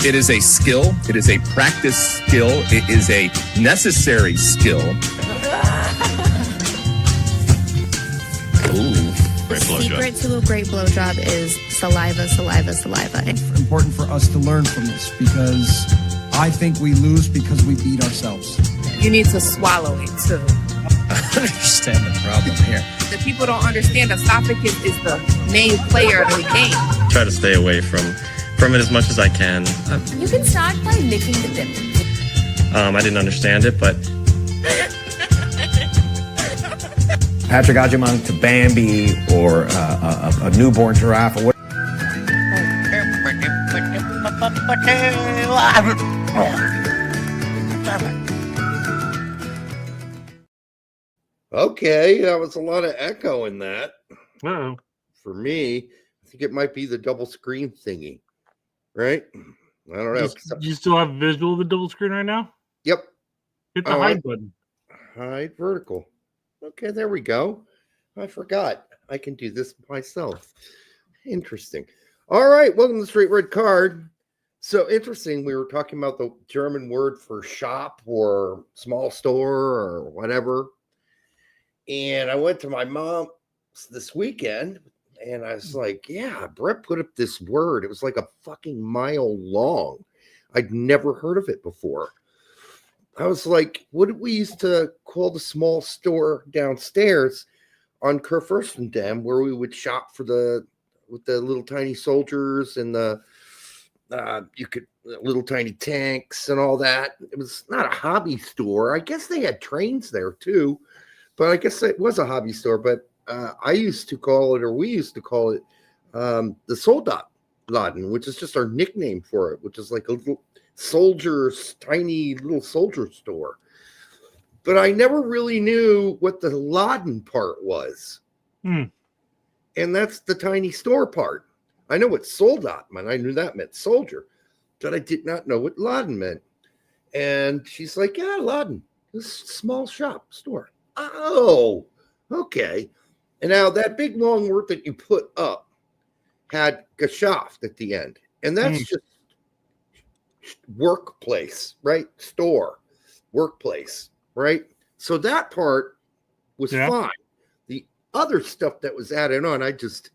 It is a skill. It is a practice skill. It is a necessary skill. Ooh, great blowjob. Secret to a great blowjob is saliva, saliva, saliva. It's important for us to learn from this because I think we lose because we beat ourselves. You need to swallow it too. I understand the problem here. The people don't understand esophagus is the main player of the game. Try to stay away from it as much as I can. You can start by licking the tip. I didn't understand it, but Patrick Agyemang to Bambi or a newborn giraffe or what? Okay, that was a lot of echo in that. Uh-oh. For me, I think it might be the double screen thingy, right? I don't know. Do you still have visual of the double screen right now? Yep. Hit the hide button. Hide vertical. Okay, there we go. I forgot. I can do this myself. Interesting. All right, welcome to Straight Red Card. So interesting, we were talking about the German word for shop or small store or whatever. And I went to my mom this weekend and I was like, yeah, Brett put up this word. It was like a fucking mile long. I'd never heard of it before. I was like, what did we used to call the small store downstairs on Kurfürstendamm where we would shop for with the little tiny soldiers and the little tiny tanks and all that. It was not a hobby store. I guess they had trains there too, but I guess it was a hobby store. But we used to call it the Soldatladen, which is just our nickname for it, which is like a little tiny little soldier store. But I never really knew what the Laden part was. And that's the tiny store part. I know what Soldat meant. I knew that meant soldier, but I did not know what Laden meant. And she's like, yeah, Laden, this small shop store. Oh, okay. And now that big long word that you put up had Geschäft at the end. And that's just workplace, right? Store, workplace, right? So that part was fine. The other stuff that was added on, I just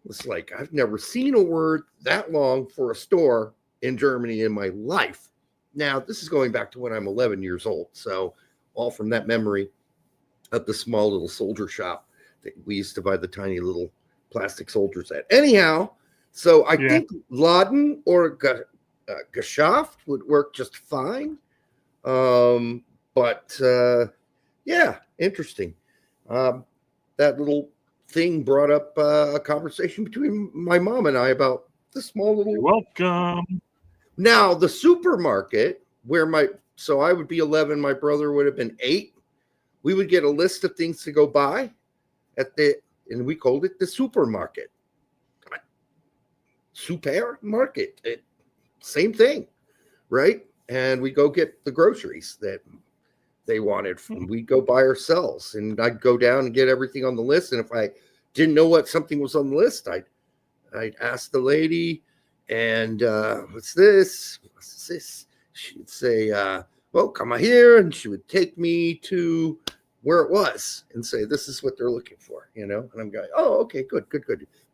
was like, I've never seen a word that long for a store in Germany in my life. Now, this is going back to when I'm 11 years old. So all from that memory of the small little soldier shop that we used to buy the tiny little plastic soldiers at. Anyhow, so I think Laden or Geschäft would work just fine. But interesting. That little thing brought up a conversation between my mom and I about the small little. You're welcome. Now the supermarket so I would be 11, my brother would have been 8. We would get a list of things to go buy and we called it the supermarket. Supermarket, same thing, right? And we go get the groceries that they wanted. We'd go by ourselves, and I'd go down and get everything on the list. And if I didn't know what something was on the list, I'd ask the lady, and what's this? What's this? She'd say, well, come on here, and she would take me to where it was and say, this is what they're looking for, And I'm going, oh, okay, good.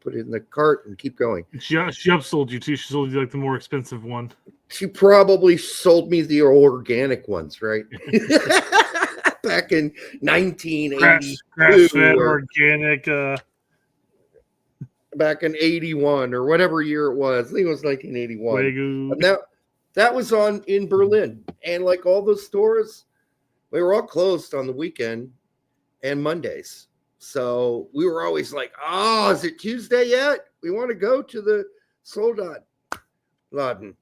Put it in the cart and keep going. She upsold you too. She sold you like the more expensive one. She probably sold me the organic ones, right? Back in 1982. Grass-fed, organic. Back in 81 or whatever year it was. I think it was 1981. And that was in Berlin. And like all those stores, we were all closed on the weekend and Mondays. So we were always like, oh, is it Tuesday yet? We want to go to the Soldatladen,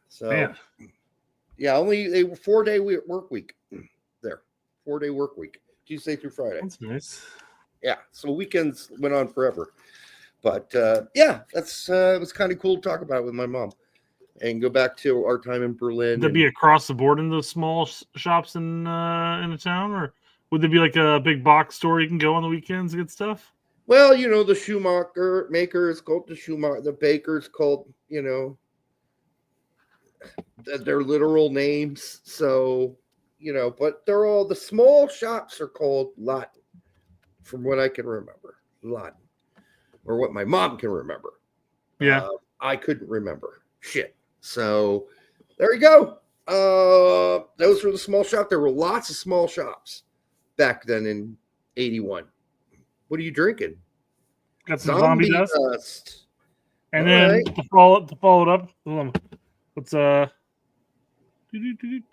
So, only a 4-day work week there. 4-day work week, Tuesday through Friday. That's nice. Yeah, so weekends went on forever. But, it was kind of cool to talk about it with my mom and go back to our time in Berlin. Would that be across the board in those small shops in the town, or would there be like a big box store you can go on the weekends and get stuff? Well, the Schumacher maker is called the Schumacher. The baker is called, They're literal names. So, but they're all, the small shops are called Latin, from what I can remember. Latin. Or what my mom can remember. Yeah. I couldn't remember. Shit. So there you go. Those were the small shops. There were lots of small shops back then in 81. What are you drinking? Got some zombie dust. And All then right. to follow it up, what's A V8.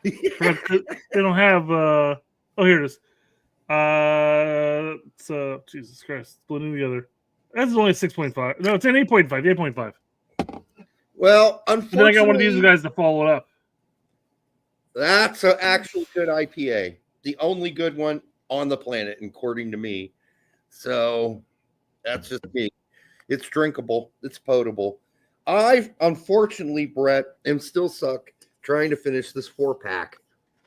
they don't have oh, here it is. It's Jesus Christ, splitting together. That's only 6.5. No, it's an 8.5. 8.5. Well, But unfortunately, then I got one of these guys to follow it up. that's an actual good IPA. The only good one on the planet, according to me. So that's just me. It's drinkable. It's potable. I, unfortunately, Brett, am still stuck trying to finish this 4-pack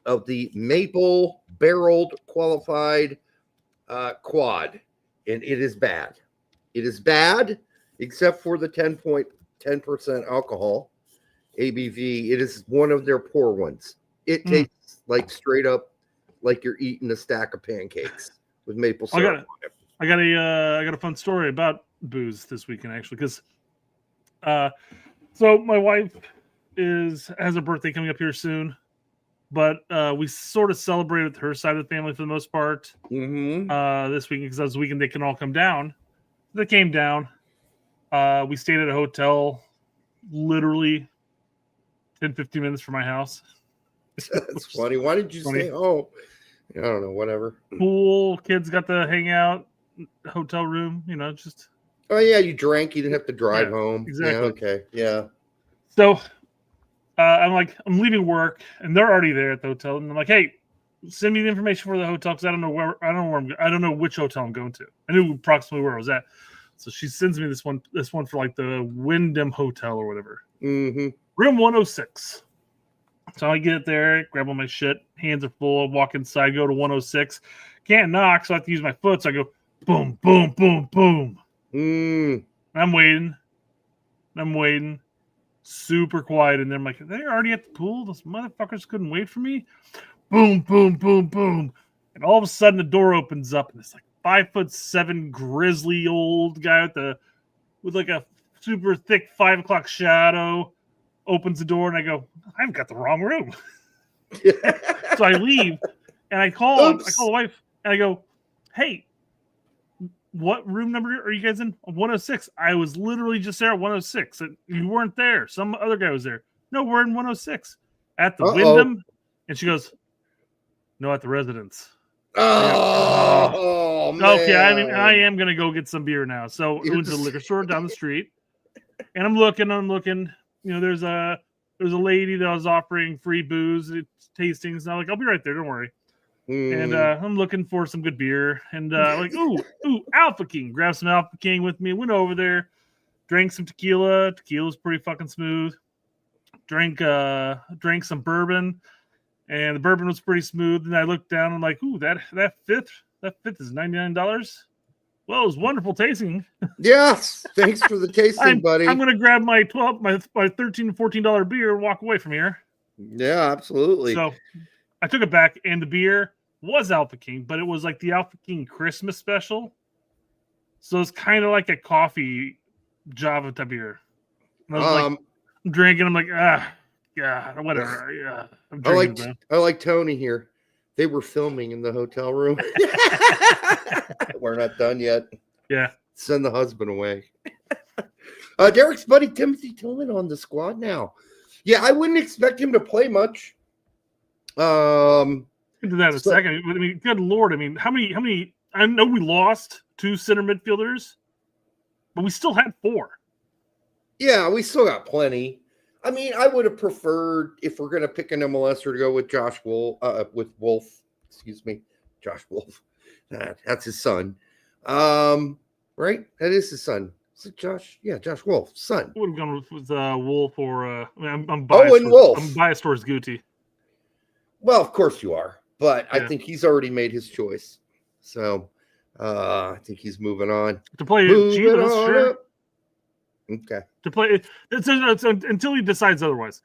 of the maple barreled qualified quad. And it is bad. It is bad, except for the 10% alcohol ABV. It is one of their poor ones. It tastes like straight up like you're eating a stack of pancakes with maple syrup. I got a fun story about booze this weekend, actually, because so my wife has a birthday coming up here soon, but we sort of celebrated with her side of the family for the most part this weekend, because that was the weekend they can all come down. They came down. We stayed at a hotel literally 10-15 minutes from my house. That's funny. Why did you stay home? I don't know, whatever. Pool, kids got to hang out, hotel room, just. Oh, yeah, you drank. You didn't have to drive home. Exactly. Yeah, okay, yeah. So I'm leaving work, and they're already there at the hotel, and I'm like, hey, send me the information for the hotel, because I don't know which hotel I'm going to. I knew approximately where I was at. So she sends me this one for like the Wyndham Hotel or whatever. Mm-hmm. Room 106. So I get there, grab all my shit, hands are full, walk inside, go to 106. Can't knock, so I have to use my foot. So I go boom, boom, boom, boom. I'm waiting. Super quiet. And then I'm like, are they already at the pool? Those motherfuckers couldn't wait for me. Boom, boom, boom, boom. And all of a sudden the door opens up, and it's like 5'7" grizzly old guy with like a super thick 5 o'clock shadow opens the door, and I go, I've got the wrong room. So I leave, and I call the wife, and I go, hey, what room number are you guys in? 106. I was literally just there at 106. And you weren't there. Some other guy was there. No, we're in 106 at the Wyndham. And she goes, no, at the residence. Oh, man. Okay, I am going to go get some beer now. So I went to the liquor store down the street, and I'm looking. There's a lady that was offering free booze tastings. And I'm like, I'll be right there. Don't worry. And I'm looking for some good beer. And ooh, Alpha King. Grabbed some Alpha King with me. Went over there, drank some tequila. Tequila's pretty fucking smooth. Drank some bourbon, and the bourbon was pretty smooth. And I looked down and I'm like, ooh, that fifth is $99. Well, it was wonderful tasting. Yes, thanks for the tasting, buddy. I'm gonna grab my $13, $14 beer and walk away from here. Yeah, absolutely. So I took it back, and the beer was Alpha King, but it was like the Alpha King Christmas special. So it's kind of like a coffee Java type beer. And I was I'm drinking. I'm like, yeah, whatever. Yeah, I'm drinking. I like Tony here. They were filming in the hotel room. We're not done yet. Yeah. Send the husband away. Derek's buddy Timothy Tillman on the squad now. Yeah, I wouldn't expect him to play much. Into that in a second. I mean, good Lord. I mean, how many? I know we lost 2 center midfielders, but we still had 4. Yeah, we still got plenty. I mean, I would have preferred, if we're going to pick an MLSer, to go with Wolf. Excuse me, Josh Wolf. That's his son. Right? That is his son. Is it Josh? Yeah, Josh Wolf, son. I would have gone with Wolf or I'm Wolf. biased. I'm biased towards Guti. Well, of course you are, but yeah. I think he's already made his choice. So I think he's moving on. To play Chivas, sure. Okay. to play. It's until he decides otherwise.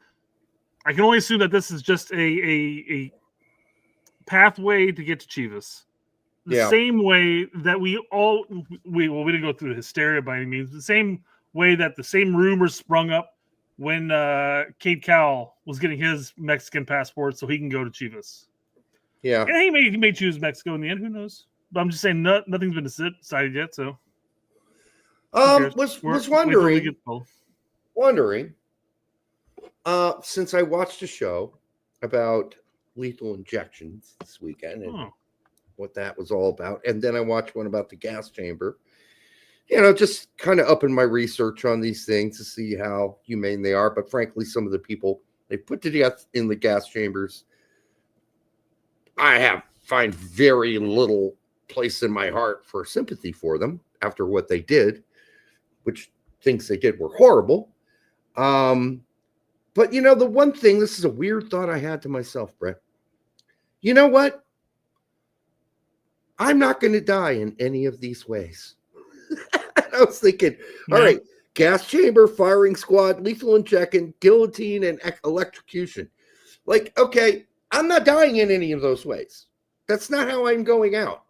I can only assume that this is just a pathway to get to Chivas. The Yeah. same way that we didn't go through the hysteria by any means. The same way that the same rumors sprung up when Cade Cowell was getting his Mexican passport so he can go to Chivas. Yeah. And he may choose Mexico in the end. Who knows? But I'm just saying nothing's been decided yet. So Was wondering, since I watched a show about lethal injections this weekend and what that was all about, and then I watched one about the gas chamber. Just kind of upping my research on these things to see how humane they are. But frankly, some of the people they put to death in the gas chambers, I find very little place in my heart for sympathy for them after what they did, which things they did were horrible. But the one thing, this is a weird thought I had to myself, Brett. You know what? I'm not going to die in any of these ways. I was thinking, all right, gas chamber, firing squad, lethal injection, guillotine, and electrocution. Like, okay, I'm not dying in any of those ways. That's not how I'm going out.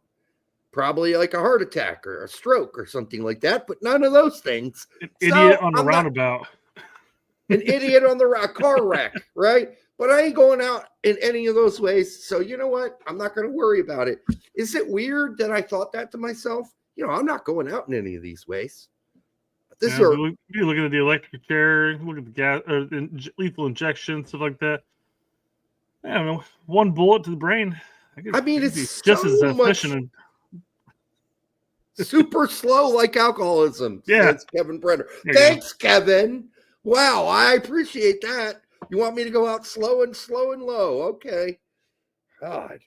Probably like a heart attack or a stroke or something like that, but none of those things. An idiot on the roundabout. An idiot on the car wreck, right? But I ain't going out in any of those ways. So you know what? I'm not going to worry about it. Is it weird that I thought that to myself? I'm not going out in any of these ways. You're looking at the electric chair, look at the gas, lethal injection, stuff like that. I don't know. One bullet to the brain. It's just so as efficient. Super slow, like alcoholism. Yeah, says Kevin Brenner. Thanks, Kevin. Wow, I appreciate that. You want me to go out slow and low? Okay. God,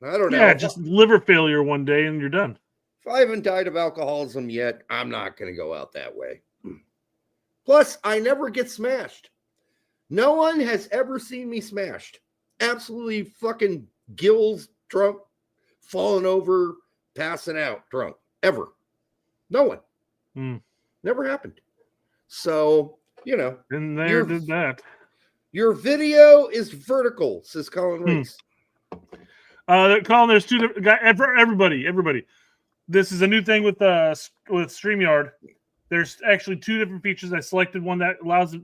I don't know. Yeah, just liver failure one day and you're done. If I haven't died of alcoholism yet, I'm not going to go out that way. Plus, I never get smashed. No one has ever seen me smashed. Absolutely fucking gills drunk, falling over, passing out drunk. Ever. No one. Never happened. So, Been there, did that. Your video is vertical, says Colin Reese. Colin, there's two different guys. Everybody. This is a new thing with StreamYard. There's actually two different features. I selected one that allows.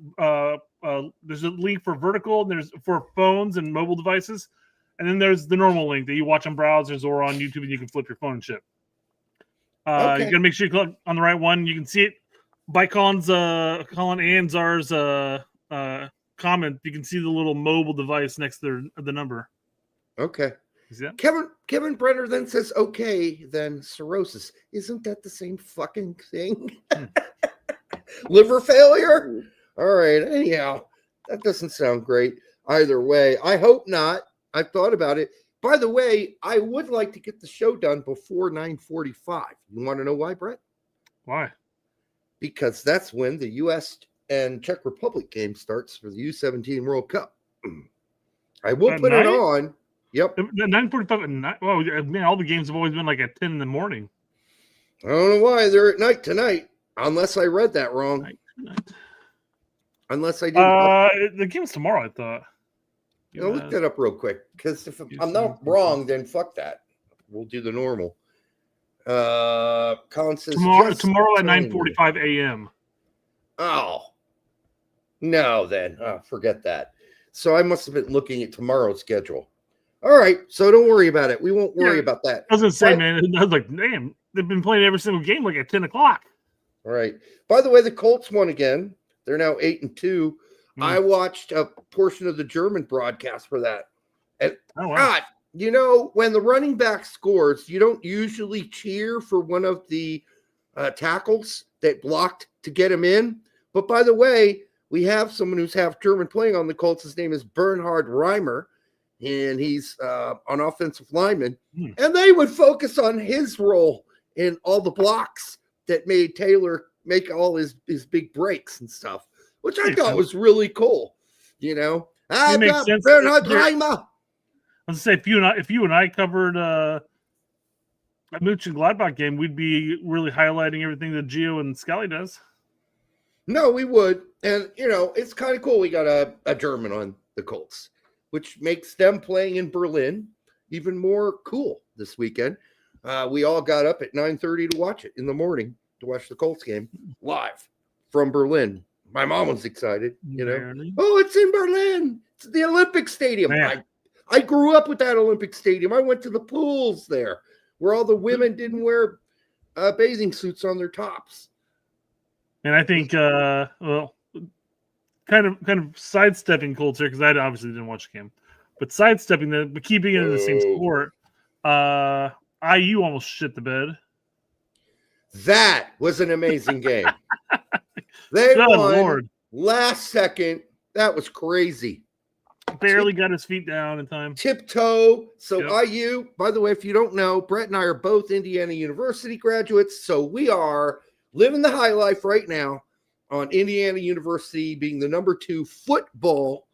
There's a link for vertical. And there's for phones and mobile devices, and then there's the normal link that you watch on browsers or on YouTube, and you can flip your phone and shit. You gotta make sure you click on the right one. You can see it by Colin Anzar's comment. You can see the little mobile device next to the number. Okay. Yeah. Kevin Brenner then says, okay, then cirrhosis. Isn't that the same fucking thing? Liver failure? All right. Anyhow, that doesn't sound great either way. I hope not. I've thought about it. By the way, I would like to get the show done before 9:45. You want to know why, Brett? Why? Because that's when the U.S. and Czech Republic game starts for the U17 World Cup. I will put it on. Yep. 9:45. Well, man, all the games have always been like at 10 in the morning. I don't know why they're at night tonight, unless I read that wrong. Night. Unless I didn't. The game's tomorrow, I thought. I'll look that up real quick, because if I'm not wrong, then fuck that. We'll do the normal. Colin says tomorrow at 9:45 a.m. Oh. No, then. Forget that. So I must have been looking at tomorrow's schedule. All right, so don't worry about it. We won't worry about that. I was going to say, man, I was like, damn, they've been playing every single game like at 10 o'clock. All right. By the way, the Colts won again. They're now 8-2. I watched a portion of the German broadcast for that. And God, when the running back scores, you don't usually cheer for one of the tackles that blocked to get him in. But by the way, we have someone who's half German playing on the Colts. His name is Bernhard Reimer. And he's an offensive lineman. And they would focus on his role in all the blocks that made Taylor make all his big breaks and stuff, which I thought was really cool. Bernhard Reimer. I was say if you and I covered a Mooch and Gladbach game, we'd be really highlighting everything that Gio and Scally does. No, we would. And, it's kind of cool. We got a German on the Colts, which makes them playing in Berlin even more cool this weekend. We all got up at 9:30 to watch it in the morning, to watch the Colts game live from Berlin. My mom was excited, Berlin? Oh, it's in Berlin. It's the Olympic Stadium. I grew up with that Olympic Stadium. I went to the pools there where all the women didn't wear bathing suits on their tops. And I think, kind of sidestepping Colts here, because I obviously didn't watch the game, but sidestepping that, but keeping it in the same sport, IU almost shit the bed. That was an amazing game. They Good won Lord. last second. That was crazy. Barely got his feet down in time. Tiptoe. So Yep. IU, by the way, if you don't know, Brett and I are both Indiana University graduates. So we are living the high life right now on Indiana University being the number 2 football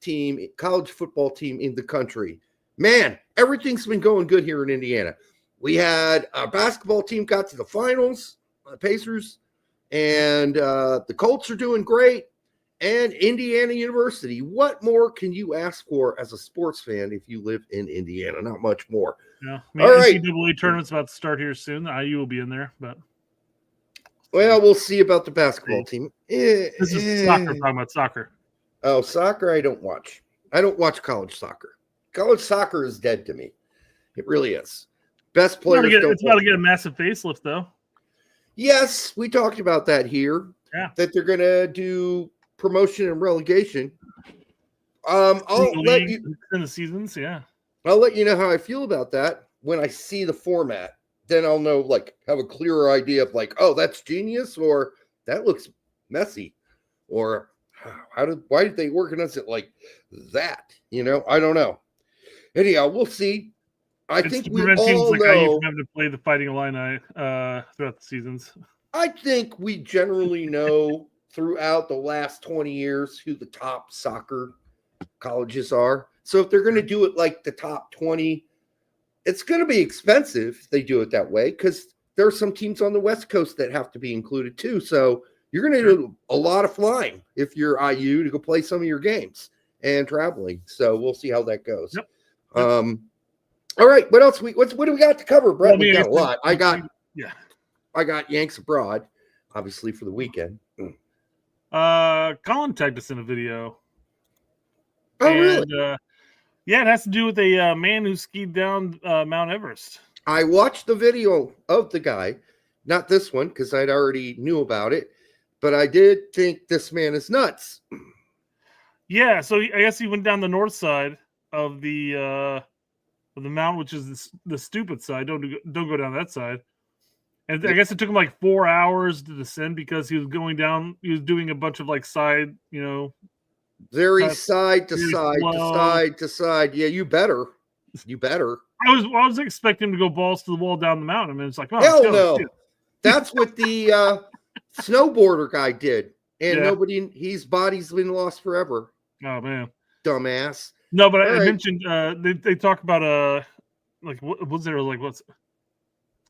team, college football team in the country. Man, everything's been going good here in Indiana. We had a basketball team got to the finals, Pacers, and the Colts are doing great. And Indiana University. What more can you ask for as a sports fan if you live in Indiana? Not much more. Yeah. All right. NCAA tournament's about to start here soon. The IU will be in there, but Well, we'll see about the basketball team. this is soccer. Talking about soccer. Oh, soccer I don't watch. I don't watch college soccer. College soccer is dead to me. It really is. Best players It's about to get a massive facelift, though. Yes, we talked about that here. Yeah. That they're going to do promotion and relegation. I'll let you in the seasons, yeah. I'll let you know how I feel about that when I see the format. Then I'll know, have a clearer idea of oh, that's genius, or that looks messy, or why did they organize it like that? I don't know. Anyhow, we'll see. I think we all know. You have to play the Fighting Illini throughout the seasons. I think we generally know throughout the last 20 years who the top soccer colleges are. So if they're going to do it like the top 20, it's going to be expensive if they do it that way, because there are some teams on the West Coast that have to be included too. So you're going to do a lot of flying if you're IU to go play some of your games and traveling. So we'll see how that goes. Yep. All right. What else? What do we got to cover, Brett? Well, We got a lot. I got Yanks abroad, obviously, for the weekend. Colin tagged us in a video. Oh, really? Yeah, it has to do with a man who skied down Mount Everest. I watched the video of the guy, not this one because I'd already knew about it, but I did think this man is nuts. Yeah, so I guess he went down the north side of the mountain, which is the stupid side. Don't go down that side. And I guess it took him 4 hours to descend because he was going down. He was doing a bunch of side, very side to side to side. Yeah, you better. I was expecting him to go balls to the wall down the mountain, and it's like, oh, hell no. That's what the snowboarder guy did, and his body's been lost forever. Oh man, dumbass. No, but I mentioned they talk about what was there what's.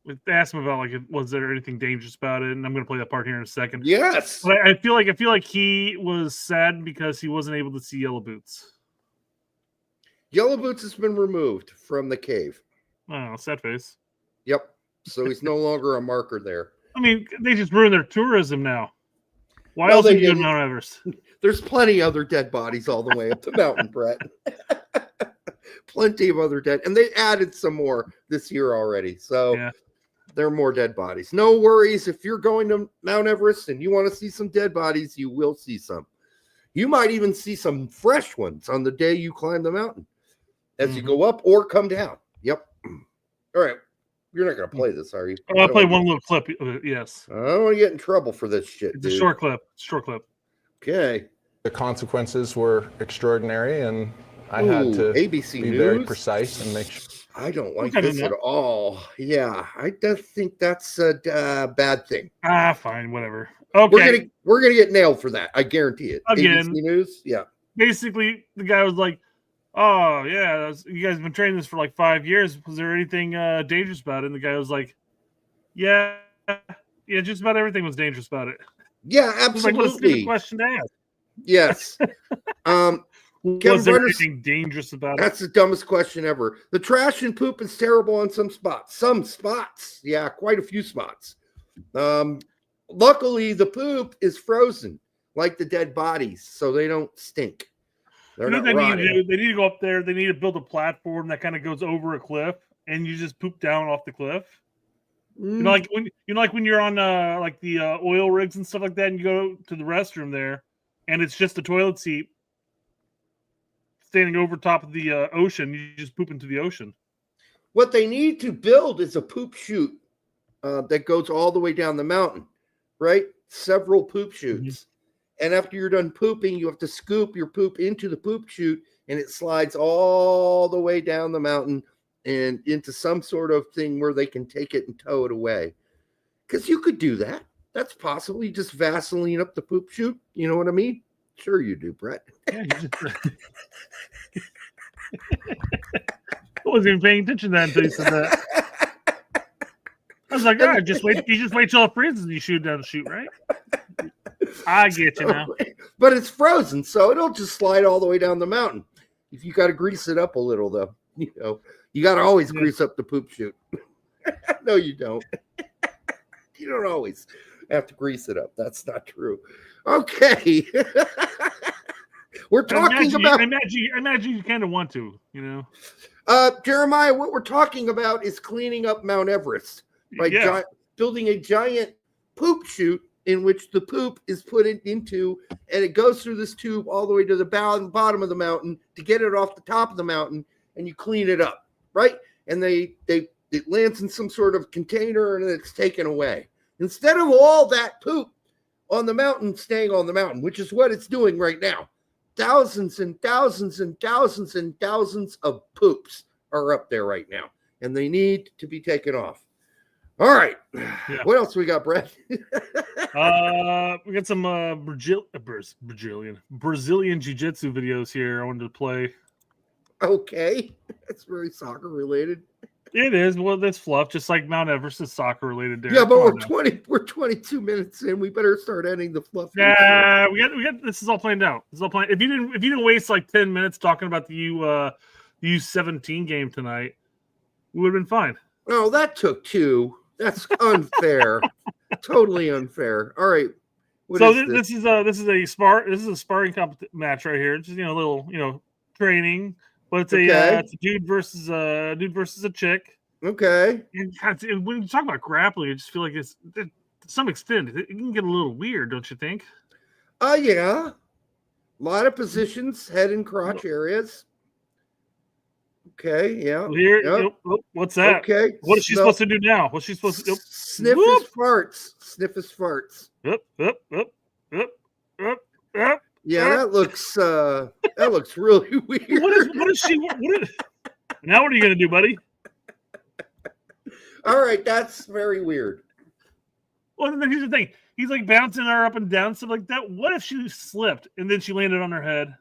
They asked him about was there anything dangerous about it, and I'm going to play that part here in a second. Yes, but I feel like he was sad because he wasn't able to see Yellow Boots. Yellow Boots has been removed from the cave. Oh, sad face. Yep. So he's no longer a marker there. I mean, they just ruined their tourism now. Why else would you go to Mount Everest? There's plenty other dead bodies all the way up the mountain, Brett. Plenty of other dead, and they added some more this year already. So. Yeah. There are more dead bodies. No worries. If you're going to Mount Everest and you want to see some dead bodies, you will see some. You might even see some fresh ones on the day you climb the mountain as you go up or come down. Yep. All right. You're not going to play this, are you? I'll play one little clip. Yes. I don't want to get in trouble for this shit. It's a short clip. Okay. The consequences were extraordinary, and I had to ABC be News? very precise and make sure. I don't like this at all. Yeah, I just think that's a bad thing. Fine, whatever. Okay, we're gonna get nailed for that. I guarantee it. Again, ABC News. Yeah. Basically, the guy was like, "Oh yeah, you guys have been training this for 5 years. Was there anything dangerous about it?" And the guy was like, "Yeah, just about everything was dangerous about it." Yeah, It was like, what a stupid absolutely. question to ask. Yes. Was there Brenner's- anything dangerous about it? That's the dumbest question ever. The trash and poop is terrible on some spots. Some spots. Yeah, quite a few spots. Luckily, the poop is frozen, like the dead bodies, so they don't stink. They're You know not what they need to rotting. do? They need to go up there. They need to build a platform that kind of goes over a cliff, and you just poop down off the cliff. You know, like when you're on like the oil rigs and stuff like that, and you go to the restroom there, and it's just a toilet seat standing over top of the ocean. You just poop into the ocean. What they need to build is a poop chute that goes all the way down the mountain, right? Several poop chutes. And after you're done pooping, you have to scoop your poop into the poop chute, and it slides all the way down the mountain and into some sort of thing where they can take it and tow it away. Because you could do that. That's possible. You just Vaseline up the poop chute. You know what I mean? Sure you do, Brett. Yeah, I wasn't even paying attention to that until you said that. I was like, all right, just wait. You just wait till it freezes and you shoot down the chute, right? I get you now. But it's frozen, so it'll just slide all the way down the mountain. If you got to grease it up a little, though, you know, you got to always grease up the poop chute. No, you don't. You don't always have to grease it up. That's not true. Okay. We're talking about. I imagine you kind of want to, you know. Jeremiah, what we're talking about is cleaning up Mount Everest by building a giant poop chute in which the poop is put into, and it goes through this tube all the way to the bottom of the mountain to get it off the top of the mountain, and you clean it up, right? And it lands in some sort of container, and it's taken away. Instead of all that poop on the mountain staying on the mountain, which is what it's doing right now, thousands and thousands and thousands and thousands of poops are up there right now, and they need to be taken off. All right. Yeah. What else we got, Brett? We got some Brazilian jiu-jitsu videos here I wanted to play. Okay. That's very soccer related. It is. Well, that's fluff, just like Mount Everest is soccer related. Yeah, but we're 22 minutes in. We better start ending the fluff. Yeah, we got this is all planned out. This is all planned. If you didn't waste like 10 minutes talking about the U17 game tonight, we would have been fine. Oh, that took 2. That's unfair. Totally unfair. All right. This is a sparring match right here. Just a little training, but it's it's a dude versus a chick. Okay. And when you talk about grappling, I just feel like it's to some extent it can get a little weird, don't you think? Yeah. A lot of positions, head and crotch areas. Okay, yeah. Well, here, what's that? Okay. What is she supposed to do now? What's she supposed to do? Sniff his farts. Sniff his farts. Up. Yeah, that looks really weird. Now what are you gonna do, buddy? All right, that's very weird. Well, then here's the thing. He's like bouncing her up and down, stuff like that. What if she slipped and then she landed on her head?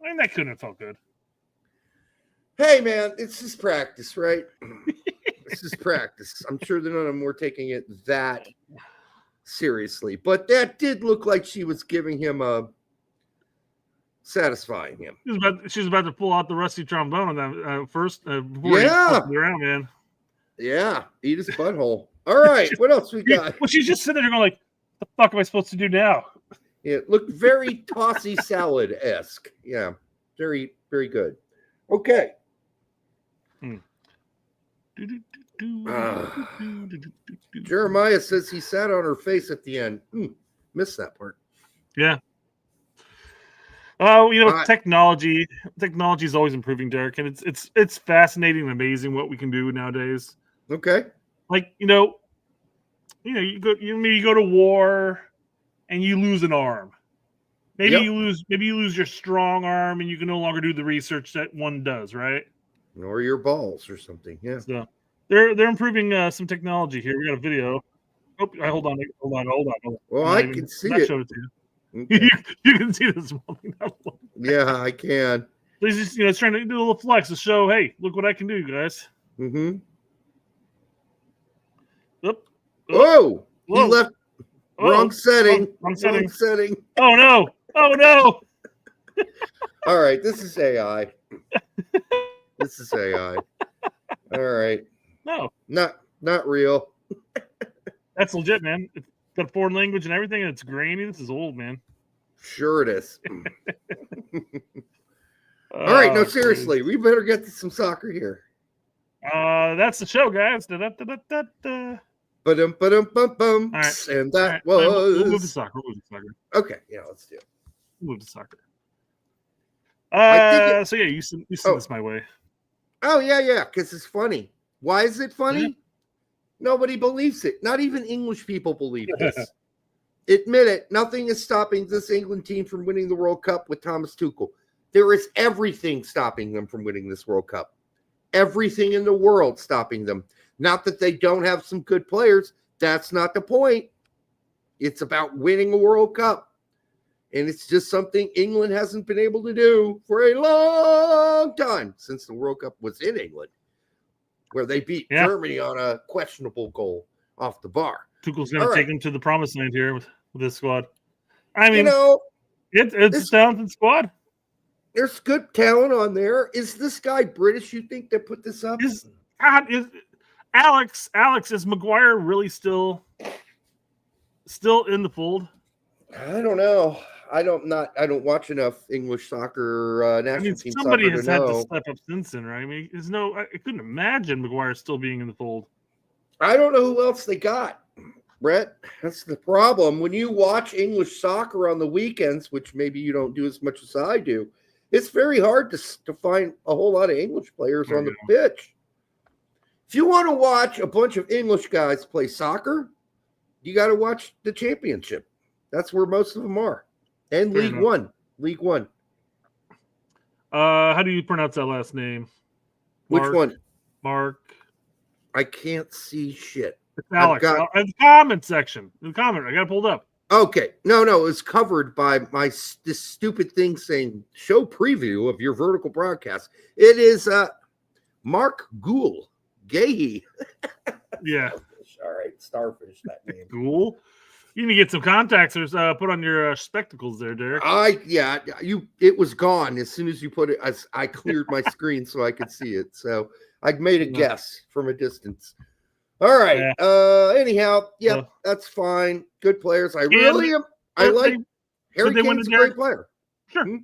I mean, that couldn't have felt good. Hey, man, it's just practice, right? This is practice. I'm sure that none of them were taking it that seriously, but that did look like she was giving him satisfying him. She was about to pull out the rusty trombone on that first. Yeah, around, man. Yeah, eat his butthole. All right, what else we got? Well, she's just sitting there going like, "The fuck am I supposed to do now?" It looked very tossy salad-esque. Yeah, very, very good. Okay. Jeremiah says he sat on her face at the end. Missed that part. Yeah. Technology is always improving, Derek, and it's fascinating and amazing what we can do nowadays. Okay. Like, you go to war and you lose an arm. Maybe you lose your strong arm and you can no longer do the research that one does, right? Or your balls or something. Yeah. So they're improving some technology here. We got a video. Oh, hold on. Well, I can see it. Showed it to you. Okay. You can see this one. Yeah, I can. He's just it's trying to do a little flex to show, hey, look what I can do, guys. Mm-hmm. Yep. Whoa! He left. Wrong setting. Wrong Wrong setting. Oh no! Oh no! All right, this is AI. This is AI. All right, No, not real. that's legit, man. It's got a foreign language and everything, and it's grainy. This is old, man. Sure it is. All right, no, seriously, we better get to some soccer here. That's the show, guys. Da-da-da-da-da. Ba-dum, bum, bum. All right. And that All right, was. We'll move to soccer. Okay, yeah, let's do it. We'll move to soccer. I think So yeah, you send this my way. Oh, yeah, because it's funny. Why is it funny? Yeah. Nobody believes it. Not even English people believe this. Admit it. Nothing is stopping this England team from winning the World Cup with Thomas Tuchel. There is everything stopping them from winning this World Cup. Everything in the world stopping them. Not that they don't have some good players. That's not the point. It's about winning a World Cup. And it's just something England hasn't been able to do for a long time since the World Cup was in England, where they beat Germany on a questionable goal off the bar. Tuchel's going to take them to the promised land here with this squad. I mean, it's a talented squad. There's good talent on there. Is this guy British, you think, that put this up? Is Alex, is Maguire really still in the fold? I don't know. I don't watch enough English soccer national team somebody soccer has to had know. to step up since then, right? I mean, I couldn't imagine Maguire still being in the fold. I don't know who else they got, Brett. That's the problem. When you watch English soccer on the weekends, which maybe you don't do as much as I do, it's very hard to find a whole lot of English players on the pitch. If you want to watch a bunch of English guys play soccer, you got to watch the championship. That's where most of them are. And Fair League enough. One. League One. How do you pronounce that last name? Which one? Mark. I can't see shit. It's Alex. In the comment section. In the comment. I got it pulled up. Okay. No, it's covered by this stupid thing saying show preview of your vertical broadcast. It is Mark Gould. Gahey. Yeah. All right. Starfish, that name. Cool. You need to get some contacts or put on your spectacles there, Derek. It was gone as soon as you put it. I cleared my screen so I could see it. So I made a guess from a distance. All right. Yeah. Anyhow, that's fine. Good players. I like Harry Kane's a great player. Sure.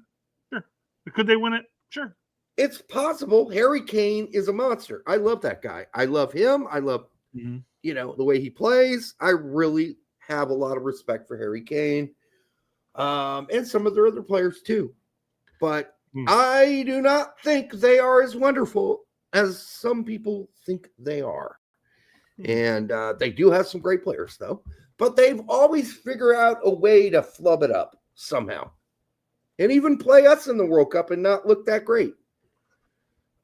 Sure. Could they win it? Sure. It's possible. Harry Kane is a monster. I love that guy. I love him. I love the way he plays. I really have a lot of respect for Harry Kane and some of their other players too. But I do not think they are as wonderful as some people think they are. And they do have some great players, though. But they've always figured out a way to flub it up somehow. And even play us in the World Cup and not look that great.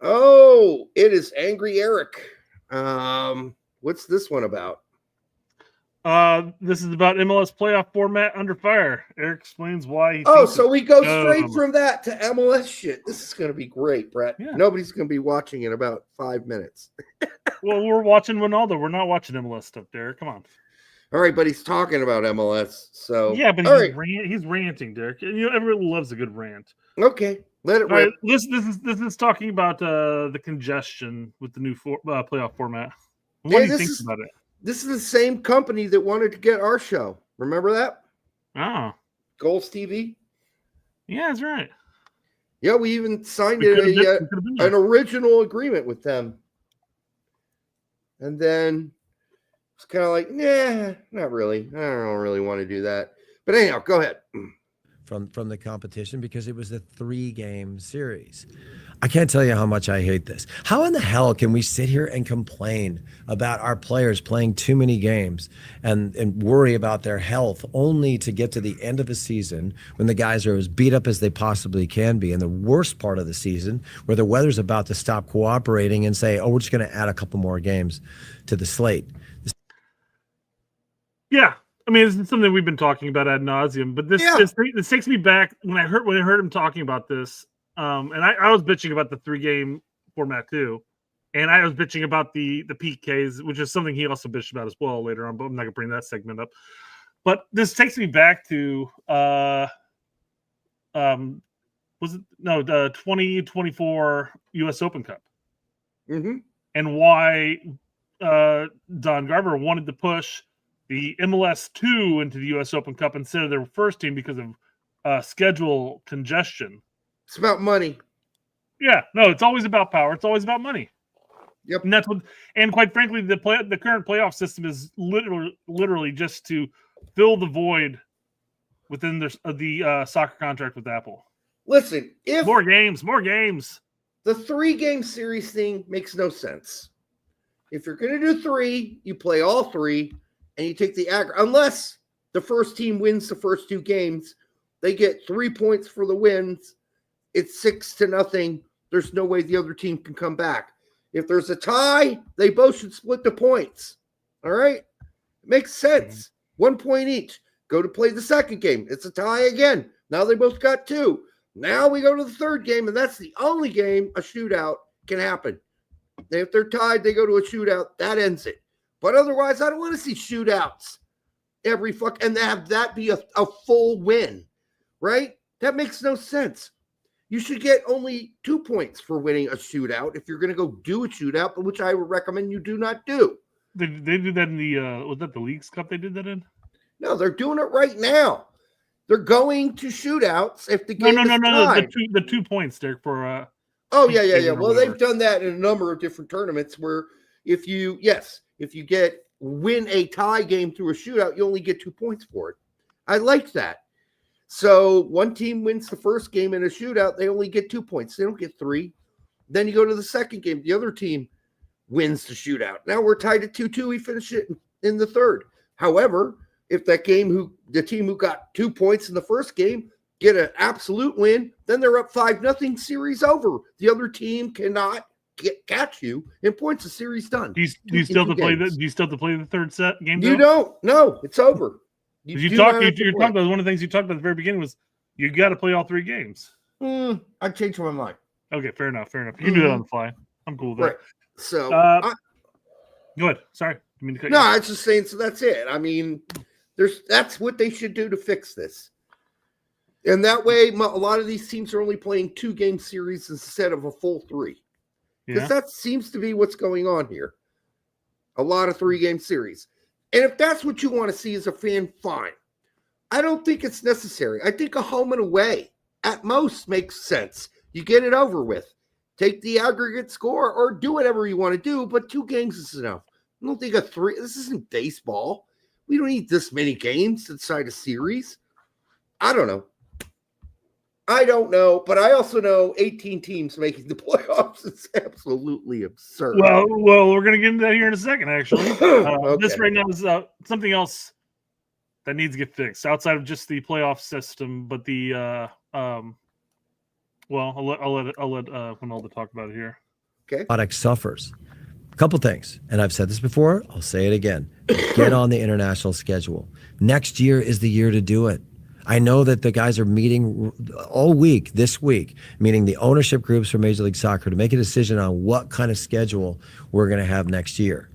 Oh, it is Angry Eric. What's this one about? This is about MLS playoff format under fire. Eric explains why he so we go straight from that to MLS shit. This is going to be great, Brett. Yeah. Nobody's going to be watching in about 5 minutes. Well, we're watching Ronaldo. We're not watching MLS stuff, Derek. Come on. All right, but he's talking about MLS. So yeah, but he's ranting, Derek. And everyone loves a good rant. Okay, let it rip. Right, this is talking about the congestion with the new playoff format. What do you think about it? This is the same company that wanted to get our show. Remember that? Oh. Goals TV? Yeah, that's right. Yeah, we even signed an original agreement with them. And then it's kind of like, nah, not really. I don't really want to do that. But anyhow, go ahead. From the competition because it was a 3-game series. I can't tell you how much I hate this. How in the hell can we sit here and complain about our players playing too many games and worry about their health only to get to the end of a season when the guys are as beat up as they possibly can be, and the worst part of the season where the weather's about to stop cooperating and say, we're just going to add a couple more games to the slate. Yeah. I mean, it's something we've been talking about ad nauseum, but this takes me back when I heard him talking about this. And I was bitching about the 3-game format too, and I was bitching about the PKs, which is something he also bitched about as well later on. But I'm not gonna bring that segment up. But this takes me back to was it the 2024 US Open Cup, and why Don Garber wanted to push the MLS 2 into the US Open Cup instead of their first team because of schedule congestion. It's about money. Yeah, no, it's always about power. It's always about money. Yep. And that's what, and quite frankly, the current playoff system is literally just to fill the void within the soccer contract with Apple. Listen, if more games, the 3-game series thing makes no sense. If you're going to do 3, you play all 3, and you take the aggregate. Unless the first team wins the first 2 games, they get 3 points for the wins. It's 6-0. There's no way the other team can come back. If there's a tie, they both should split the points. All right? It makes sense. 1 point each. Go to play the second game. It's a tie again. Now they both got 2. Now we go to the third game, and that's the only game a shootout can happen. If they're tied, they go to a shootout. That ends it. But otherwise, I don't want to see shootouts every and have that be a full win, right? That makes no sense. You should get only 2 points for winning a shootout if you're going to go do a shootout, but which I would recommend you do not do. They did that in the was that the Leagues Cup they did that in? No, they're doing it right now. They're going to shootouts if the game is tied. The 2 points, Derek, for yeah. Well, they've done that in a number of different tournaments where if you win a tie game through a shootout, you only get 2 points for it. I like that. So one team wins the first game in a shootout, they only get 2 points. They don't get 3. Then you go to the second game. The other team wins the shootout. Now we're tied at 2-2. We finish it in the third. However, if the team who got 2 points in the first game get an absolute win, then they're up 5-0, series over. The other team cannot catch you in points. The series done. Do you still have to play the third set game? You don't. No, it's over. You're talking about one of the things you talked about at the very beginning was you got to play all 3 games. I changed my mind. Okay, fair enough. You can do that on the fly. I'm cool with that. Right. So go ahead. Sorry. I was just saying. So that's it. I mean, that's what they should do to fix this. And that way, a lot of these teams are only playing 2-game series instead of a full 3. Because that seems to be what's going on here. A lot of 3-game series. And if that's what you want to see as a fan, fine. I don't think it's necessary. I think a home and away at most makes sense. You get it over with. Take the aggregate score or do whatever you want to do, but 2 games is enough. I don't think 3. This isn't baseball. We don't need this many games inside a series. I don't know. But I also know 18 teams making the playoffs is absolutely absurd. Well, we're going to get into that here in a second, actually. Okay. This right now is something else that needs to get fixed outside of just the playoff system, but the I'll let Winalda talk about it here. Okay. Product suffers. A couple things, and I've said this before, I'll say it again. Get on the international schedule. Next year is the year to do it. I know that the guys are meeting all week, this week, meaning the ownership groups for Major League Soccer to make a decision on what kind of schedule we're going to have next year.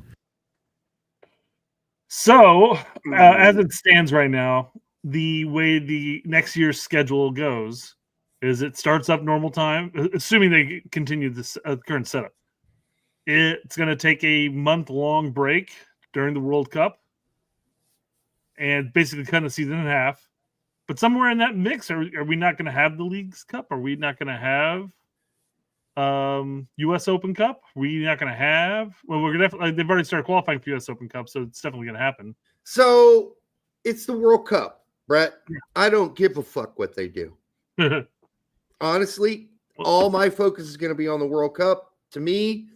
So, as it stands right now, the way the next year's schedule goes is it starts up normal time, assuming they continue this current setup. It's going to take a month-long break during the World Cup and basically cut the season in half. But somewhere in that mix, are we not going to have the Leagues Cup? Are we not going to have U.S. Open Cup? Are we not going to have? Well, we're definitely. They've already started qualifying for U.S. Open Cup, so it's definitely going to happen. So it's the World Cup, Brett. Yeah. I don't give a fuck what they do. Honestly, all my focus is going to be on the World Cup. To me,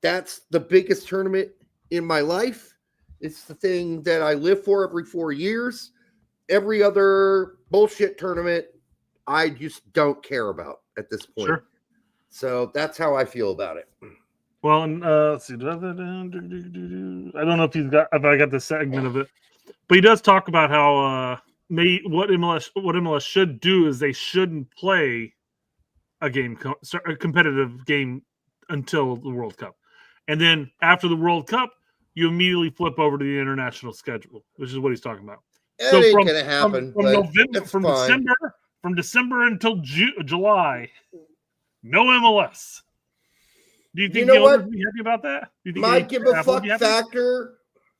that's the biggest tournament in my life. It's the thing that I live for every 4 years. Every other bullshit tournament, I just don't care about at this point. Sure. So that's how I feel about it. Well, and let's see. I don't know if I got the segment of it, but he does talk about how what MLS should do is they shouldn't play a competitive game until the World Cup, and then after the World Cup, you immediately flip over to the international schedule, which is what he's talking about. It So ain't gonna happen. from but November, it's from fine. December until July, no MLS. Do you think You know the owners what? would be happy about that? Do you think My give a Apple would fuck be happy? factor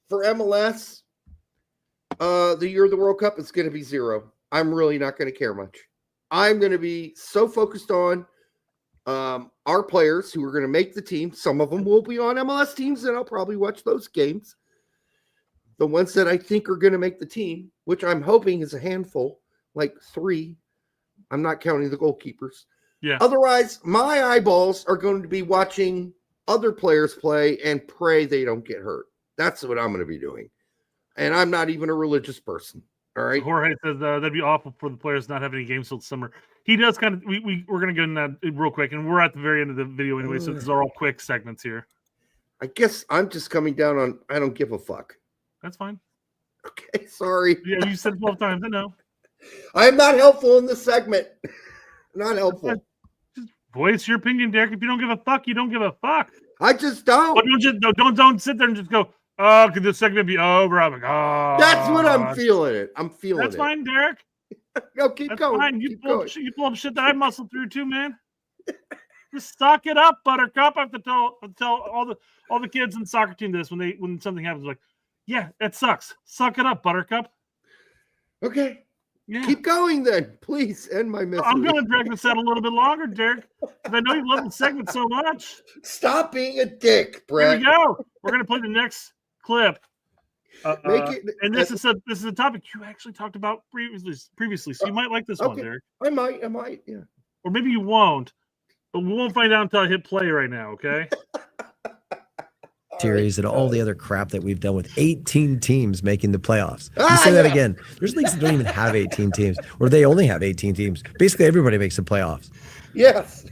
for MLS, the year of the World Cup is going to be 0. I'm really not going to care much. I'm going to be so focused on our players who are going to make the team. Some of them will be on MLS teams, and I'll probably watch those games. The ones that I think are going to make the team, which I'm hoping is a handful, like 3. I'm not counting the goalkeepers. Yeah. Otherwise, my eyeballs are going to be watching other players play and pray they don't get hurt. That's what I'm going to be doing. And I'm not even a religious person. All right. Jorge says that'd be awful for the players not having any games till summer. He does kind of. We're going to get in that real quick, and we're at the very end of the video anyway, so these are all quick segments here. I guess I'm just coming down on I don't give a fuck. That's fine. Okay, sorry. Yeah, you said 12 times. I know. I am not helpful in this segment. Not helpful. Just voice your opinion, Derek. If you don't give a fuck, you don't give a fuck. I just don't. But don't sit there and just go, oh, could this segment be over? I'm like, oh. That's what I'm feeling it. I'm feeling That's it. fine, Derek. No, keep That's going. fine. You Keep pull, going. you pull up shit that I muscle through too, man. Just suck it up, Buttercup. I have to tell all the kids in the soccer team this when something happens. Like, yeah, it sucks. Suck it up, Buttercup. Okay. Yeah. Keep going then. Please end my misery. I'm going to drag this out a little bit longer, Derek, because I know you love the segment so much. Stop being a dick, Brett. Here we go. We're going to play the next clip. And this is a topic you actually talked about previously, so you might like this one, Derek. I might, yeah. Or maybe you won't, but we won't find out until I hit play right now, okay? Series and all the other crap that we've done with 18 teams making the playoffs. You say that again. There's leagues that don't even have 18 teams, or they only have 18 teams. Basically, everybody makes the playoffs. Yes.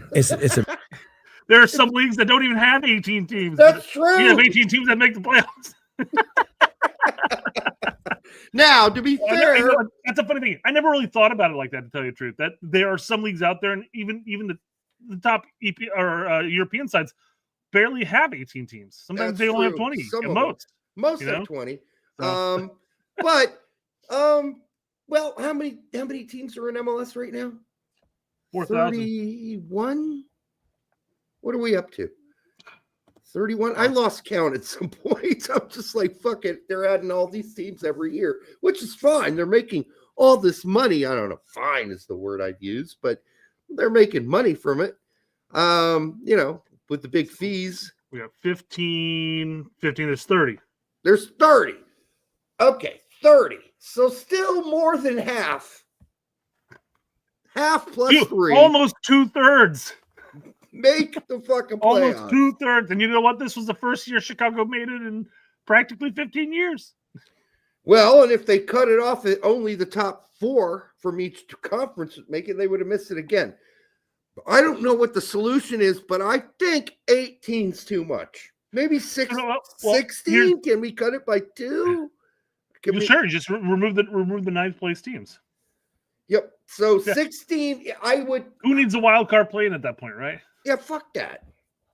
There are some leagues that don't even have 18 teams. That's true. You have 18 teams that make the playoffs. Now, to be fair, that's a funny thing. I never really thought about it like that, to tell you the truth. That there are some leagues out there, and even the top EP or European sides barely have 18 teams. Sometimes they only have 20 at most. Most have 20. But well, how many teams are in MLS right now? 4,000. 31. What are we up to? 31. I lost count at some point. I'm just like, fuck it. They're adding all these teams every year, which is fine. They're making all this money. I don't know. Fine is the word I'd use, but they're making money from it. With the big fees. We got 15. There's 30. There's 30. Okay, 30. So still more than half. Half plus 3. Almost 2/3. Make the fucking playoffs. Almost 2/3. And you know what? This was the first year Chicago made it in practically 15 years. Well, and if they cut it off at only the top 4 from each conference make it, they would have missed it again. I don't know what the solution is, but I think 18's too much. Maybe 16? Can we cut it by 2? Sure, just remove the ninth place teams. Yep. So 16, I would. Who needs a wild card playing at that point, right? Yeah, fuck that.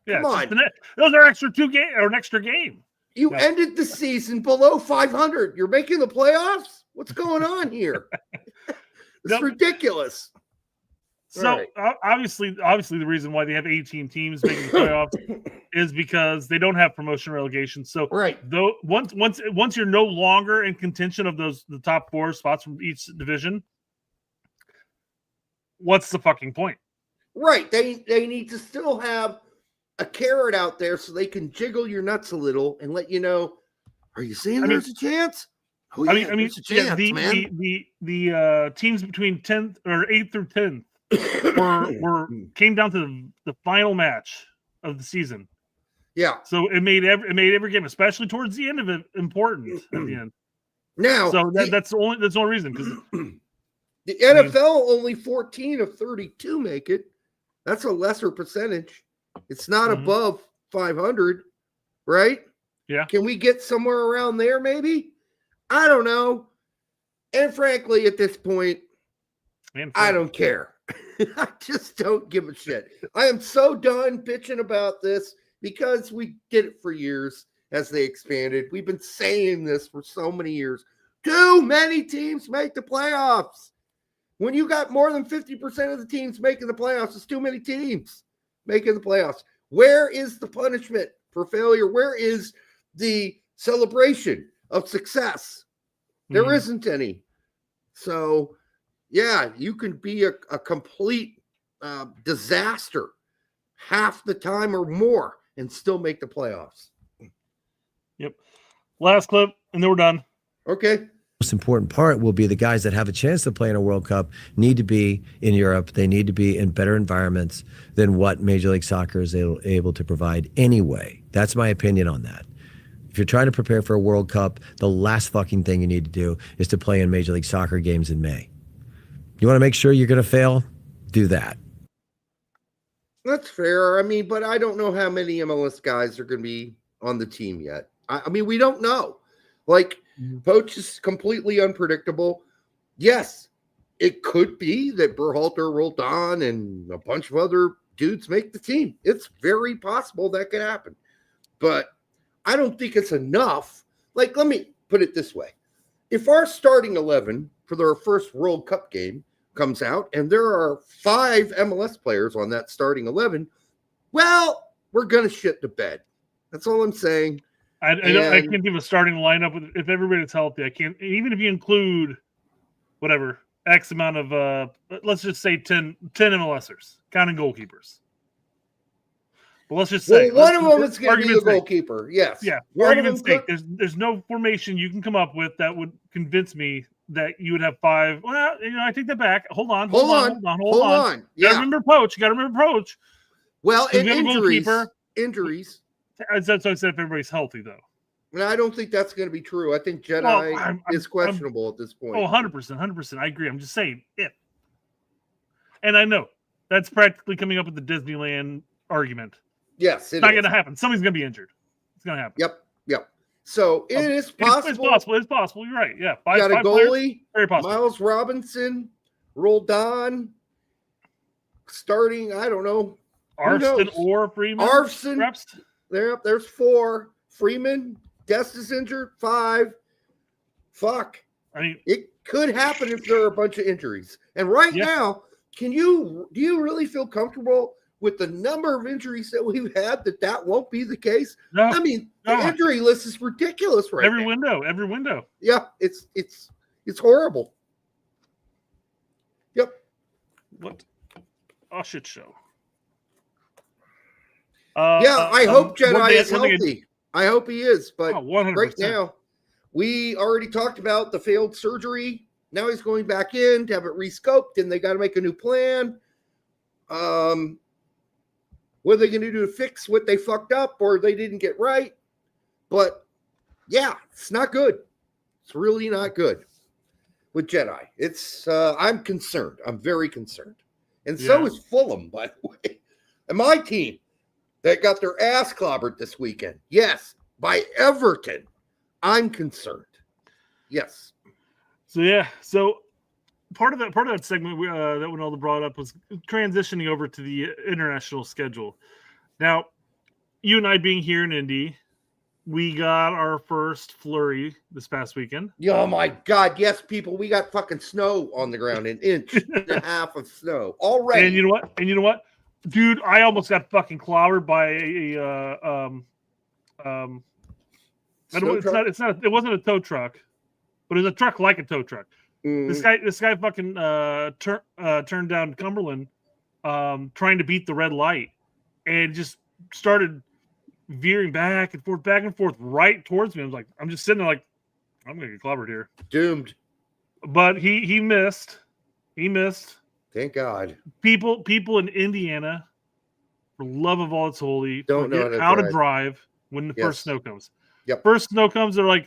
Yeah, come on. Those are extra 2 game or an extra game. You ended the season below 500. You're making the playoffs? What's going on here? It's ridiculous. So obviously, the reason why they have 18 teams making the playoffs is because they don't have promotion relegation. So though once you're no longer in contention of the top 4 spots from each division, what's the fucking point? Right. They need to still have a carrot out there so they can jiggle your nuts a little and let you know, are you saying there's a chance? Oh, yeah, there's a chance, man. The teams between 10th or 8th through 10th came down to the final match of the season. Yeah. So it made every game, especially towards the end of it, important at the end. Now, so that's the only reason, because the NFL only 14 of 32 make it. That's a lesser percentage. It's not above 500, right? Yeah. Can we get somewhere around there? Maybe. I don't know. And frankly, at this point, I don't care. I just don't give a shit. I am so done bitching about this because we did it for years as they expanded. We've been saying this for so many years. Too many teams make the playoffs. When you got more than 50% of the teams making the playoffs, it's too many teams making the playoffs. Where is the punishment for failure? Where is the celebration of success? There isn't any. So, yeah, you can be a complete disaster half the time or more and still make the playoffs. Yep. Last clip, and then we're done. Okay. Most important part will be the guys that have a chance to play in a World Cup need to be in Europe. They need to be in better environments than what Major League Soccer is able to provide anyway. That's my opinion on that. If you're trying to prepare for a World Cup, the last fucking thing you need to do is to play in Major League Soccer games in May. You want to make sure you're going to fail? Do that. That's fair. I mean, but I don't know how many MLS guys are going to be on the team yet. I mean, we don't know. Like, Poach is completely unpredictable. Yes, it could be that Berhalter, Roldan, and a bunch of other dudes make the team. It's very possible that could happen. But I don't think it's enough. Like, let me put it this way. If our starting 11 for their first World Cup game comes out and there are 5 MLS players on that starting 11, well, we're going to shit the bed. That's all I'm saying. I can't give a starting lineup if everybody's healthy. I can't, even if you include whatever X amount of let's just say 10 MLSers, counting goalkeepers. But let's just say one of them is going to be the goalkeeper. Yes. Yeah. Argument's sake, there's no formation you can come up with that would convince me that you would have 5. Well, I take that back. Hold on. Yeah. Gotta remember Poach. Well, and injuries. That's what I said if everybody's healthy, though. And I don't think that's going to be true. I think Jedi is questionable at this point. 100%. I agree. I'm just saying if. And I know that's practically coming up with the Disneyland argument. Yes, it's not going to happen. Somebody's going to be injured. It's going to happen. Yep. So it is possible. It's possible. You're right. Yeah. You got a goalie, very possible. Miles Robinson, Roldan, starting, I don't know. Arfston or Freeman. There's 4. Freeman, Guest is injured. 5. Fuck. I mean, it could happen if there are a bunch of injuries. And now, do you really feel comfortable with the number of injuries that we've had that won't be the case? No. I mean, the injury list is ridiculous now. Every window. Yeah, it's horrible. Yep. What a shit show. I hope Jedi is healthy. I hope he is, but 100%. Right now, we already talked about the failed surgery. Now he's going back in to have it rescoped, and they got to make a new plan. What are they going to do to fix what they fucked up or they didn't get right? But yeah, it's not good. It's really not good with Jedi. It's I'm concerned. I'm very concerned, and so is Fulham, by the way, and my team. That got their ass clobbered this weekend. Yes, by Everton. I'm concerned. Yes. So part of that segment that Winalda brought up was transitioning over to the international schedule. Now, you and I being here in Indy, we got our first flurry this past weekend. Oh my God! Yes, people, we got fucking snow on the ground, an inch and a half of snow already. And you know what? Dude, I almost got fucking clobbered by it wasn't a tow truck, but it was a truck like a tow truck. This guy fucking turned down Cumberland trying to beat the red light and just started veering back and forth right towards me. I was like, I'm just sitting there like, I'm gonna get clobbered here. Doomed. But he missed. Thank God. People in Indiana, for love of all that's holy, don't know how to drive when the first snow comes. Yep. First snow comes, they're like,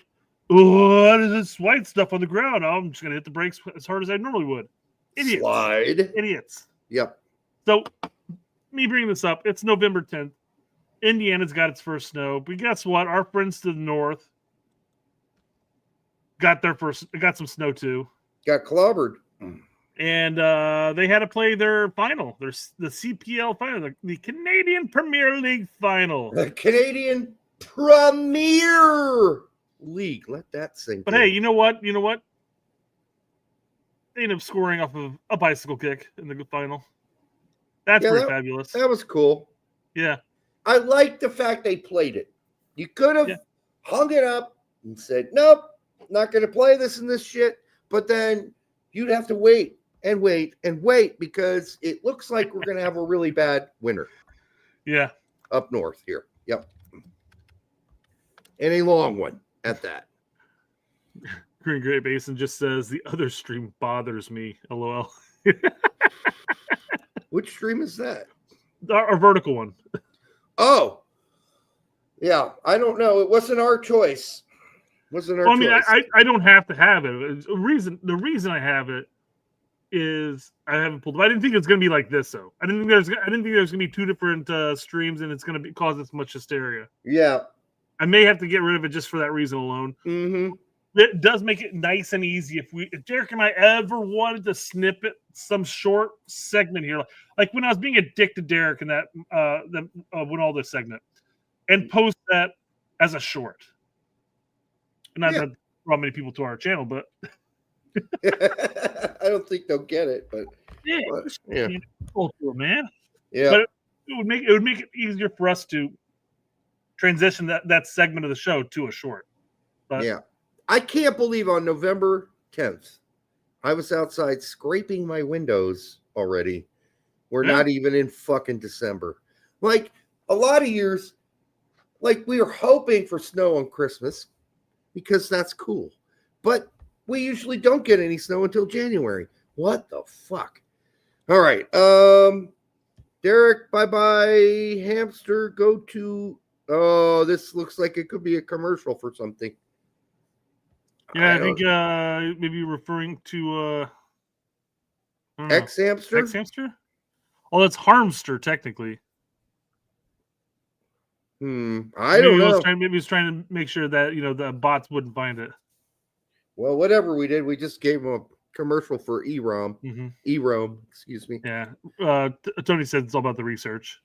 oh, what is this white stuff on the ground? I'm just gonna hit the brakes as hard as I normally would. Idiots. Slide. Idiots. Yep. So me bringing this up, it's November 10th. Indiana's got its first snow, but guess what? Our friends to the north got some snow too. Got clobbered. And they had to play their final, the CPL final, the Canadian Premier League final. The Canadian Premier league. Let that sink But in. hey, you know what? They ended up scoring off of a bicycle kick in the final. That's pretty fabulous. That was cool. Yeah. I like the fact they played it. You could have Yeah. hung it up and said, nope, not going to play this and this shit. But then you'd have to wait and wait and wait because it looks like we're going to have a really bad winter. Yeah. Up north here. Yep. And a long one at that. Green Great Basin just says the other stream bothers me. LOL. Which stream is that? Our vertical one. Oh. Yeah. I don't know. It wasn't our choice. Choice. I don't have to have it. The reason I have it is I haven't pulled it. I didn't think it was going to be like this, though. I didn't think there's going to be two different streams and it's going to cause this much hysteria. Yeah. I may have to get rid of it just for that reason alone. Mm-hmm. It does make it nice and easy. If Derek and I ever wanted to snippet some short segment here, like when I was being a dick to Derek in that Win All This segment, and post that as a short. Not that brought many people to our channel, but I don't think they'll get it. But yeah, culture, man. Yeah, but it would make it easier for us to transition that segment of the show to a short. But yeah. I can't believe on November 10th, I was outside scraping my windows already. We're not even in fucking December. Like a lot of years, like we were hoping for snow on Christmas because that's cool. But we usually don't get any snow until January. What the fuck? All right. Derek, bye-bye. Hamster, go to... Oh, this looks like it could be a commercial for something. Yeah, I think maybe you're referring to X-Hamster? X-Hamster? Oh, that's Harmster, technically. I don't know. Maybe he was trying to make sure that, the bots wouldn't find it. Well, whatever we did, we just gave him a commercial for EROM. Mm-hmm. EROM, excuse me. Yeah. Tony said it's all about the research.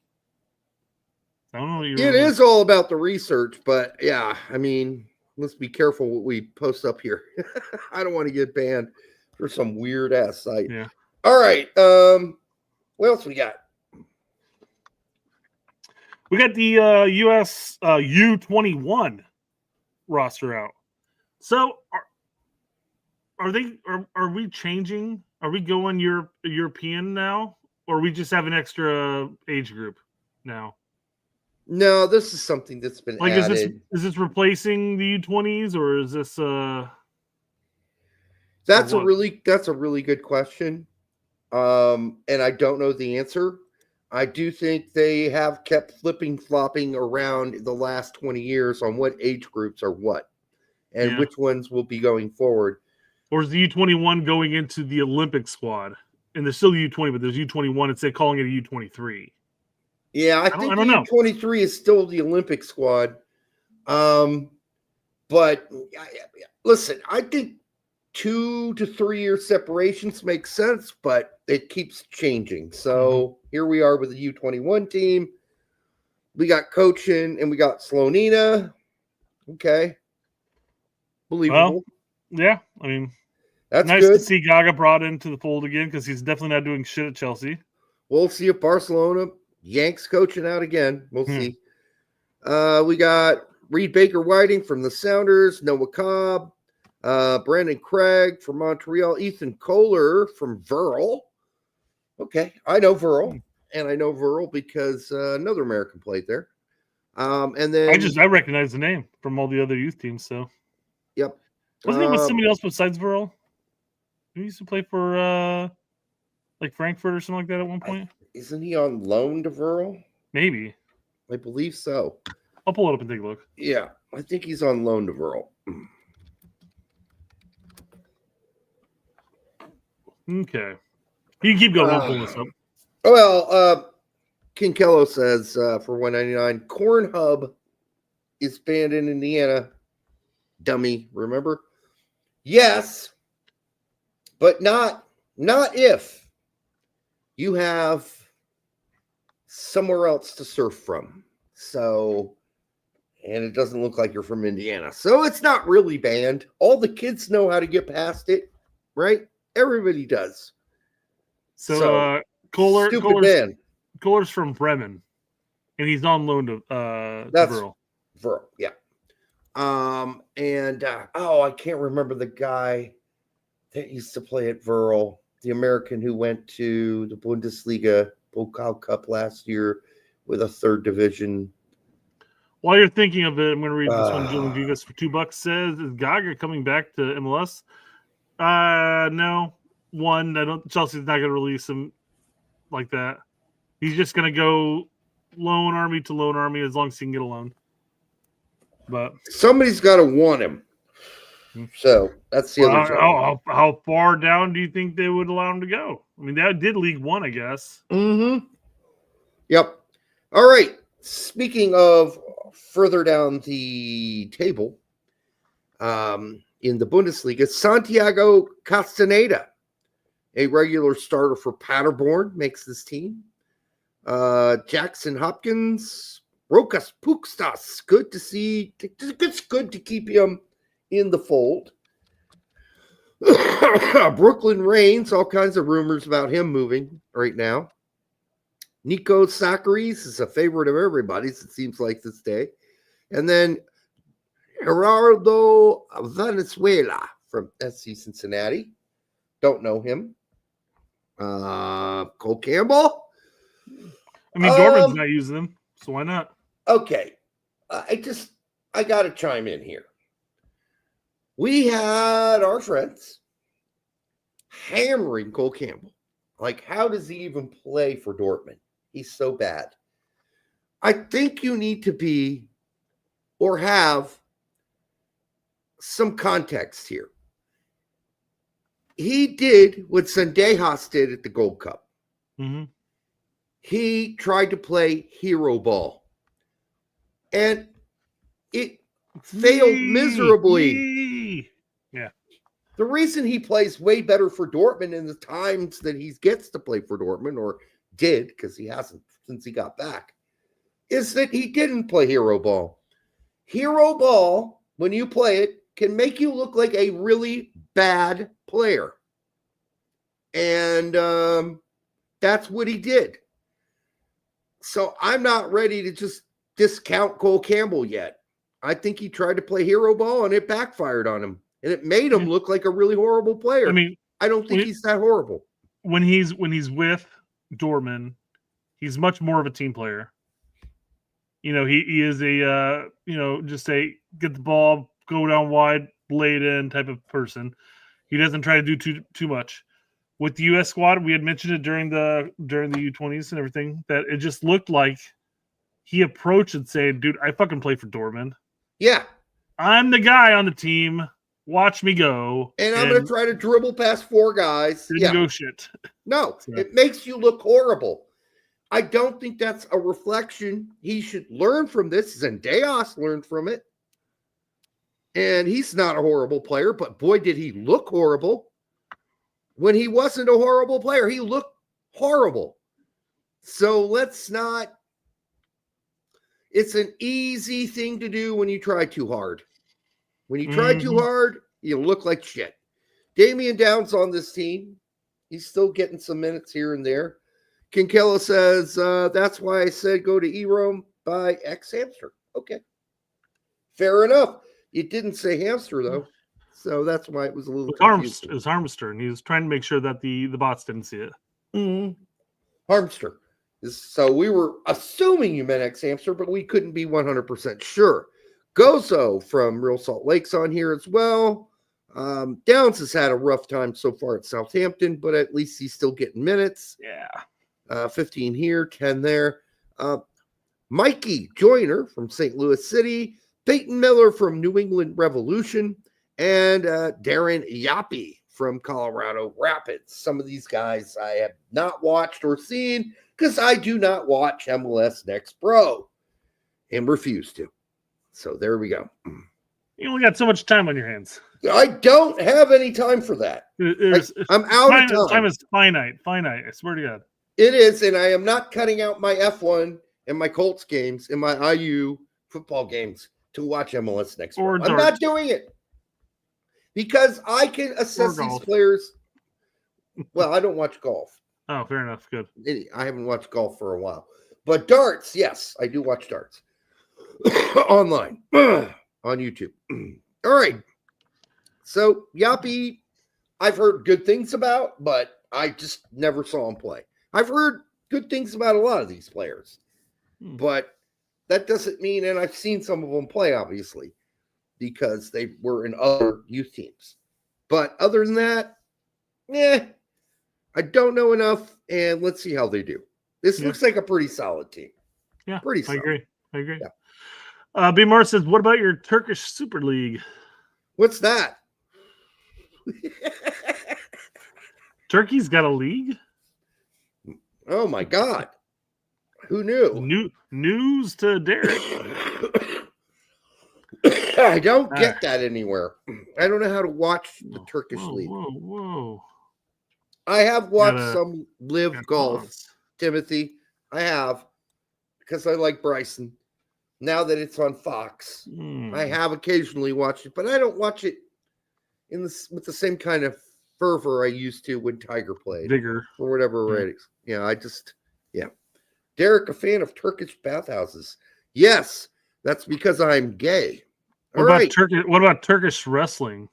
I don't know. It is all about the research, but yeah, I mean, let's be careful what we post up here. I don't want to get banned for some weird ass site. Yeah. All right. What else we got? We got the US U21 roster out. So are we changing? Are we going European now, or we just have an extra age group now? No, this is something that's been added. Is this replacing the U20s, or is this That's a really good question. And I don't know the answer. I do think they have kept flopping around the last 20 years on what age groups are what and which ones will be going forward. Or is the U21 going into the Olympic squad? And there's still U20, but there's U21. It's calling it a U23. Yeah, I think the U23 is still the Olympic squad. But listen, I think 2 to 3 year separations make sense, but it keeps changing. So here we are with the U21 team. We got Cochin and we got Slonina. Okay. Believable. Well, yeah, I mean, that's nice good to see Gaga brought into the fold again because he's definitely not doing shit at Chelsea. We'll see if Barcelona yanks Cochin out again. We'll see. We got Reed Baker Whiting from the Sounders, Noah Cobb, Brandon Craig from Montreal, Ethan Kohler from Verl. Okay, I know Verl, and I know Verl because another American played there. And then I recognize the name from all the other youth teams. So, yep, wasn't he with somebody else besides Verl? He used to play for like Frankfurt or something like that at one point. Isn't he on loan to Verl? Maybe. I believe so. I'll pull it up and take a look. Yeah, I think he's on loan to Verl. Okay. You can keep going. I'll pull this up. Well, King Kello says for $1.99, Corn Hub is banned in Indiana. Dummy, remember? Yes, but not if you have somewhere else to surf from. So and it doesn't look like you're from Indiana. So it's not really banned. All the kids know how to get past it, right? Everybody does. So stupid ban. Kohler's from Bremen, and he's on loan to That's Verl. Verl, yeah. I can't remember the guy that used to play at Verl, the American who went to the Bundesliga Pokal Cup last year with a third division. While you're thinking of it, I'm going to read this one. Julian Vivas for $2 says, "Is Gaga coming back to MLS?" No. One, Chelsea's not going to release him like that. He's just going to go loan army to loan army as long as he can get a loan. But somebody's got to want him. So that's the other thing. How far down do you think they would allow him to go? I mean, that did League One, I guess. Mm-hmm. Yep. All right. Speaking of further down the table, in the Bundesliga, Santiago Castaneda, a regular starter for Paderborn, makes this team. Jackson Hopkins, Rokas Pukstas, good to see. It's good to keep him in the fold. Brooklyn Reigns, all kinds of rumors about him moving right now. Nico Sakaris is a favorite of everybody's, it seems like, this day. And then Gerardo Valenzuela from SC Cincinnati. Don't know him. Cole Campbell. I mean, Dortmund's not using them, so why not? Okay. I got to chime in here. We had our friends hammering Cole Campbell. Like, how does he even play for Dortmund? He's so bad. I think you need to be or have some context here. He did what Sendejas did at the Gold Cup. Mm-hmm. He tried to play hero ball. And it failed miserably. Yeah. The reason he plays way better for Dortmund in the times that he gets to play for Dortmund, or did, because he hasn't since he got back, is that he didn't play hero ball. Hero ball, when you play it, can make you look like a really bad player. And that's what he did. So I'm not ready to just discount Cole Campbell yet. I think he tried to play hero ball and it backfired on him. And it made him look like a really horrible player. I mean, I don't think he's that horrible. When he's with Dortmund, he's much more of a team player. You know, he is a just a get the ball, go down wide, lay it in type of person. He doesn't try to do too much. With the U.S. squad, we had mentioned it during the U20s and everything, that it just looked like he approached and said, "Dude, I fucking play for Dortmund. Yeah, I'm the guy on the team. Watch me go. And I'm going to try to dribble past four guys." Didn't go shit. No, it makes you look horrible. I don't think that's a reflection. He should learn from this. Zendejas learned from it. And he's not a horrible player, but boy, did he look horrible. When he wasn't a horrible player, he looked horrible. So let's not. It's an easy thing to do when you try too hard. When you try too hard, you look like shit. Damian Downs on this team. He's still getting some minutes here and there. Kinkella says, that's why I said go to E-Rome by X Hamster. Okay. Fair enough. It didn't say hamster, though. So that's why it was a little confusing. It was Harmster, and he was trying to make sure that the bots didn't see it. Mm-hmm. Harmster. So we were assuming you meant X Hamster, but we couldn't be 100% sure. Gozo from Real Salt Lake's on here as well. Downs has had a rough time so far at Southampton, but at least he's still getting minutes. Yeah. 15 here, 10 there. Mikey Joyner from St. Louis City. Peyton Miller from New England Revolution. And Darren Yappy from Colorado Rapids. Some of these guys I have not watched or seen because I do not watch MLS Next Pro and refuse to. So there we go. You only got so much time on your hands. I don't have any time for that. I'm out of time. Time is finite. I swear to God. It is, and I am not cutting out my F1 and my Colts games and my IU football games to watch MLS Next Or Pro. I'm not darts. doing it because I can assess these golf. players. Well, I don't watch golf. Oh, fair enough. Good. I haven't watched golf for a while. But darts, yes, I do watch darts online on YouTube. All right. So Yappy, I've heard good things about, but I just never saw him play. I've heard good things about a lot of these players, but that doesn't mean, and I've seen some of them play, obviously, because they were in other youth teams. But other than that, I don't know enough, and let's see how they do. This looks like a pretty solid team. Yeah, pretty solid. I agree. Yeah. B. Mar says, what about your Turkish Super League? What's that? Turkey's got a league? Oh, my God. Who knew? News to Derek. I don't get that anywhere. I don't know how to watch the Turkish league. Whoa. I have watched some live golf, pause. Timothy. I have, because I like Bryson. Now that it's on Fox, I have occasionally watched it, but I don't watch it with the same kind of fervor I used to when Tiger played. Vigor. Or whatever ratings. Yeah, Derek, a fan of Turkish bathhouses. Yes, that's because I'm gay. What about Turkish wrestling?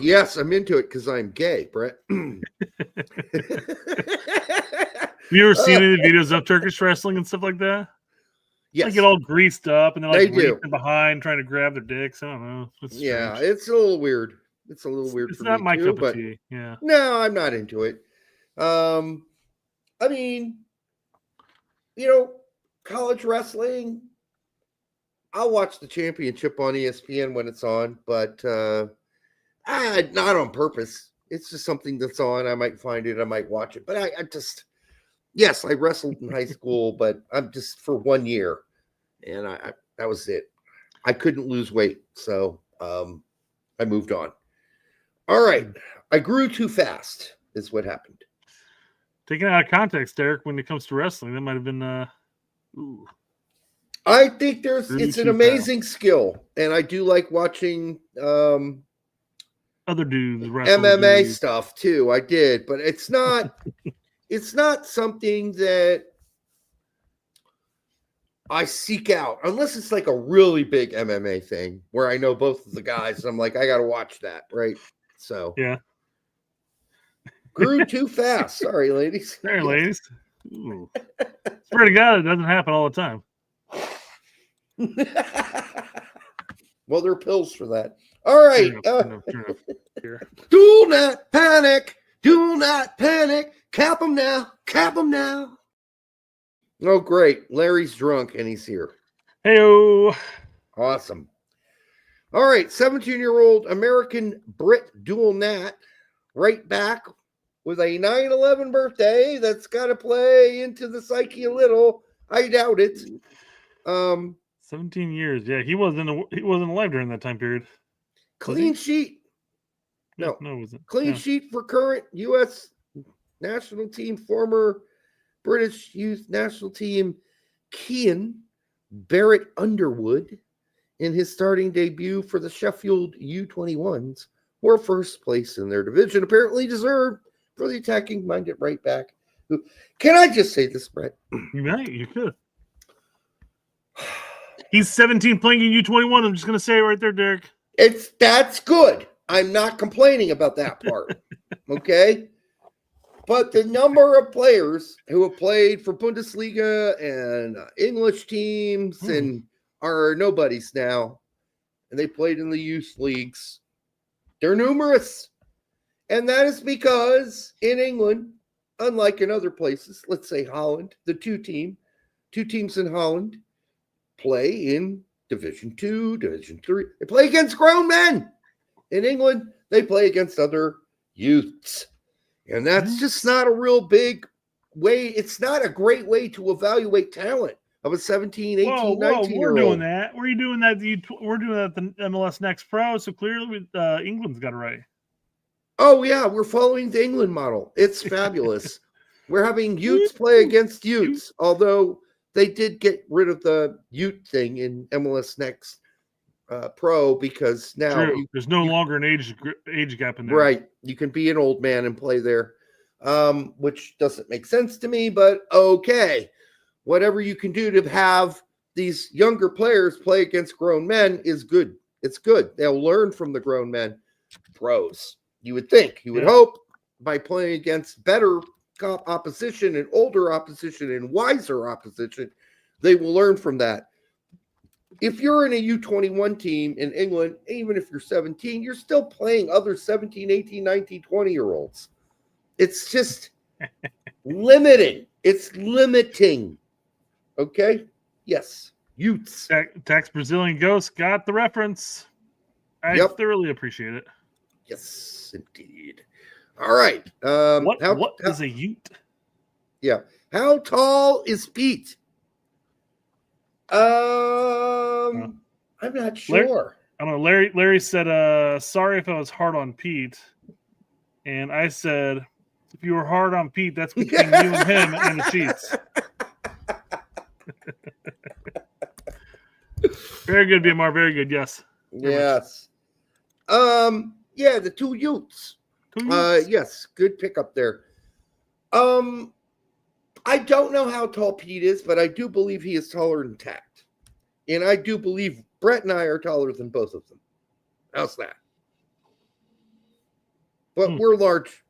Yes, I'm into it because I'm gay, Brett. Have you ever seen any videos of Turkish wrestling and stuff like that? Yes. They get all greased up and they're like They do. reaching behind trying to grab their dicks. I don't know. It's strange. It's a little weird. It's a little weird. It's for not me my too, cup but of tea. Yeah. No, I'm not into it. I mean, college wrestling, I'll watch the championship on ESPN when it's on, but not on purpose. It's just something that's on. I might find it. I might watch it. But I yes, I wrestled in high school, but I'm just for 1 year. And that was it. I couldn't lose weight. So I moved on. All right. I grew too fast is what happened. Taken out of context, Derek, when it comes to wrestling, that might have been I think it's an amazing skill, and I do like watching other dudes wrestle MMA stuff too. I did, but it's not it's not something that I seek out unless it's like a really big MMA thing where I know both of the guys. And I'm like, I got to watch that, right? So yeah. Grew too fast. Sorry, ladies. Sorry, ladies. Ooh. Swear to God, it doesn't happen all the time. Well, there are pills for that. All right. Do not panic. Do not panic. Cap them now. Cap them now. Oh, great. Larry's drunk and he's here. Hey-o. Awesome. All right. 17-year-old American Brit Dual Nat right back with a 9/11 birthday that's got to play into the psyche a little. I doubt it. 17 years. Yeah, he wasn't alive during that time period. Clean sheet. No, it wasn't. Clean sheet for current U.S. national team, former British youth national team, Kean Barrett Underwood, in his starting debut for the Sheffield U21s, were first place in their division. Apparently deserved for the attacking-minded right back. Can I just say this, Brett? You might. You could. He's 17 playing in U21. I'm just going to say it right there, Derek. That's good. I'm not complaining about that part. Okay? But the number of players who have played for Bundesliga and English teams and are nobodies now, and they played in the youth leagues, they're numerous. And that is because in England, unlike in other places, let's say Holland, the two teams in Holland play in Division 2, Division 3. They play against grown men. In England, they play against other youths. And that's just not a real big way. It's not a great way to evaluate talent of a 17, 18, 19-year-old. We're doing that. We're doing that. We're doing that at the MLS Next Pro. So clearly, England's got it right. Oh, yeah. We're following the England model. It's fabulous. We're having youths play against youths, although they did get rid of the Ute thing in MLS Next Pro because now There's no longer an age gap in there. right, you can be an old man and play there, which doesn't make sense to me, but okay. Whatever you can do to have these younger players play against grown men is good. It's good. They'll learn from the grown men. Pros, you would think, you would hope, by playing against better opposition and older opposition and wiser opposition, they will learn from that. If you're in a U21 team in England, even if you're 17, you're still playing other 17, 18, 19, 20-year-olds. It's just limiting. It's limiting. Okay? Yes. Utes. Tax Brazilian Ghost got the reference. I thoroughly appreciate it. Yes, indeed. All right. What is a Ute? Yeah. How tall is Pete? I'm not sure. I don't know. Larry said, sorry if I was hard on Pete. And I said, if you were hard on Pete, that's between you and him and the sheets. Very good, BMR. Very good. Yes. Yes. Yeah, the two Utes. Yes, good pickup there. I don't know how tall Pete is, but I do believe he is taller than Tact. And I do believe Brett and I are taller than both of them. How's that? But we're large.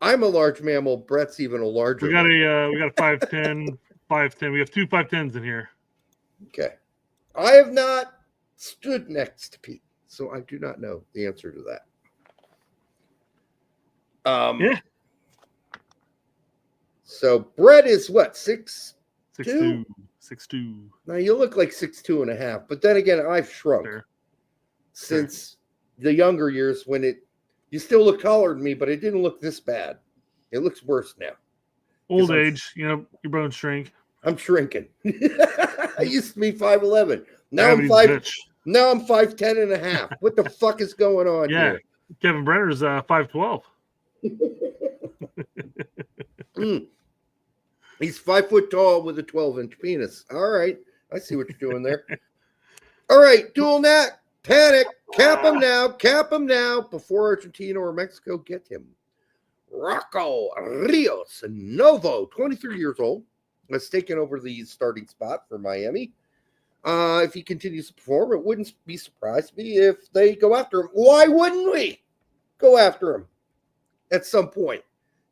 I'm a large mammal. Brett's even a larger. We got a 5'10", 5'10". We have two 5'10s in here. Okay. I have not stood next to Pete, so I do not know the answer to that. Yeah. So Brett is what, 6'2"? 6'2". Now you look like 6'2.5", but then again, I've shrunk since the younger years when you still look taller than me, but it didn't look this bad. It looks worse now. Old age, your bones shrink. I'm shrinking. I used to be 5'11". Now I'm 5'10.5". What the fuck is going on here? Kevin Brenner's 5'12". He's 5 foot tall with a 12-inch penis. All right. I see what you're doing there. All right. Dual neck. Panic. Cap him now. Cap him now before Argentina or Mexico get him. Rocco Rios Novo, 23 years old, has taken over the starting spot for Miami. If he continues to perform, it wouldn't be surprised me if they go after him. Why wouldn't we go after him at some point?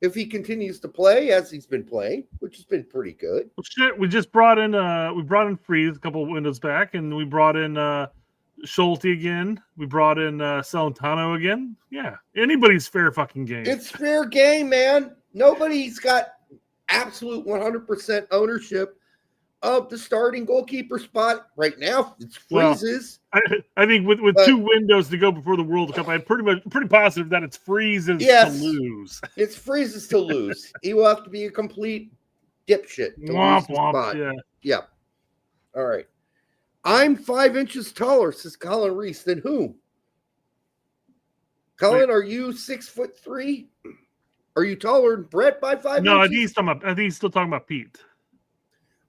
If he continues to play as he's been playing, which has been pretty good. Well, shit, we just brought in Freeze a couple of windows back, and we brought in Schulte again. We brought in Celentano again. Yeah, anybody's fair fucking game. It's fair game, man. Nobody's got absolute 100% ownership of the starting goalkeeper spot right now. It's Freeze's. Well, I think with 2 windows to go before the World Cup, I'm pretty positive that it's Freeze's to lose. It's Freeze's to lose. He will have to be a complete dipshit to lose the spot. Yeah. All right. I'm 5 inches taller, says Colin Reese. Than who? Colin, are you 6'3"? Are you taller than Brett by 5 inches? No, I think he's still talking about Pete.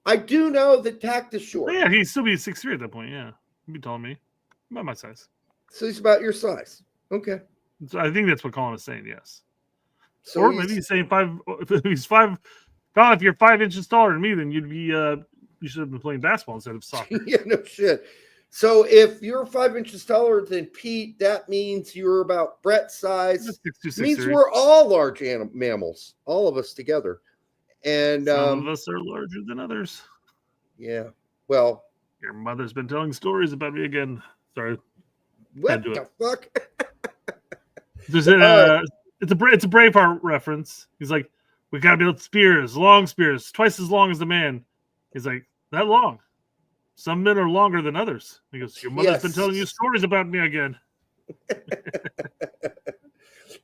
I do know that Tact is short. Yeah, he'd still be 6'3" at that point. Yeah, he'd be taller than me, about my size. So he's about your size. Okay. So I think that's what Colin is saying. Yes. So or maybe he's saying 5. If he's 5, Colin, if you're 5 inches taller than me, then you'd be you should have been playing basketball instead of soccer. Yeah, no shit. So if you're 5 inches taller than Pete, that means you're about Brett's size. 6'2", means we're all large mammals, all of us together. And some of us are larger than others. Yeah. Well, your mother's been telling stories about me again. Sorry. What the fuck? There's it's a Braveheart reference. He's like, we gotta build spears, long spears, twice as long as the man. He's like, that long. Some men are longer than others. He goes, your mother's been telling you stories about me again.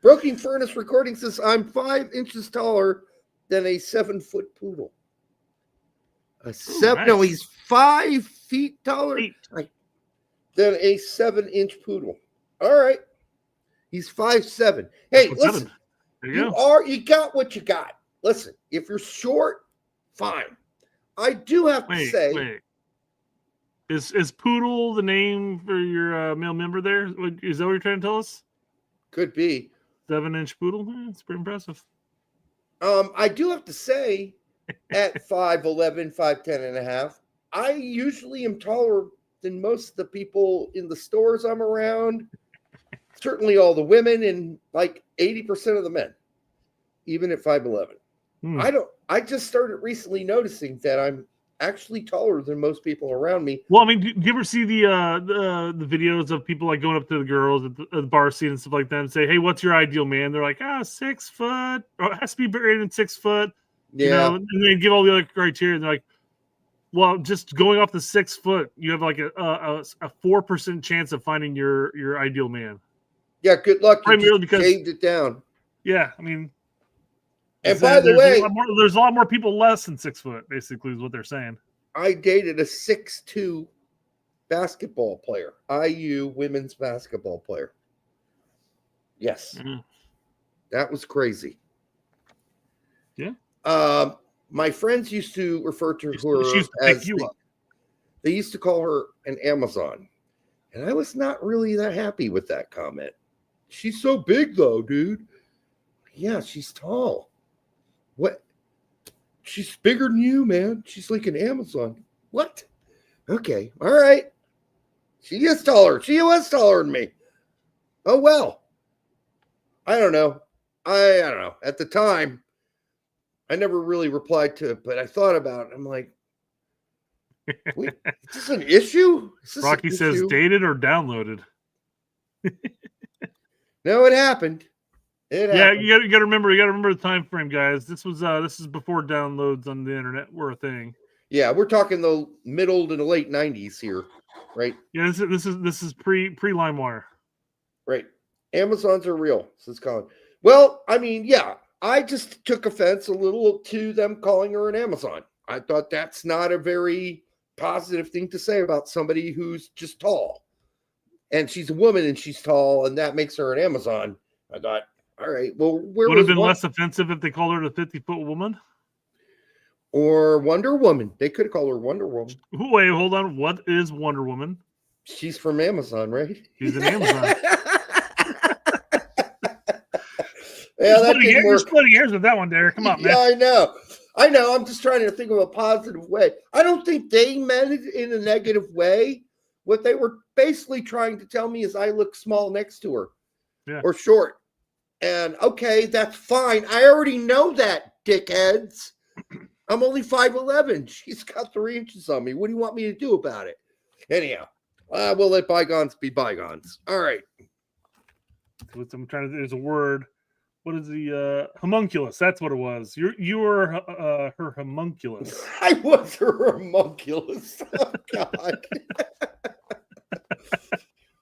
Broken Furnace Recording says, I'm 5 inches taller than a 7-foot poodle. Nice. No, he's 5 feet taller than a 7-inch poodle. All right. He's 5'7". Hey, listen. You got what you got. Listen, if you're short, fine. I do have to say, Wait. Is Poodle the name for your male member there? Is that what you're trying to tell us? could be. 7-inch Poodle? It's pretty impressive. I do have to say, at 5'11", 5'10 and a half, I usually am taller than most of the people in the stores I'm around. Certainly all the women and like 80% of the men, even at 5'11". I just started recently noticing that I'm actually taller than most people around me. Well, I mean, do you ever see the videos of people like going up to the girls at the bar scene and stuff like that and say, "Hey, what's your ideal man?" They're like, 6 foot, or it has to be bigger than 6 foot. Yeah. You know, and they give all the other criteria. And they're like, well, just going off the 6 foot, you have like a 4% chance of finding your ideal man. Yeah, good luck. You Primarily just because shaved it down. Yeah, I mean, and by the way, there's a lot more people less than 6 foot. Basically, is what they're saying. I dated a 6'2" basketball player, IU women's basketball player. Yes, that was crazy. Yeah. My friends used to refer to her as they used to call her an Amazon, and I was not really that happy with that comment. She's so big, though, dude. Yeah, she's tall. What? She's bigger than you, man. She's like an Amazon. What? Okay. All right. She is taller. She was taller than me. Oh, well. I don't know. I don't know. At the time, I never really replied to it, but I thought about it. I'm like, wait, is this an issue? Rocky says dated or downloaded. No, it happened. Yeah, you got to remember the time frame, guys. This is before downloads on the internet were a thing. Yeah, we're talking the middle to the late 90s here, right? Yeah, this is pre LimeWire. Right. Amazons are real, says Colin. Well, I mean, yeah, I just took offense a little to them calling her an Amazon. I thought that's not a very positive thing to say about somebody who's just tall. And she's a woman and she's tall, and that makes her an Amazon. I thought, all right, well, where would have been less offensive if they called her the 50-foot woman? Or Wonder Woman. They could have called her Wonder Woman. Wait, hold on. What is Wonder Woman? She's from Amazon, right? She's an Amazon. Yeah, you're splitting hairs with that one, Derek. Come on, man. Yeah, I know. I'm just trying to think of a positive way. I don't think they meant it in a negative way. What they were basically trying to tell me is I look small next to her, or short. And okay, that's fine. I already know that, dickheads. I'm only 5'11". She's got 3 inches on me. What do you want me to do about it? Anyhow, we'll let bygones be bygones. All right. I'm trying to. There's a word. What is the homunculus? That's what it was. You were her homunculus. I was her homunculus. Oh God.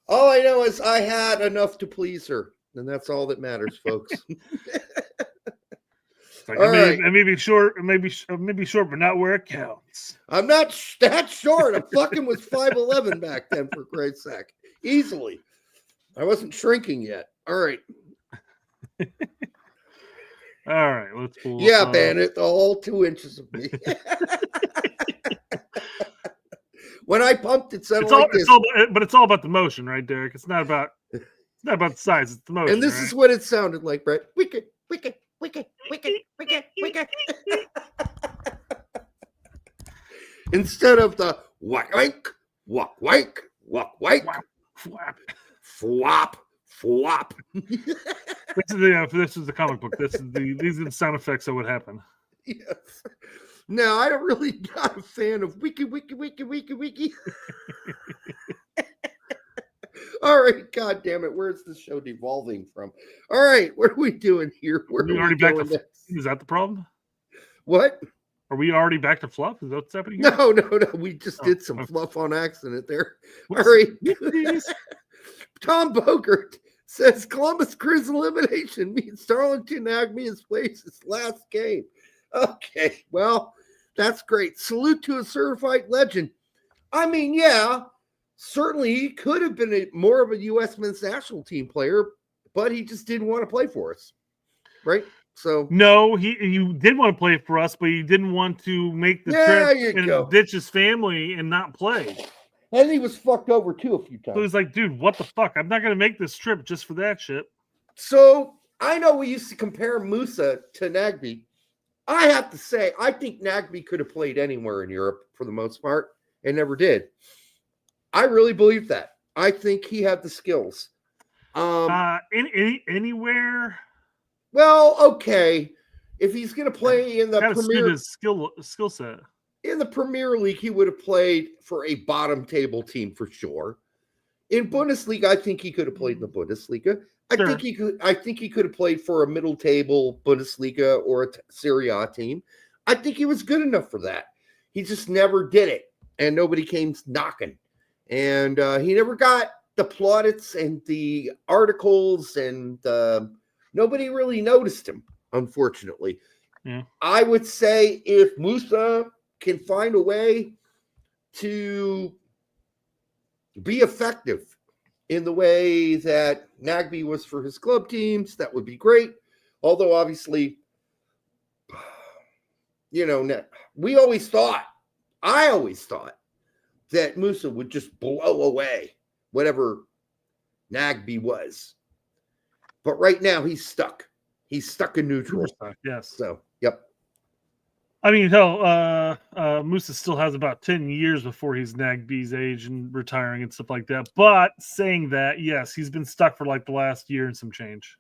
All I know is I had enough to please her, and that's all that matters, folks. Like, I may be short, maybe short, but not where it counts. I'm not that short. I fucking was 5'11" back then, for Christ's sake. Easily. I wasn't shrinking yet. All right. All right, let's pull. Yeah, Bandit, all 2 inches of me. When I pumped, it sounded like this. But it's all about the motion, right, Derek? It's not about the size. It's the motion. And this is what it sounded like, Brett. Wicked, wicked, wicked, wicked, wicked, wicked. Instead of the whack, wank, walk, wank, walk, wank, flap, flop, flop. This is the comic book. These are the sound effects that would happen. Yes. No, I don't really not a fan of wiki, wiki, wiki, wiki, wiki. All right, God damn it. Where's this show devolving from? All right, what are we doing here? Where are we already back going to next? Is that the problem? What? Are we already back to fluff? Is that what's happening here? No. We just did some fluff on accident there. All right. Tom Bogert says Columbus Crew's elimination means Darlington Agmia's plays his last game. Okay, well, that's great. Salute to a certified legend. I mean, yeah, certainly he could have been more of a U.S. men's national team player, but he just didn't want to play for us, right? So no, he did want to play for us, but he didn't want to make the There trip you and go. ditch his family and not play. And he was fucked over too a few So times. he's like, dude, what the fuck? I'm not gonna make this trip just for that shit. So I know we used to compare Musa to Nagbe. I have to say, I think Nagbe could have played anywhere in Europe for the most part and never did. I really believe that. I think he had the skills. Anywhere. Well, okay. If he's going to play in the Gotta suit Premier his skill set. in the Premier League, he would have played for a bottom table team for sure. In Bundesliga, I think he could have played in the Bundesliga. I Sure. think he could have played for a middle table Bundesliga or a Serie A team. I think he was good enough for that. He just never did it, and nobody came knocking. And he never got the plaudits and the articles, and nobody really noticed him, unfortunately. Yeah. I would say if Musa can find a way to be effective in the way that Nagbe was for his club teams, that would be great. Although, obviously, I always thought that Musa would just blow away whatever Nagbe was. But right now, he's stuck. He's stuck in neutral. Yes. So, yep. I mean, hell, Musa still has about 10 years before he's Nagbe's age and retiring and stuff like that. But saying that, yes, he's been stuck for like the last year and some change.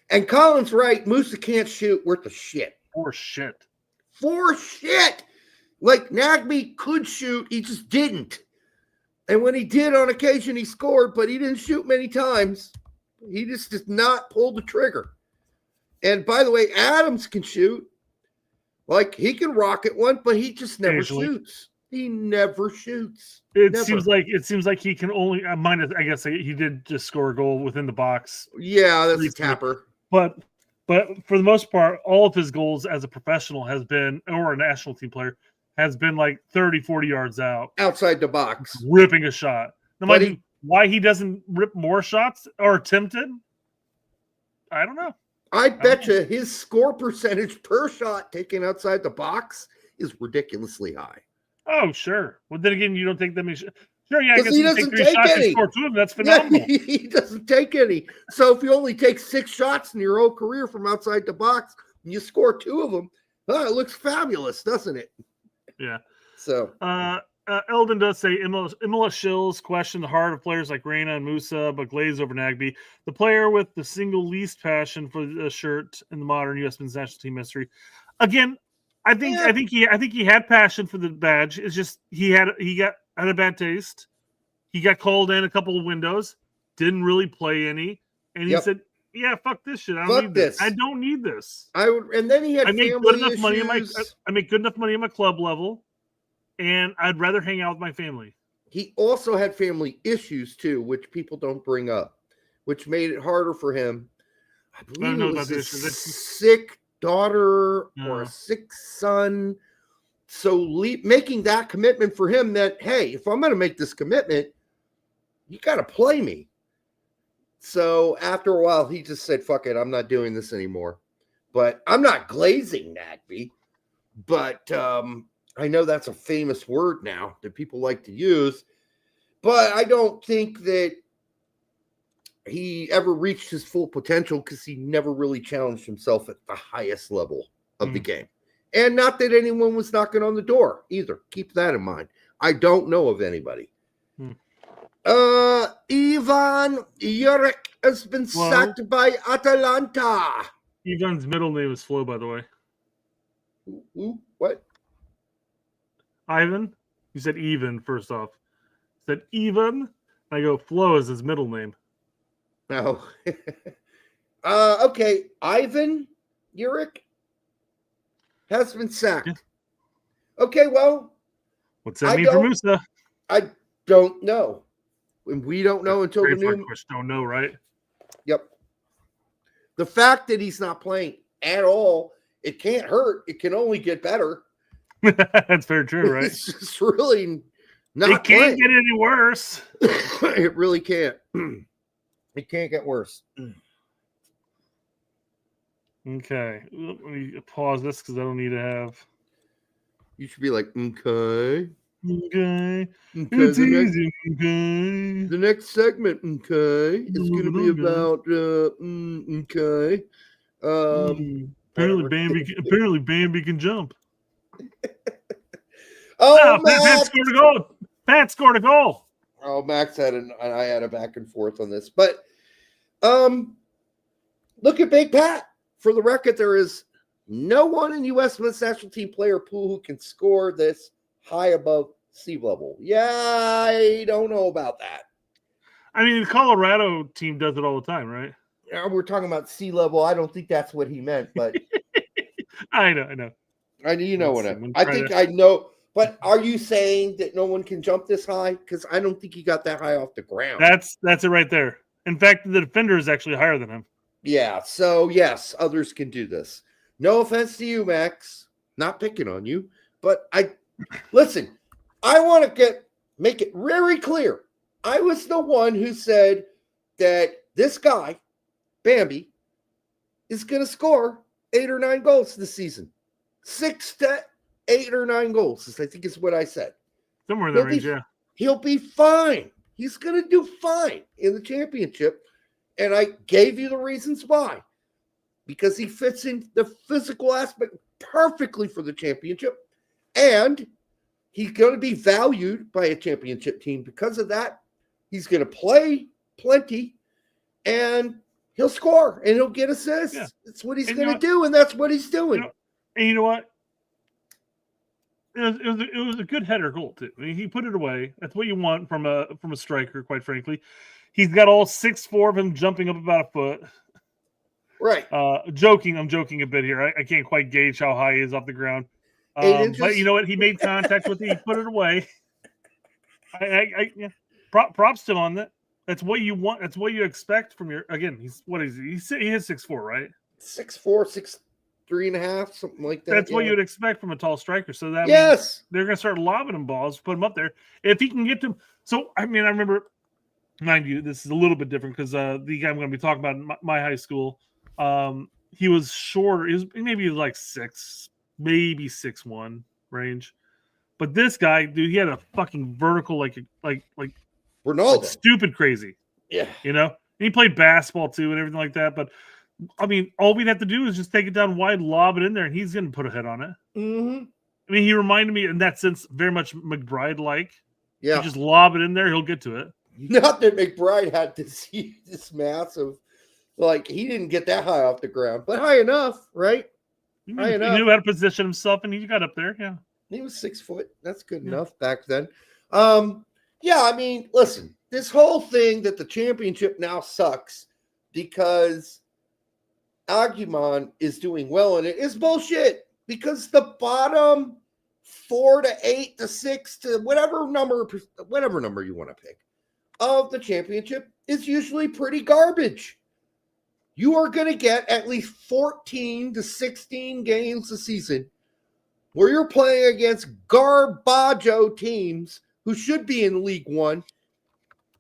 And Colin's right. Musa can't shoot worth a shit. For shit. Like Nagbe could shoot, he just didn't. And when he did on occasion, he scored, but he didn't shoot many times. He just did not pull the trigger. And by the way, Adams can shoot. Like he can rocket one, but he just never shoots. He never shoots. It seems like he can only minus. I guess he did just score a goal within the box. Yeah, that's a tapper. But for the most part, all of his goals as a professional has been, or a national team player, has been like 30, 40 yards out. Outside the box. Ripping a shot. Now, why he doesn't rip more shots or attempt it, I don't know. I bet you his score percentage per shot taken outside the box is ridiculously high. Oh, sure. Well, then again, you don't take that many shots. Sure, yeah, I guess he you doesn't take 3 take shots any. and score 2 of them. That's phenomenal. Yeah, he doesn't take any. So if you only take 6 shots in your whole career from outside the box and you score 2 of them, it looks fabulous, doesn't it? Yeah. So Eldon does say Imola Shills question the heart of players like Reyna and Musa, but glaze over Nagbe. The player with the single least passion for the shirt in the modern U.S. men's national team history. Again, I think he had passion for the badge. It's just he had a bad taste. He got called in a couple of windows, didn't really play any, and he said, "Yeah, fuck this shit. I don't need this. I don't need this." And then he had I make family good enough issues. money I make good enough money at my club level, and I'd rather hang out with my family. He also had family issues too, which people don't bring up, which made it harder for him. I believe it was a sick daughter or a sick son. So making that commitment for him that, hey, if I'm going to make this commitment, you got to play me. So after a while, he just said, fuck it, I'm not doing this anymore. But I'm not glazing Nagbe. But I know that's a famous word now that people like to use. But I don't think that he ever reached his full potential because he never really challenged himself at the highest level of the game. And not that anyone was knocking on the door either. Keep that in mind. I don't know of anybody. Ivan Jurek has been sacked by Atalanta. Ivan's middle name is Flo, by the way. What? Ivan? You said even, first off. You said Ivan? I go, Flo is his middle name. No. Okay. Ivan Jurek has been sacked. Yeah. Okay, well. What's that mean for Musa? I don't know. And we don't know until the new. Don't know, right? Yep. The fact that he's not playing at all, it can't hurt. It can only get better. That's very true, right? It's just really not. It can't get any worse. It really can't. It can't get worse. Okay. Let me pause this because I don't need to have. You should be like, okay. Okay. Okay, It's the next, easy. Okay. the next segment, okay, is going to be about, okay. Apparently, Whatever. Bambi can jump. Oh, Pat Max! scored a goal. Pat scored a goal. Oh, Max had I had a back and forth on this, but look at Big Pat. For the record, there is no one in U.S. men's national team player pool who can score this high above sea level. Yeah, I don't know about that. I mean, the Colorado team does it all the time, right? We're talking about sea level. I don't think that's what he meant, but I know. You know what I think I know. But are you saying that no one can jump this high? Because I don't think he got that high off the ground. That's it right there. In fact, the defender is actually higher than him. Yeah. So yes, others can do this. No offense to you, Max. Not picking on you, but listen. I want to make it very clear. I was the one who said that this guy, Bambi, is going to score 8 or 9 goals this season. 6 to 8 or 9 goals, I think is what I said. Somewhere in that range, yeah. He'll be fine. He's going to do fine in the championship. And I gave you the reasons why. Because he fits in the physical aspect perfectly for the championship. And he's going to be valued by a championship team because of that. He's going to play plenty. And he'll score. And he'll get assists. Yeah. That's what he's going to do. And that's what he's doing. And you know what? It was a good header goal too. I mean, he put it away. That's what you want from a striker, quite frankly. He's got all 6'4" of him jumping up about a foot. Right. I'm joking a bit here. I can't quite gauge how high he is off the ground. But you know what? He made contact with it. He put it away. Props to him on that. That's what you want. That's what you expect from your. Again, he is 6'4", right? 6'4", 6'3.5", something like that. That's what you'd expect from a tall striker. So that yes, they're going to start lobbing him balls, put him up there. If he can get them. So I mean, I remember, mind you, this is a little bit different because the guy I'm going to be talking about in my high school, he was shorter. He was maybe like 6, maybe 6'1" range. But this guy, dude, he had a fucking vertical like Ronaldo, like stupid crazy. Yeah, you know. And he played basketball too and everything like that, but. I mean, all we'd have to do is just take it down wide, lob it in there, and he's going to put a hit on it. Mm-hmm. I mean, he reminded me in that sense very much McBride-like. Yeah. You just lob it in there, he'll get to it. Not that McBride had this massive, like, he didn't get that high off the ground, but high enough, right? He knew how to position himself, and he got up there, yeah. He was 6 foot. That's good enough back then. Yeah, I mean, listen, this whole thing that the championship now sucks because Agumon is doing well in it is bullshit because the bottom 4 to 8 to 6 to whatever number you want to pick of the championship is usually pretty garbage. You are going to get at least 14 to 16 games a season where you're playing against garbaggio teams who should be in League One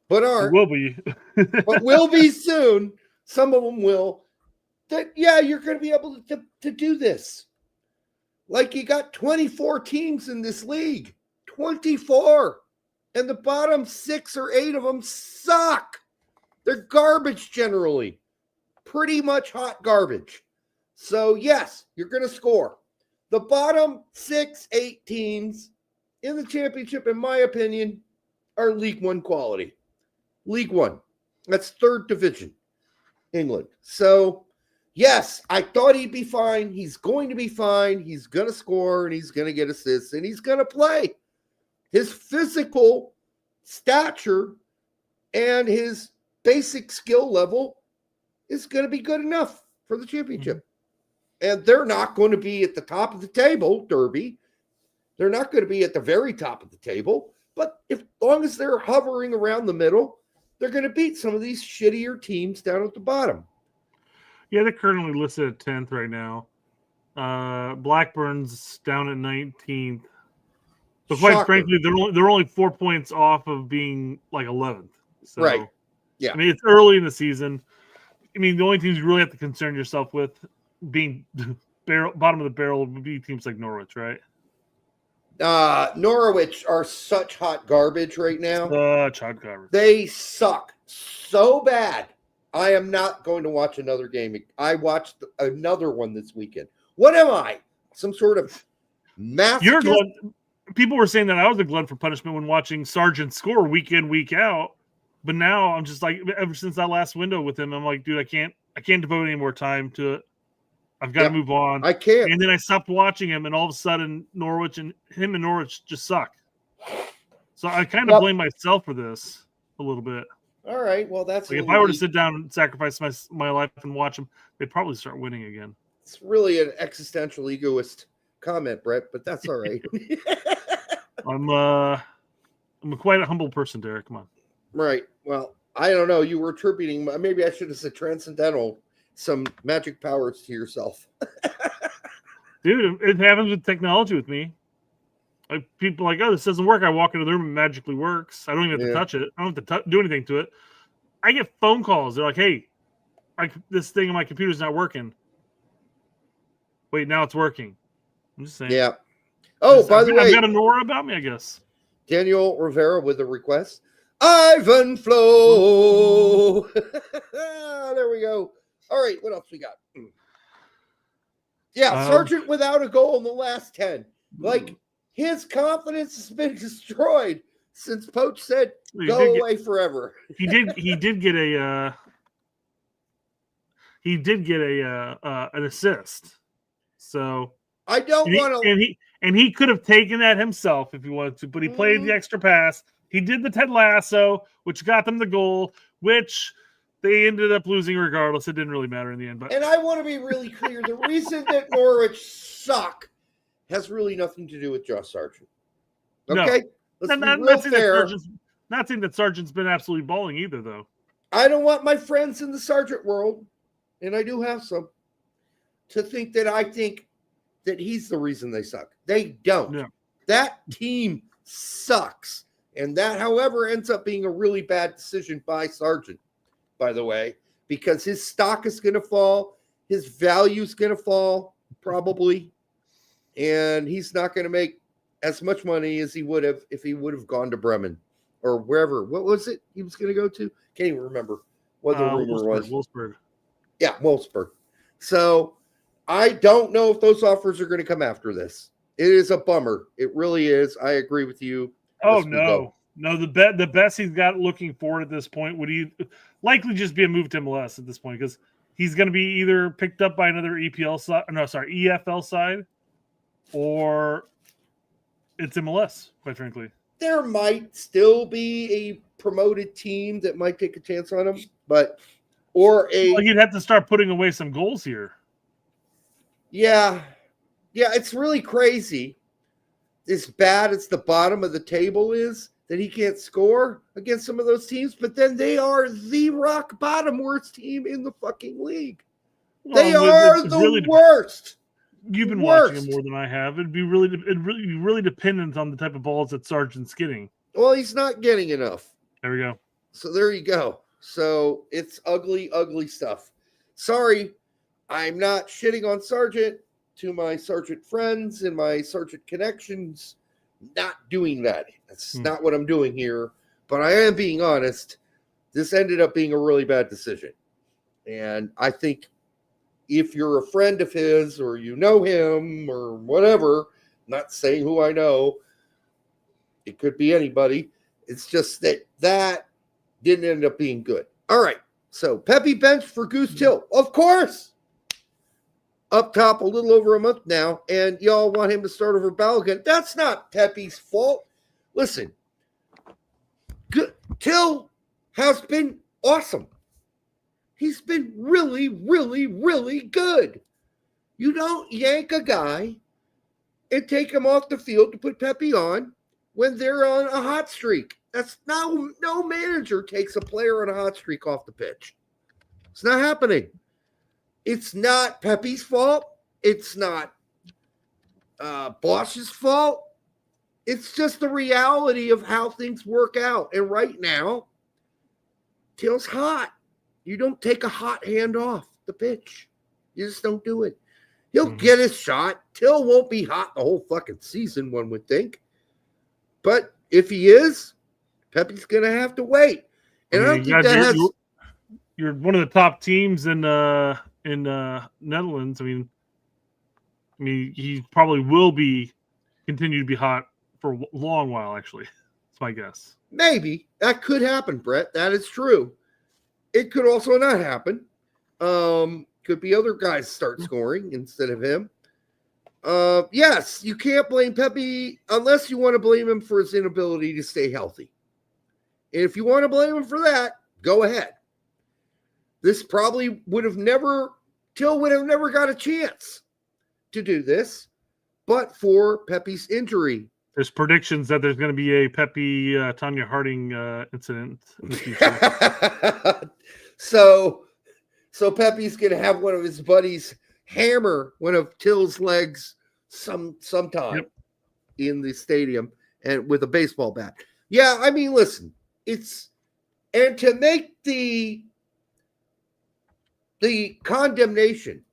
but aren't. Will be. But will be soon. Some of them will. That, yeah, you're going to be able to do this. Like you got 24 teams in this league. 24. And the bottom 6 or 8 of them suck. They're garbage generally. Pretty much hot garbage. So, yes, you're going to score. The bottom 6, 8 teams in the championship, in my opinion, are League One quality. League One. That's 3rd division, England. So, yes, I thought he'd be fine. He's going to be fine. He's going to score, and he's going to get assists, and he's going to play. His physical stature and his basic skill level is going to be good enough for the championship. And they're not going to be at the top of the table, Derby. They're not going to be at the very top of the table. But as long as they're hovering around the middle, they're going to beat some of these shittier teams down at the bottom. Yeah, they're currently listed at 10th right now. Blackburn's down at 19th. But quite frankly, they're only 4 points off of being like 11th. So, right. Yeah. I mean, it's early in the season. I mean, the only teams you really have to concern yourself with being bottom of the barrel would be teams like Norwich, right? Norwich are such hot garbage right now. Such hot garbage. They suck so bad. I am not going to watch another game. I watched another one this weekend. What am I? Some sort of masochist? People were saying that I was a glutton for punishment when watching Sargent score week in, week out. But now I'm just like, ever since that last window with him, I'm like, dude, I can't devote any more time to it. I've got to move on. I can't. And then I stopped watching him, and all of a sudden, Norwich just suck. So I kind of blame myself for this a little bit. All right, well, that's like if I were to sit down and sacrifice my life and watch them, they'd probably start winning again. It's really an existential egoist comment, Brett, but that's all right. I'm a quite a humble person, Derek. Come on. Right. Well, I don't know. You were attributing. Maybe I should have said transcendental. Some magic powers to yourself. Dude, it happens with technology with me. Like people are like, oh, this doesn't work. I walk into the room and it magically works. I don't even have to touch it. I don't have to do anything to it. I get phone calls. They're like, hey, this thing on my computer's not working. Wait, now it's working. I'm just saying. Yeah. Oh, by the way, I've got an aura about me, I guess. Daniel Rivera with a request. Ivan Flo. There we go. All right, what else we got? Yeah, Sargent without a goal in the last 10. Like, his confidence has been destroyed since Poch said, go away forever. He did get an assist. So I don't want to. And he could have taken that himself if he wanted to, but he played the extra pass. He did the Ted Lasso, which got them the goal, which they ended up losing regardless. It didn't really matter in the end. And I want to be really clear. The reason that Norwich suck has really nothing to do with Josh Sargent. Okay? No. Let's be real fair. Not saying that Sargent's been absolutely balling either, though. I don't want my friends in the Sargent world, and I do have some, to think that I think that he's the reason they suck. They don't. No. That team sucks. And that, however, ends up being a really bad decision by Sargent, by the way, because his stock is going to fall. His value is going to fall, probably. And he's not going to make as much money as he would have if he would have gone to Bremen or wherever. What was it he was going to go to? Can't even remember what the rumor was. Wolfsburg. Yeah, Wolfsburg. So I don't know if those offers are going to come after this. It is a bummer. It really is. I agree with you. Oh, no. No, the best he's got looking forward at this point would likely just be a move to MLS at this point, because he's going to be either picked up by another EFL side, or it's MLS, quite frankly. There might still be a promoted team that might take a chance on him, he'd have to start putting away some goals here. Yeah, it's really crazy. As bad as the bottom of the table is, that he can't score against some of those teams, but then they are the rock bottom worst team in the fucking league. They are the worst. You've been watching him more than I have. It'd be really dependent on the type of balls that Sargent's getting. Well, he's not getting enough. There we go. So there you go. So it's ugly, ugly stuff. Sorry, I'm not shitting on Sargent. To my Sargent friends and my Sargent connections, not doing that. That's not what I'm doing here. But I am being honest. This ended up being a really bad decision. And I think if you're a friend of his or you know him or whatever, not saying who I know, it could be anybody. It's just that didn't end up being good. All right. So Pepe bench for Goose Till. Of course. Up top a little over a month now, and y'all want him to start over Balogun. That's not Pepe's fault. Listen, Till has been awesome. He's been really, really, really good. You don't yank a guy and take him off the field to put Pepe on when they're on a hot streak. That's no manager takes a player on a hot streak off the pitch. It's not happening. It's not Pepe's fault. It's not Bosch's fault. It's just the reality of how things work out. And right now, Till's hot. You don't take a hot hand off the pitch. You just don't do it. He'll get his shot. Till won't be hot the whole fucking season, one would think. But if he is, Pepe's going to have to wait. And I don't think that has... You're one of the top teams in Netherlands. I mean, he probably will continue to be hot for a long while, actually. That's my guess. Maybe. That could happen, Brett. That is true. It could also not happen. Could be other guys start scoring instead of him. Yes, you can't blame Pepe unless you want to blame him for his inability to stay healthy. And if you want to blame him for that, go ahead. This probably Till would have never got a chance to do this, but for Pepe's injury. There's predictions that there's going to be a Pepe Tanya Harding incident in the future. So Pepe's going to have one of his buddies hammer one of Till's legs sometime in the stadium and with a baseball bat. Yeah, I mean, listen, and to make the condemnation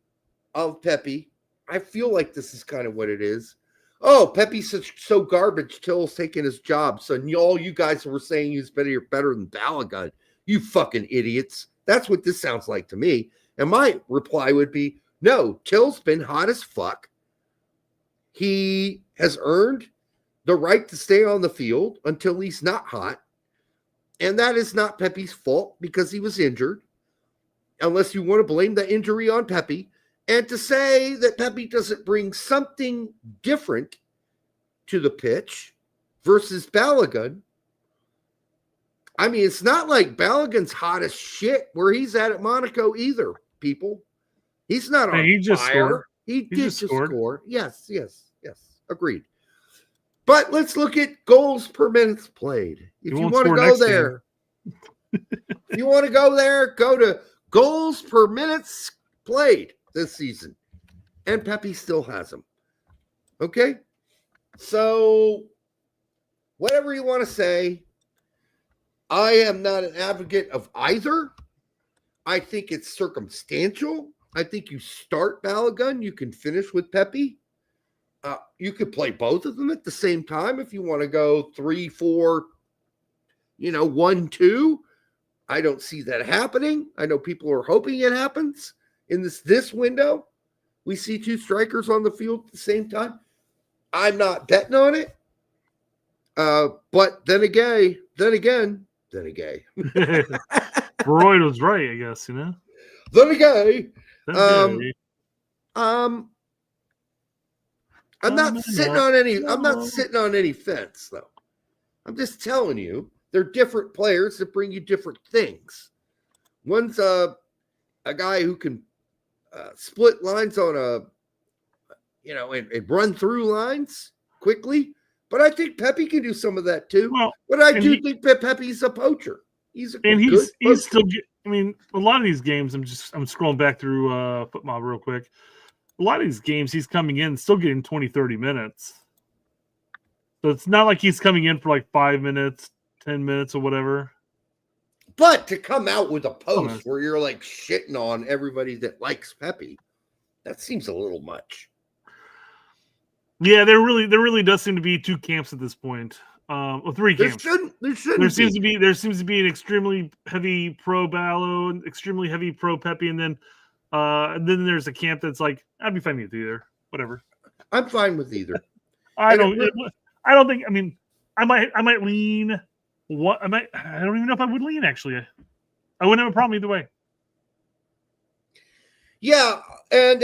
of Pepe, I feel like this is kind of what it is. Oh, Pepe's so garbage, Till's taking his job. So all you guys were saying he's better than Balogun. You fucking idiots. That's what this sounds like to me. And my reply would be, no, Till's been hot as fuck. He has earned the right to stay on the field until he's not hot. And that is not Pepe's fault because he was injured. Unless you want to blame the injury on Pepe. And to say that Pepe doesn't bring something different to the pitch versus Balogun. I mean, it's not like Balogun's hot as shit where he's at Monaco either, people. He's not on he just fire. Scored. He did just score. Yes. Agreed. But let's look at goals per minutes played. If you want to go there, if you want to go there, go to goals per minutes played this season. And Pepe still has them. Okay? So, whatever you want to say, I am not an advocate of either. I think it's circumstantial. I think you start Balogun, you can finish with Pepe. You could play both of them at the same time if you want to go 3-4, 1-2. I don't see that happening. I know people are hoping it happens in this window. We see two strikers on the field at the same time. I'm not betting on it. But then again. Roy was right, I guess, Then again. I'm not sitting on any fence, though. I'm just telling you, they're different players that bring you different things. One's a guy who can split lines on and run through lines quickly. But I think Pepe can do some of that too. Well, but I do think that Pepe's a poacher. He's still. I mean, a lot of these games. I'm scrolling back through FootMob real quick. A lot of these games, he's coming in still getting 20, 30 minutes. So it's not like he's coming in for like 5 minutes, 10 minutes, or whatever. But to come out with a post where you're like shitting on everybody that likes Pepe, that seems a little much. Yeah, there really does seem to be two camps at this point. Three camps. There seems to be an extremely heavy pro Ballo, an extremely heavy pro Pepe, and then there's a camp that's like, I'd be fine with either. Whatever. I'm fine with either. I don't think. I mean, I might lean. I don't even know if I would lean. Actually, I wouldn't have a problem either way. Yeah, and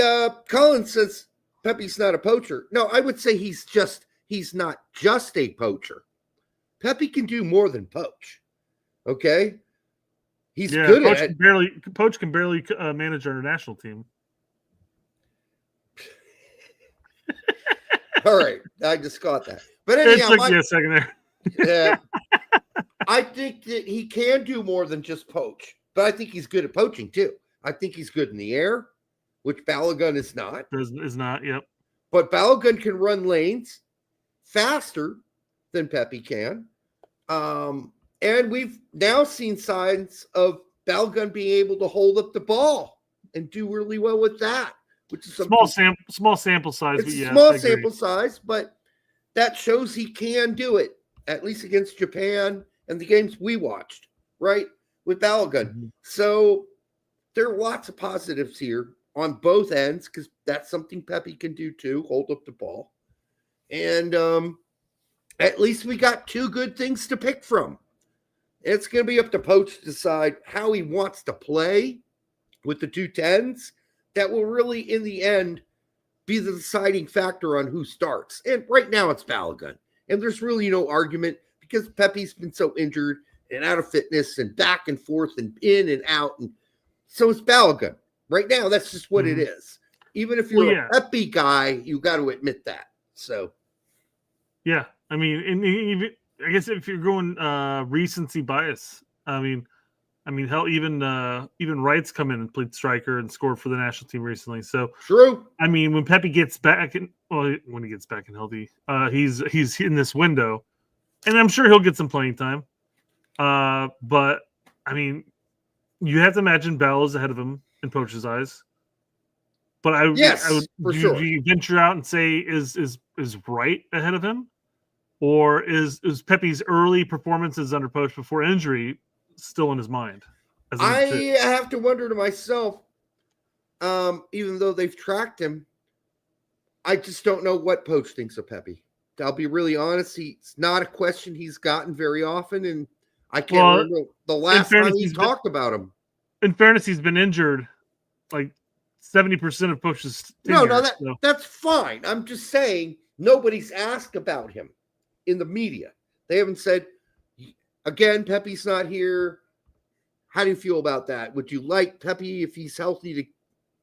Colin says Pepe's not a poacher. No, I would say he's not just a poacher. Pepe can do more than poach. Okay, he's good Poach at it. Poach can barely manage our national team. All right, I just got that. But anyhow, it took me a second there. Yeah, I think that he can do more than just poach, but I think he's good at poaching too. I think he's good in the air, which Balogun is not. Is not, yep. But Balogun can run lanes faster than Pepe can. And we've now seen signs of Balogun being able to hold up the ball and do really well with that, which is small sample size. It's but yes, small I agree. sample size, but that shows he can do it, at least against Japan and the games we watched, right, with Balogun. Mm-hmm. So there are lots of positives here on both ends because that's something Pepe can do too, hold up the ball. And at least we got two good things to pick from. It's going to be up to Poach to decide how he wants to play with the 210s. That will really, in the end, be the deciding factor on who starts. And right now it's Balogun. And there's really no argument because Pepe's been so injured and out of fitness and back and forth and in and out. And so it's Balogun. Right now, that's just what it is. Even if you're a Pepe guy, you got to admit that. So, yeah. I mean, and even I guess if you're going recency bias, I mean, hell, even Wright's come in and played striker and scored for the national team recently. So true. I mean, when Pepe gets back, when he gets back and healthy, he's in this window, and I'm sure he'll get some playing time. But I mean, you have to imagine Bell is ahead of him in Poach's eyes. But I would for sure. You venture out and say is Wright ahead of him, or is Pepe's early performances under Poach before injury still in his mind? I have to wonder to myself, even though they've tracked him, I just don't know what Poach thinks of Pepe. I'll be really honest. It's not a question he's gotten very often, and I can't remember the last time he talked about him. In fairness, he's been injured like 70% of Poach's tenure. That's fine. I'm just saying nobody's asked about him in the media. They haven't said, again, Pepe's not here. How do you feel about that? Would you like Pepe, if he's healthy, to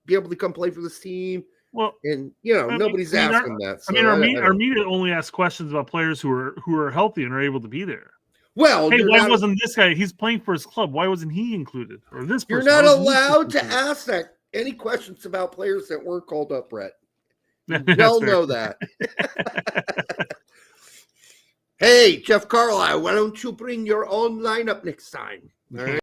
be able to come play for this team? Well, and nobody's asking that. So our media only asks questions about players who are healthy and are able to be there. Well, hey, why wasn't this guy? He's playing for his club. Why wasn't he included? Or this? You're not allowed to ask that any questions about players that weren't called up, Brett. You well know that. Hey, Jeff Carlisle, why don't you bring your own lineup next time? All right.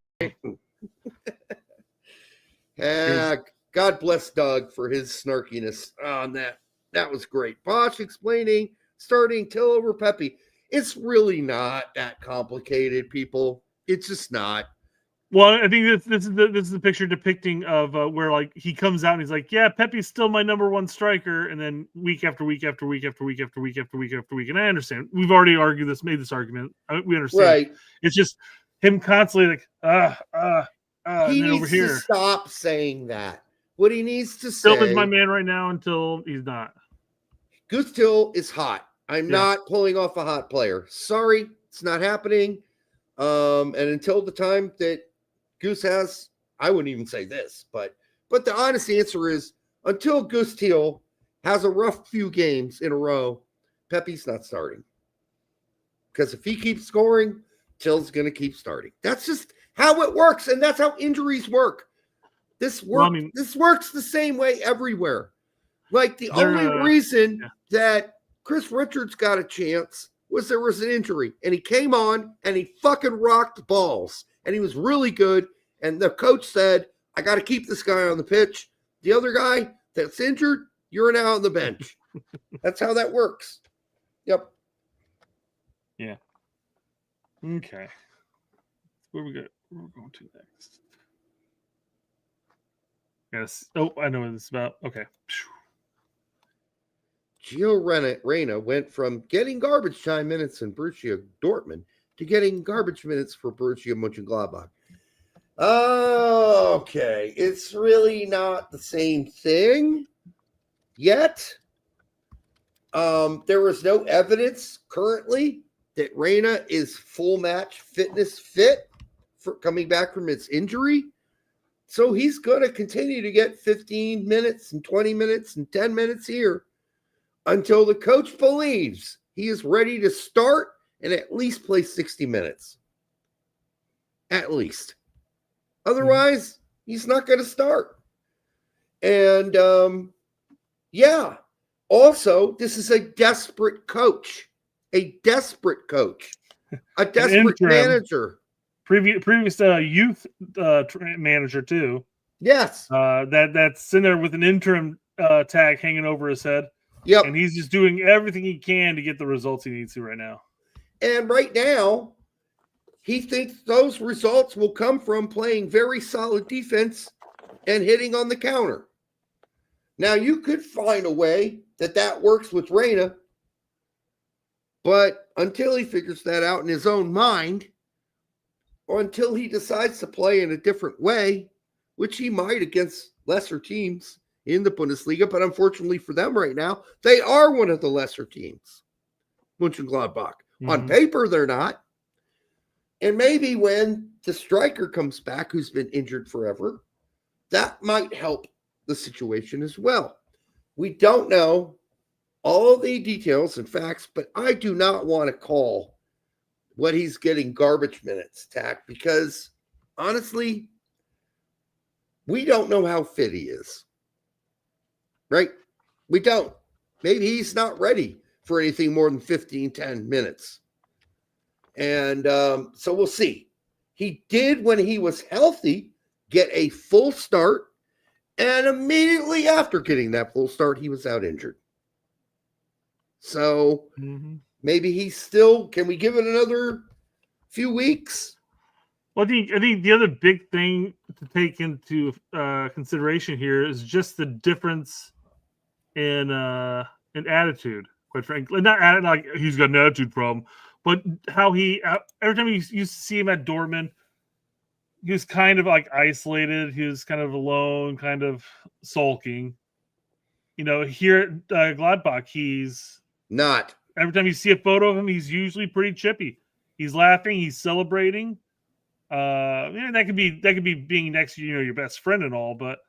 God bless Doug for his snarkiness on that. That was great. Bosch explaining starting Till over Pepe. It's really not that complicated, people. It's just not. Well, I think this is the picture depicting of where like he comes out and he's like, yeah, Pepe's still my number one striker, and then week after week after week after week after week after week after week. And I understand. We've already made this argument. We understand. Right. It's just him constantly like, he and needs to stop saying that. What he needs to say. Tillman's my man right now until he's not. Goose Till is hot. I'm not pulling off a hot player. Sorry, it's not happening. And until the time that Goose has, I wouldn't even say this, but the honest answer is until Goose Till has a rough few games in a row, Pepe's not starting. Because if he keeps scoring, Till's going to keep starting. That's just how it works, and that's how injuries work. This works the same way everywhere. Like the only reason that Chris Richards got a chance was there was an injury, and he came on and he fucking rocked balls, and he was really good. And the coach said, I got to keep this guy on the pitch. The other guy that's injured, you're now on the bench. That's how that works. Yep. Yeah. Okay. Where we going to next? Yes. Oh, I know what this is about. Okay. Gio Reyna went from getting garbage time minutes in Borussia Dortmund to getting garbage minutes for Borussia Mönchengladbach. Okay, it's really not the same thing yet. There is no evidence currently that Reyna is full match fitness fit for coming back from its injury. So he's going to continue to get 15 minutes and 20 minutes and 10 minutes here until the coach believes he is ready to start and at least play 60 minutes. At least. Otherwise, he's not going to start. And, also, this is a desperate coach. A desperate coach. A desperate manager. Previous youth manager, too. Yes. That's sitting there with an interim tag hanging over his head. Yep. And he's just doing everything he can to get the results he needs to right now. And right now, he thinks those results will come from playing very solid defense and hitting on the counter. Now, you could find a way that works with Reyna, but until he figures that out in his own mind, or until he decides to play in a different way, which he might against lesser teams in the Bundesliga, but unfortunately for them right now, they are one of the lesser teams, Mönchengladbach. On paper, they're not. And maybe when the striker comes back, who's been injured forever, that might help the situation as well. We don't know all the details and facts, but I do not want to call what he's getting garbage minutes, Tack, because honestly, we don't know how fit he is. Right? We don't. Maybe he's not ready for anything more than 10 minutes. And so we'll see. He did, when he was healthy, get a full start. And immediately after getting that full start, he was out injured. So maybe he's still, can we give it another few weeks? Well, I think the other big thing to take into consideration here is just the difference in attitude. Quite frankly, not like he's got an attitude problem, but how he every time you used to see him at Dortmund, he was kind of like isolated. He was kind of alone, kind of sulking. Here at Gladbach, he's not. Every time you see a photo of him, he's usually pretty chippy. He's laughing. He's celebrating. That could be being next to your best friend and all, but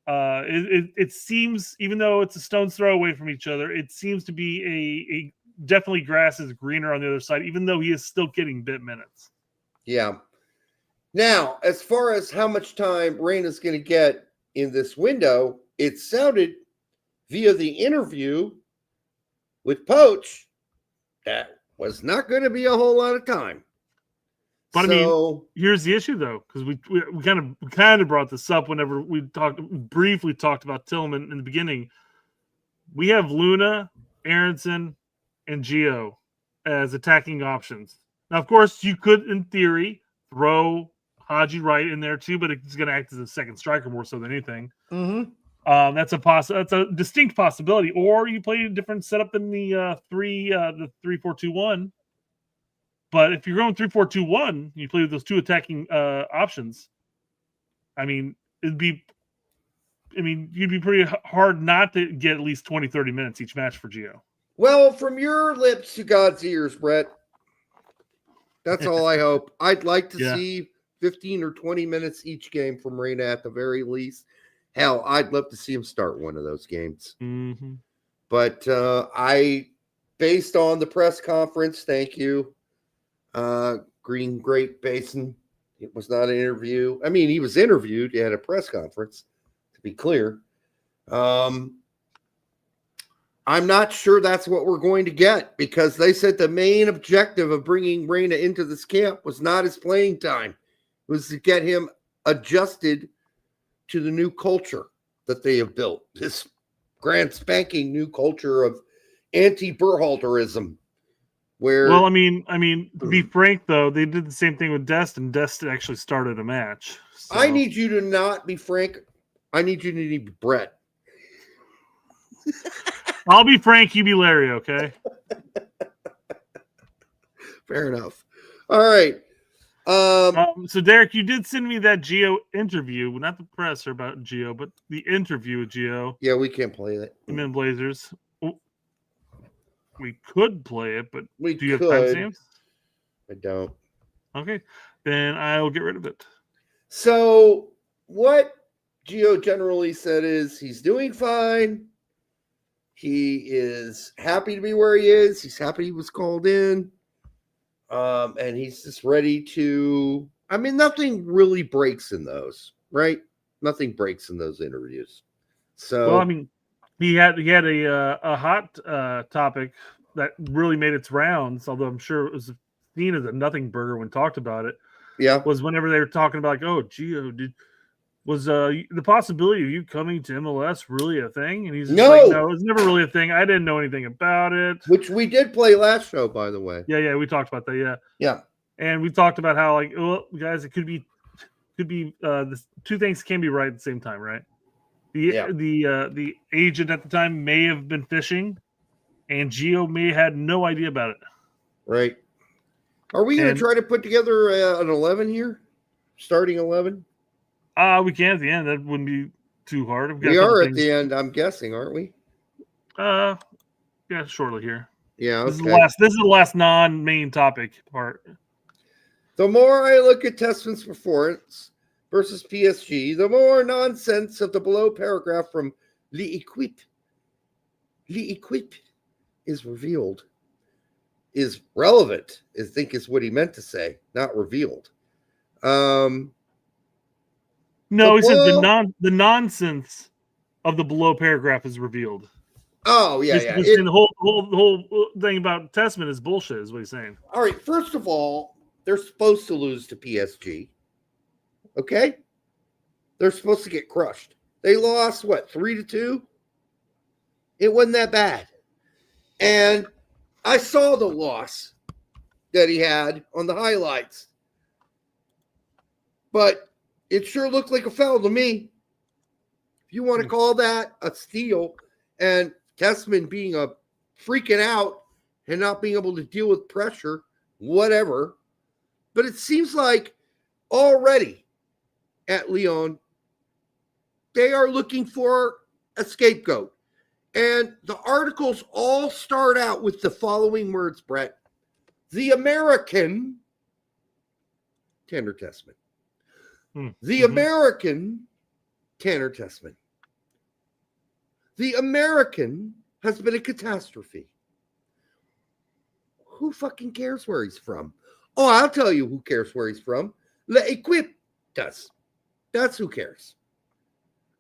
it seems, even though it's a stone's throw away from each other, it seems to be a definitely grass is greener on the other side, even though he is still getting bit minutes. Yeah. Now, as far as how much time Reyna's going to get in this window, it sounded via the interview with Poch that was not going to be a whole lot of time. But I mean, here's the issue though, because we kind of brought this up whenever we briefly talked about Tillman in the beginning. We have Luna, Aronson, and Gio as attacking options. Now, of course, you could, in theory, throw Haji Wright in there too, but it's going to act as a second striker more so than anything. That's a distinct possibility. Or you play a different setup than the 3-4-2-1. But if you're going 3-4-2-1, you play with those two attacking options. I mean, you'd be pretty hard not to get at least 20, 30 minutes each match for Gio. Well, from your lips to God's ears, Brett. That's all I hope. I'd like to see 15 or 20 minutes each game from Reyna at the very least. Hell, I'd love to see him start one of those games. But based on the press conference, thank you, Green Great Basin. It was not an interview. I mean, he was interviewed. He had a press conference, to be clear. I'm not sure that's what we're going to get, because they said the main objective of bringing Reyna into this camp was not his playing time. It was to get him adjusted to the new culture that they have built, this grand spanking new culture of anti-Berhalterism. Well, I mean, to be frank, though, they did the same thing with Dest, and Dest actually started a match. So. I need you to not be Frank. I need you to be Brett. I'll be Frank, you be Larry, okay? Fair enough. All right. So, Derek, you did send me that Gio interview, not the presser about Gio, but the interview with Gio. Yeah, we can't play that. In Blazers. We could play it, but do you have timestamps? I don't. Okay, then I'll get rid of it. So, what Gio generally said is he's doing fine. He is happy to be where he is. He's happy he was called in. And he's just ready to, nothing really breaks in those, right? Nothing breaks in those interviews. So, well, he had a hot topic that really made its rounds, although I'm sure it was seen as a nothing burger when talked about it. Yeah. Was whenever they were talking about, like, oh, Gio, Was the possibility of you coming to MLS really a thing? And he's just No. like, no, it was never really a thing. I didn't know anything about it. Which we did play last show, by the way. Yeah, we talked about that. Yeah. Yeah. And we talked about how, like, well, guys, it could be this, two things can be right at the same time, right? The agent at the time may have been fishing, and Gio may have had no idea about it. Right. Are we going to try to put together an 11 here? Starting 11? We can at the end. That wouldn't be too hard. We are at the end, I'm guessing, aren't we? Yeah, shortly here. Yeah, okay. This is the last non-main topic part. The more I look at Tessman's performance versus PSG, the more nonsense of the below paragraph from L'Equipe is revealed. Is relevant, I think is what he meant to say, not revealed. No, he said the nonsense of the below paragraph is revealed. Oh, yeah. The whole thing about Tessman is bullshit, is what he's saying. All right, first of all, they're supposed to lose to PSG. Okay? They're supposed to get crushed. They lost, 3-2? It wasn't that bad. And I saw the loss that he had on the highlights. But it sure looked like a foul to me. If you want to call that a steal, and Tessman being a freaking out and not being able to deal with pressure, whatever. But it seems like already at Lyon, they are looking for a scapegoat. And the articles all start out with the following words, Brett. The American, Tanner Tessman. The American, Tanner Tessman. The American has been a catastrophe. Who fucking cares where he's from? Oh, I'll tell you who cares where he's from. L'Equipe does. That's who cares.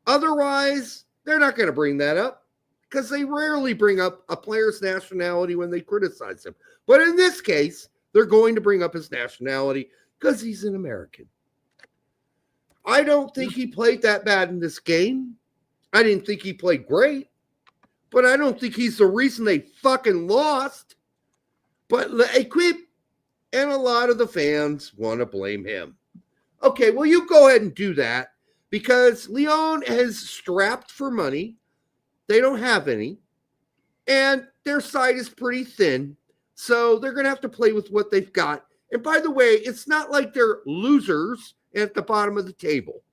Otherwise, they're not going to bring that up because they rarely bring up a player's nationality when they criticize him. But in this case, they're going to bring up his nationality because he's an American. I don't think he played that bad in this game. I didn't think he played great, but I don't think he's the reason they fucking lost. But L'Equipe and a lot of the fans want to blame him. Okay, well, you go ahead and do that because Lyon has strapped for money. They don't have any, and their side is pretty thin, so they're going to have to play with what they've got. And by the way, it's not like they're losers at the bottom of the table.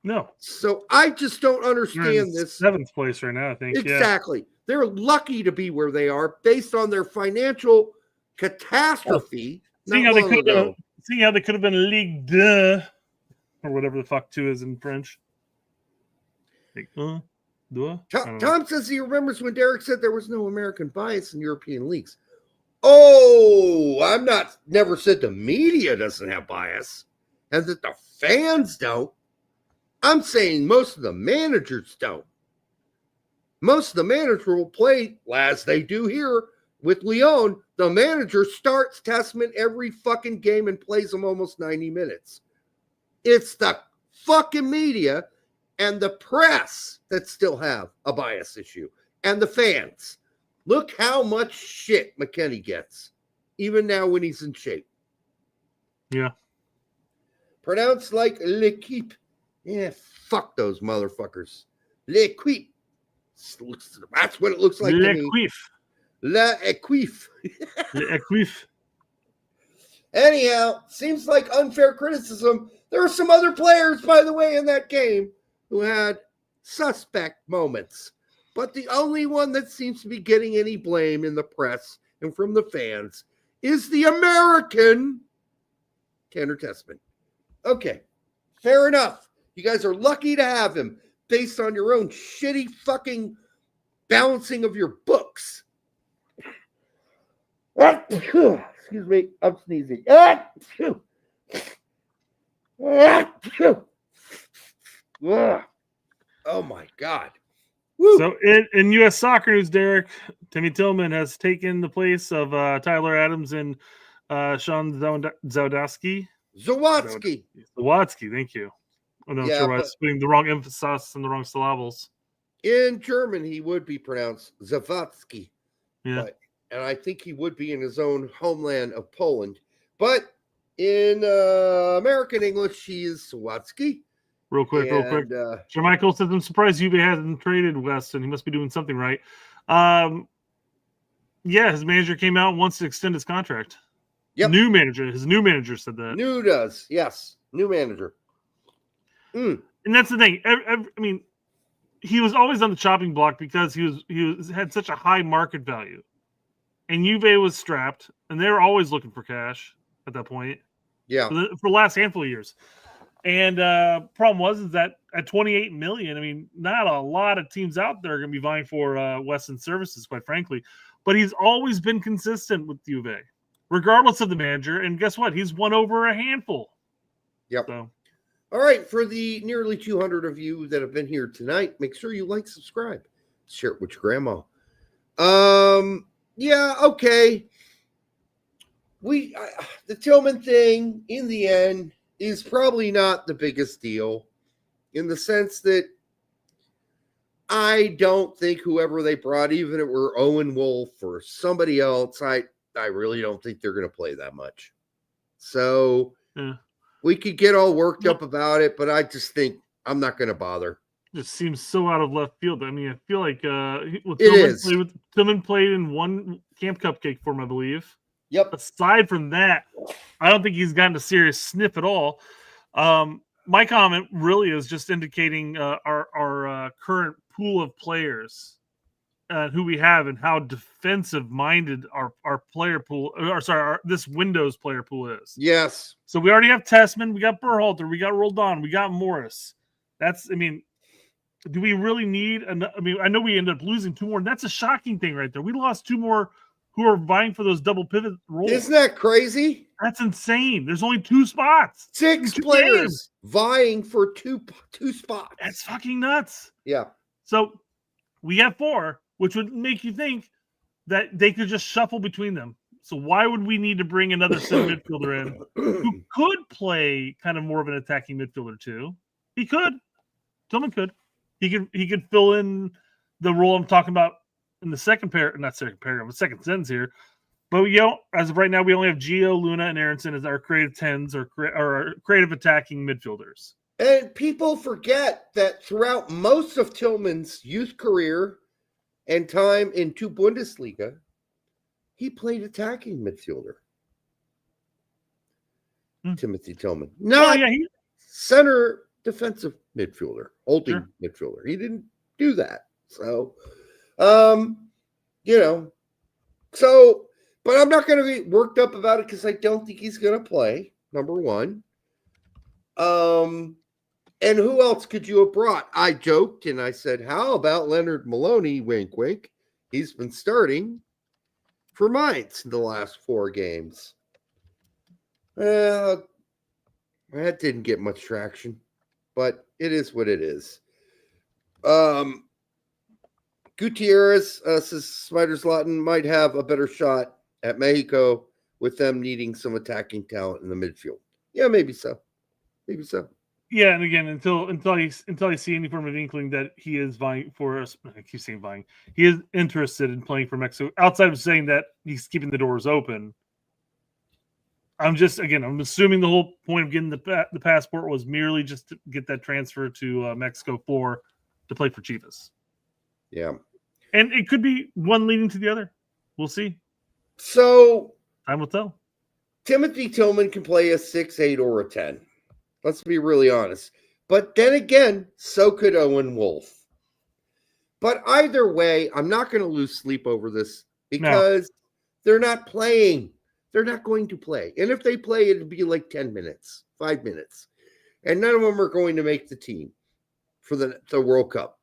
No. So I just don't understand this. 7th place right now, I think. Exactly. Yeah. They're lucky to be where they are based on their financial catastrophe. Seeing how they could have been Ligue 2 or whatever the fuck 2 is in French. Like, Tom says he remembers when Derek said there was no American bias in European leagues. Oh, I'm never said the media doesn't have bias and that the fans don't. I'm saying most of the managers don't. Most of the managers will play, as they do here with Lyon. The manager starts Tessman every fucking game and plays him almost 90 minutes. It's the fucking media and the press that still have a bias issue. And the fans. Look how much shit McKennie gets, even now when he's in shape. Yeah. Pronounced like L'Equipe. Yeah, fuck those motherfuckers. L'Equipe. That's what it looks like to me. L'Equipe. L'Equipe. Anyhow, seems like unfair criticism. There are some other players, by the way, in that game who had suspect moments. But the only one that seems to be getting any blame in the press and from the fans is the American Tanner Tessman. Okay, fair enough. You guys are lucky to have him based on your own shitty fucking balancing of your books. Excuse me, I'm sneezing. Oh my God. Woo. So in U.S. soccer news, Derek, Timmy Tillman has taken the place of Tyler Adams and Sean Zawadzki. Zawadzki, thank you. I'm not Yeah, sure why but it's putting the wrong emphasis and the wrong syllables. in German, he would be pronounced Zawadzki. Yeah. And I think he would be in his own homeland of Poland. But in American English, he is Zawadzki. Real quick. Jermichael says, I'm surprised Juve hasn't traded West, and he must be doing something right. Yeah, his manager came out and wants to extend his contract. Yep. His new manager said that. New does, yes. New manager. And that's the thing. I mean, he was always on the chopping block because he had such a high market value. And Juve was strapped, and they were always looking for cash at that point. Yeah. For the last handful of years. And problem is that at $28 million, I mean, not a lot of teams out there are going to be vying for Weston's services, quite frankly. But he's always been consistent with Juve, regardless of the manager. And guess what? He's won over a handful. Yep. So. All right. For the nearly 200 of you that have been here tonight, make sure you like, subscribe, share it with your grandma. Yeah. Okay. The Tillman thing in the end is probably not the biggest deal, in the sense that I don't think whoever they brought, even if it were Owen Wolf or somebody else, I really don't think they're going to play that much. So we could get all worked up about it, but I just think I'm not going to bother. Just seems so out of left field. I mean, I feel like Tillman played in one Camp Cupcake for him, I believe. Yep. Aside from that, I don't think he's gotten a serious sniff at all. My comment really is just indicating our current pool of players, who we have, and how defensive minded our player pool, this Windows player pool is. Yes. So we already have Tessman, we got Berhalter, we got Roldan, we got Morris. Do we really need? I know we ended up losing two more. And that's a shocking thing right there. We lost two more who are vying for those double pivot roles. Isn't that crazy? That's insane. There's only two spots. 6 players vying for two spots. That's fucking nuts. Yeah. So we have 4, which would make you think that they could just shuffle between them. So why would we need to bring another center midfielder in who could play kind of more of an attacking midfielder too? He could. Tillman could. He could fill in the role I'm talking about in the second sentence here. But as of right now, we only have Gio, Luna, and Aronson as our creative 10s or our creative attacking midfielders. And people forget that throughout most of Tillman's youth career and time in 2 Bundesliga, he played attacking midfielder. Timothy Tillman. Center defensive midfielder, holding midfielder. He didn't do that. So, but I'm not going to be worked up about it because I don't think he's going to play, number one. And who else could you have brought? I joked and I said, how about Leonard Maloney? Wink, wink. He's been starting for Mainz in the last 4 games. That didn't get much traction, but it is what it is. Gutierrez says Smiderslauten might have a better shot at Mexico with them needing some attacking talent in the midfield. Yeah, maybe so. Maybe so. Yeah, and again, until I see any form of inkling that he is vying for us, I keep saying vying. He is interested in playing for Mexico. Outside of saying that he's keeping the doors open, I'm assuming the whole point of getting the passport was merely just to get that transfer to Mexico to play for Chivas. Yeah, and it could be one leading to the other. We'll see. So time will tell. Timothy Tillman can play a 6, 8, or a 10. Let's be really honest. But then again, so could Owen Wolf. But either way, I'm not going to lose sleep over this because they're not playing. They're not going to play. And if they play, it'd be like 10 minutes, 5 minutes. And none of them are going to make the team for the World Cup.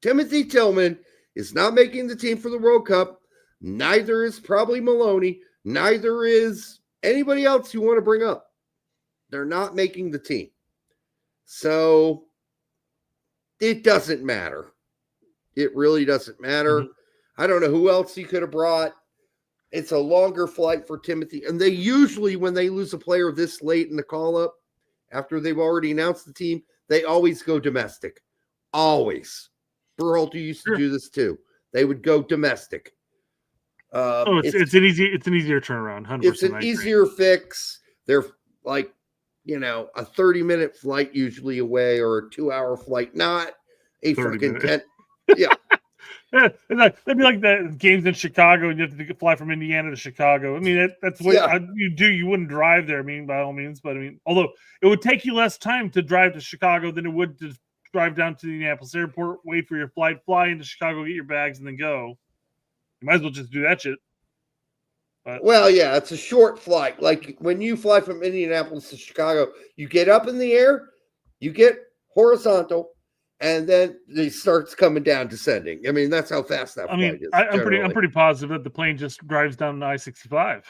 Timothy Tillman is not making the team for the World Cup. Neither is probably Maloney. Neither is anybody else you want to bring up. They're not making the team. So it doesn't matter. It really doesn't matter. I don't know who else he could have brought. It's a longer flight for Timothy. And they usually, when they lose a player this late in the call-up, after they've already announced the team, they always go domestic. Always. Berhalter used to do this too. They would go domestic. It's an easier turnaround. 100%. It's an easier fix. They're like, a 30-minute flight usually away, or a 2-hour flight, not a freaking 10. Yeah. Yeah, that'd be like the games in Chicago, and you have to fly from Indiana to Chicago. I mean, that's what you do. You wouldn't drive there, by all means. But although it would take you less time to drive to Chicago than it would to drive down to the Indianapolis airport, wait for your flight, fly into Chicago, get your bags, and then go. You might as well just do that shit. But, well, yeah, it's a short flight. Like when you fly from Indianapolis to Chicago, you get up in the air, you get horizontal, and then it starts coming down, descending. I mean, that's how fast that flight is. I'm pretty positive that the plane just drives down I-65.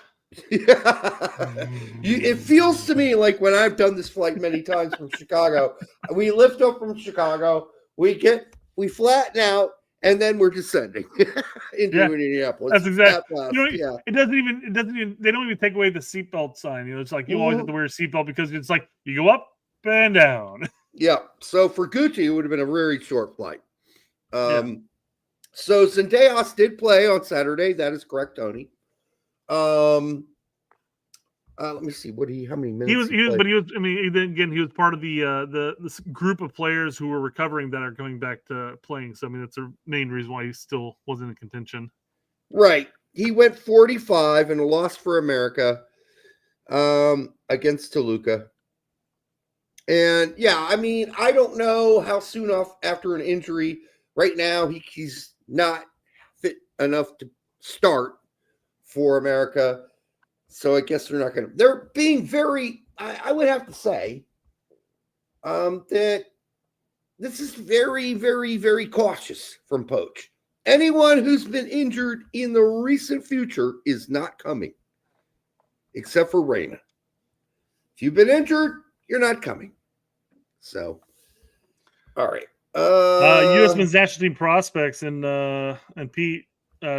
Yeah. It feels to me like when I've done this flight many times from Chicago, we lift up from Chicago, we flatten out, and then we're descending into Indianapolis. That's exactly. It doesn't even. They don't even take away the seatbelt sign. It's like you always have to wear a seatbelt because it's like you go up and down. Yeah. So for Gucci, it would have been a very short flight. So Zendejas did play on Saturday. That is correct, Tony. Let me see. How many minutes? He was part of the this group of players who were recovering that are coming back to playing. So that's a main reason why he still wasn't in contention. Right. He went 45 in a loss for America against Toluca. And I don't know how soon after an injury. Right now, he's not fit enough to start for America. So I guess they're being very, I would have to say that this is very, very, very cautious from Poch. Anyone who's been injured in the recent future is not coming, except for Reyna. If you've been injured, you're not coming. So, all right. USMNT national team prospects and Pete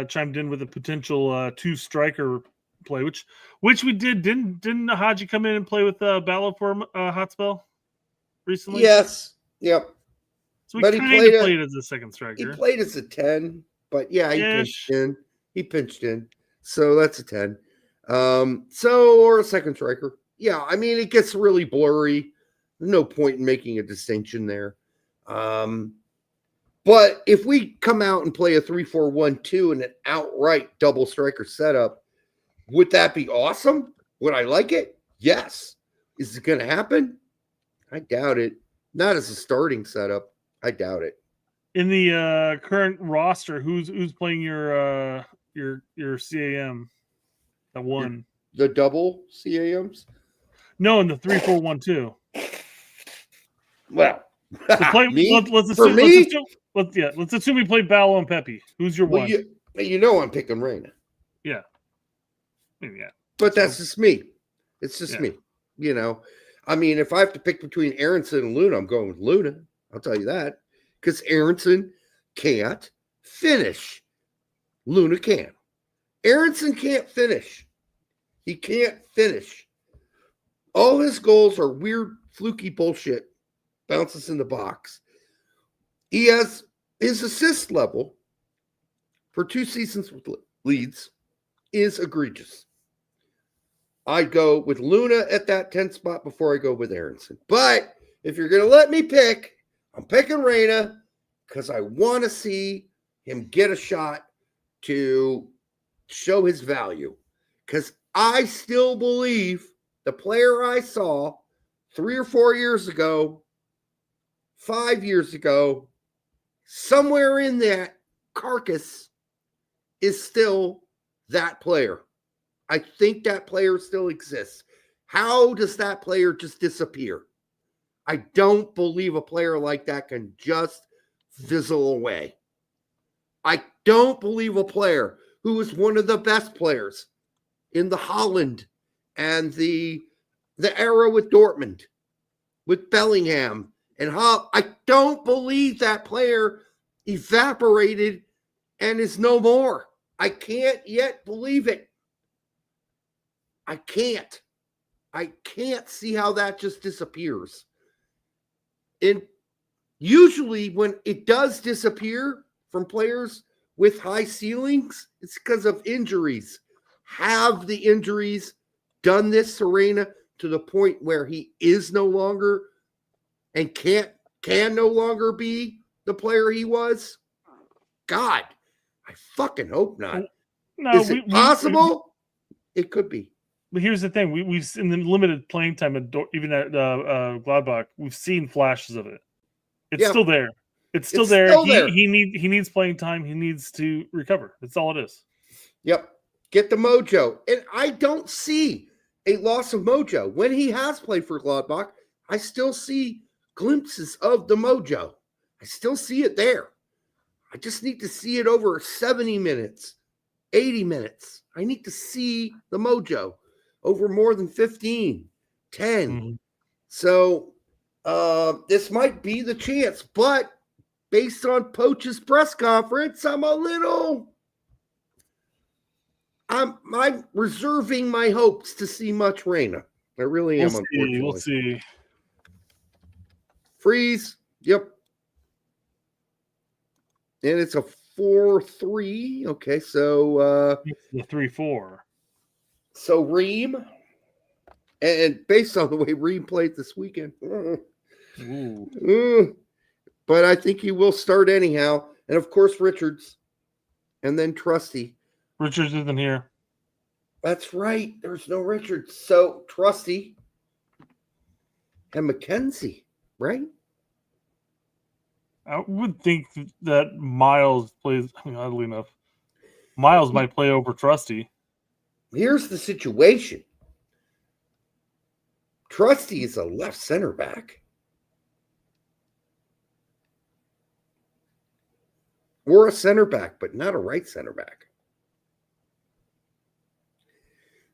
chimed in with a potential 2-striker play, which we did. Didn't Haji come in and play with Ballo for a hot spell recently? Yes. Yep. So he played as a second striker. He played as a 10, but he pinched in. So that's a 10. Or a second striker. Yeah, it gets really blurry. There's no point in making a distinction there. But if we come out and play a 3-4-1-2 and an outright double striker setup, would that be awesome? Would I like it? Yes. Is it going to happen? I doubt it. Not as a starting setup. I doubt it. In the current roster, who's playing your CAM? That one. The double CAMs? No, in the 3-4-1-2. Well, let's assume we play Ballo and Pepe. Who's your one? I'm picking Reyna. Yeah. Yeah. But that's just me. It's just me. If I have to pick between Aronson and Luna, I'm going with Luna. I'll tell you that. Because Aronson can't finish. Luna can. Aronson can't finish. He can't finish. All his goals are weird, fluky bullshit. Bounces in the box. He has his assist level for 2 seasons with Leeds is egregious. I'd go with Luna at that 10 spot before I go with Aronson. But if you're going to let me pick, I'm picking Reyna because I want to see him get a shot to show his value. Because I still believe the player I saw 3 or 4 years ago, 5 years ago, somewhere in that carcass is still that player. I think that player still exists. How does that player just disappear? I don't believe a player like that can just fizzle away. I don't believe a player who is one of the best players in the Holland and the era with Dortmund, with Bellingham and Hall. I don't believe that player evaporated and is no more. I can't yet believe it. I can't. I can't see how that just disappears. And usually when it does disappear from players with high ceilings, it's because of injuries. Have the injuries done this to Reyna to the point where he is no longer and can no longer be the player he was? God, I fucking hope not. No, Is it possible? It could be. But here's the thing: we've in the limited playing time, even at Gladbach, we've seen flashes of it. It's still there. It's still there. He needs playing time. He needs to recover. That's all it is. Yep. Get the mojo. And I don't see a loss of mojo. When he has played for Gladbach, I still see glimpses of the mojo. I still see it there. I just need to see it over 70 minutes, 80 minutes. I need to see the mojo over more than 15, 10. Mm-hmm. So this might be the chance, but based on Poch's press conference, I'm reserving my hopes to see much Reyna. I really am. We'll see. Freeze. Yep. And it's a 4-3. Okay, so the 3-4. So Ream, and based on the way Ream played this weekend, but I think he will start anyhow. And of course, Richards, and then Trusty. Richards isn't here. That's right. There's no Richards. So Trusty and McKenzie, right? I would think that Miles plays, oddly enough, Miles might play over Trusty. Here's the situation. Trusty is a left center back. Or a center back, but not a right center back.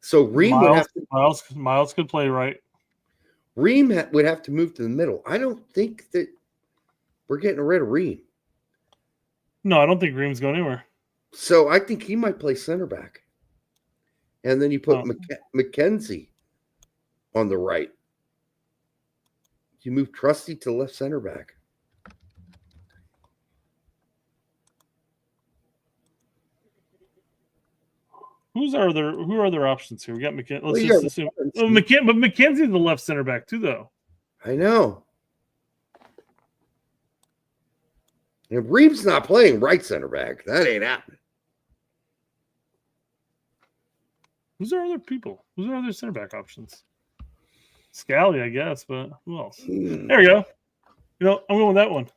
So Ream would have to, Miles could play right. Ream would have to move to the middle. I don't think that we're getting rid of Ream. No, I don't think Ream's going anywhere. So I think he might play center back. And then you put McKenzie on the right. You move Trusty to left center back. Who are other options here? We got McKenzie. Let's just assume. But McKenzie's the left center back too, though. I know. And Reeves not playing right center back. That ain't happening. Who's our other people? Who's our other center back options? Scally, I guess, but who else? There we go. I'm going with that one.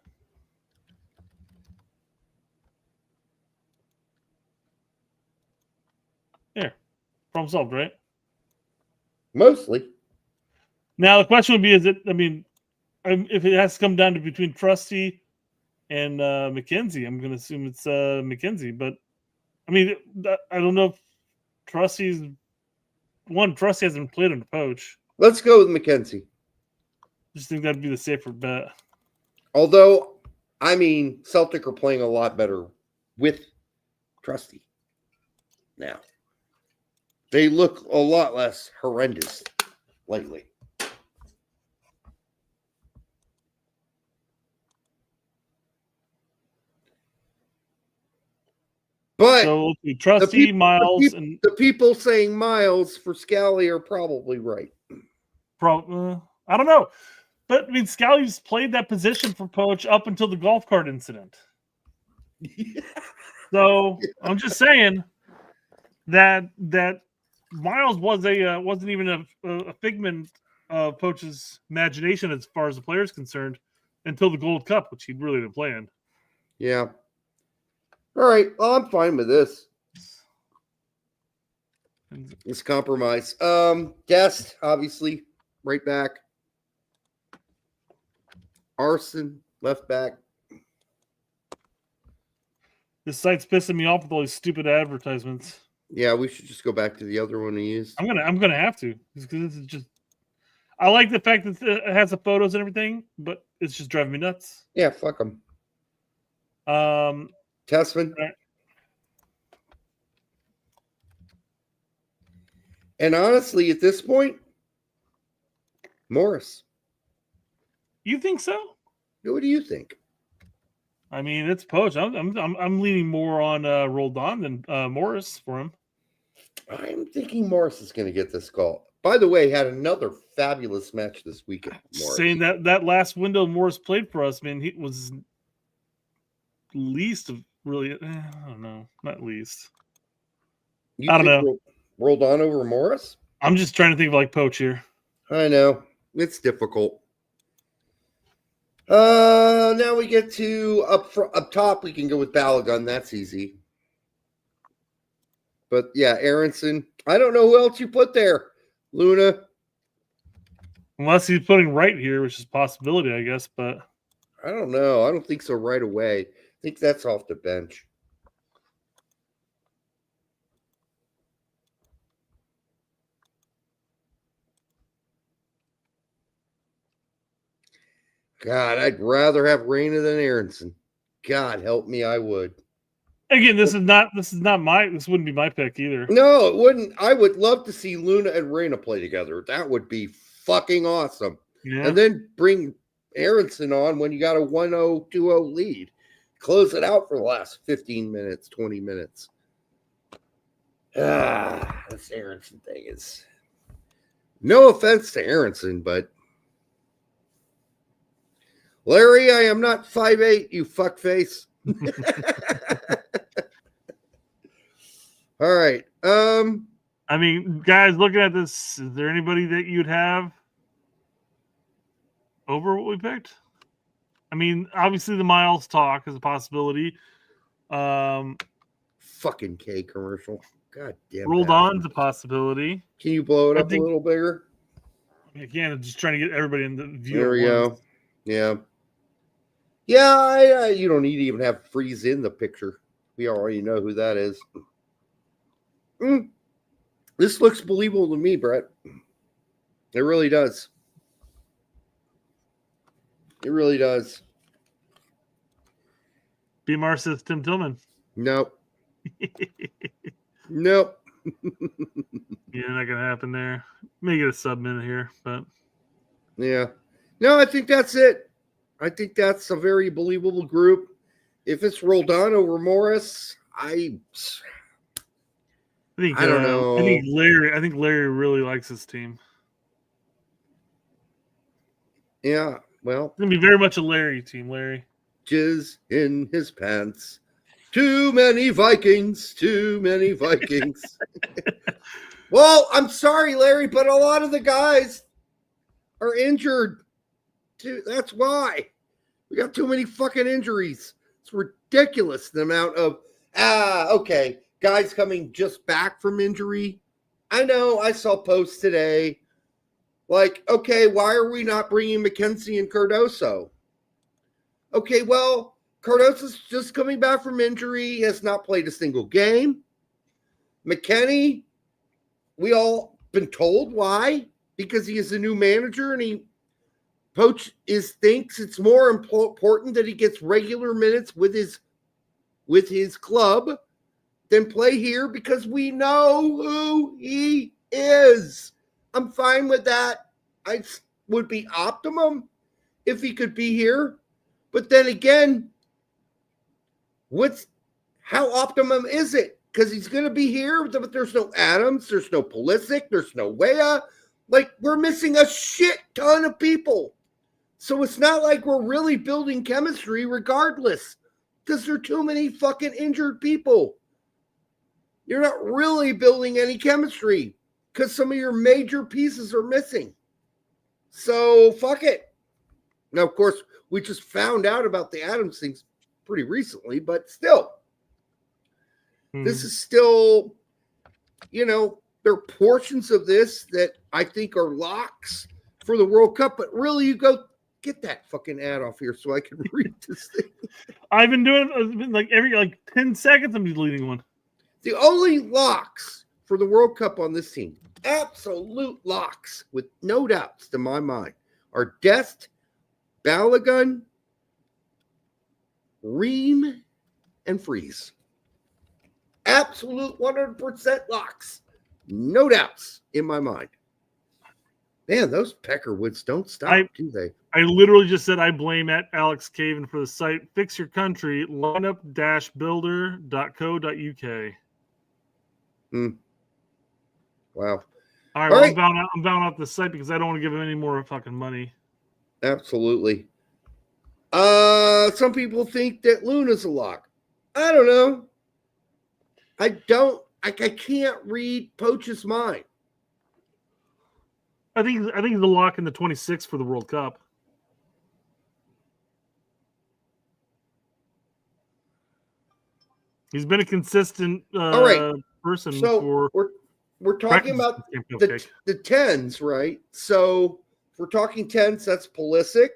There. Problem solved, right? Mostly. Now, the question would be, if it has to come down to between Trusty and McKenzie, I'm going to assume it's McKenzie. But, I don't know if Trusty hasn't played under Poch. Let's go with McKenzie. Just think that'd be the safer bet. Although, Celtic are playing a lot better with Trusty now. They look a lot less horrendous lately. But so Trusty, Miles, and the people saying Miles for Scally are probably right. I don't know. But Scally's played that position for Poch up until the golf cart incident. So I'm just saying that Miles wasn't even a figment of Poch's imagination as far as the player's concerned until the Gold Cup, which he'd really been playing. Yeah. All right. Well, I'm fine with this. It's compromise. Guest, obviously, right back. Arson, left back. This site's pissing me off with all these stupid advertisements. Yeah, we should just go back to the other one we used. I'm gonna have to, because this is just. I like the fact that it has the photos and everything, but it's just driving me nuts. Yeah, fuck them. Tessman. Right. And honestly, at this point, Morris. You think so? What do you think? I mean, it's Poach. I'm leaning more on Roldan than Morris for him. I'm thinking Morris is going to get this call. By the way, had another fabulous match this weekend. Morris. Saying that last window Morris played for us, man, he was least of really. I don't know, not least. I don't know. Rolled on over Morris. I'm just trying to think of like Poach here. I know it's difficult. Now we get to up top. We can go with Balogun. That's easy. But yeah, Aronson. I don't know who else you put there. Luna. Unless he's putting right here, which is a possibility, I guess. But I don't know. I don't think so right away. I think that's off the bench. God, I'd rather have Reyna than Aronson. God help me, I would. Again, this wouldn't be my pick either. No, it wouldn't. I would love to see Luna and Reyna play together. That would be fucking awesome. Yeah. And then bring Aronson on when you got a 1-0, 2-0 lead. Close it out for the last 15 minutes, 20 minutes. This Aronson thing is... No offense to Aronson, but... Larry, I am not 5'8", you fuckface. All right. I mean, guys, looking at this, is there anybody that you'd have over what we picked? I mean, obviously the Miles talk is a possibility. Fucking K commercial. God damn. Roldan's a possibility. Can you blow it up a little bigger? Again, I'm just trying to get everybody in the view. There we go. Yeah. Yeah, you don't need to even have Freeze in the picture. We already know who that is. This looks believable to me, Brett. It really does. It really does. BMR says Tim Tillman. Nope. Nope. Yeah, not gonna happen there. May get a sub minute here, but yeah. No, I think that's it. I think that's a very believable group. If it's Roldan over Morris, I don't know. I think Larry really likes his team. Yeah, well, it's gonna be very much a Larry team. Larry, jizz in his pants. Too many Vikings. Too many Vikings. Well, I'm sorry, Larry, but a lot of the guys are injured. That's why we got too many fucking injuries. It's ridiculous the amount of okay, guys coming just back from injury. I know. I saw posts today. Like, okay, why are we not bringing McKenzie and Cardoso? Okay, well, Cardoso's just coming back from injury. He has not played a single game. McKennie, we all been told why, because he is a new manager and Poach thinks it's more important that he gets regular minutes with his club than play here because we know who he is. I'm fine with that. I would be optimum if he could be here. But then again, how optimum is it? Because he's going to be here, but there's no Adams, there's no Pulisic, there's no Weah. Like, we're missing a shit ton of people. So it's not like we're really building chemistry regardless, because there are too many fucking injured people. You're not really building any chemistry because some of your major pieces are missing. So fuck it. Now, of course, we just found out about the Adams things pretty recently, but still, this is still, there are portions of this that I think are locks for the World Cup, but really you go get that fucking ad off here so I can read this thing. I've been doing it every 10 seconds. I'm deleting one. The only locks for the World Cup on this team, absolute locks with no doubts to my mind, are Dest, Balogun, Ream, and Freeze. Absolute 100% locks. No doubts in my mind. Man, those Peckerwoods don't stop, do they? I literally just said I blame Alex Caven for the site. Fix Your Country, lineup-builder.co.uk. Wow. All right, well, I'm bowing out the site because I don't want to give him any more fucking money. Absolutely. Some people think that Luna's a lock. I don't know. I can't read Poach's mind. I think the lock in the 26th for the World Cup. He's been a consistent All right. person. So we're talking about the tens, right? So if we're talking tens, that's Pulisic,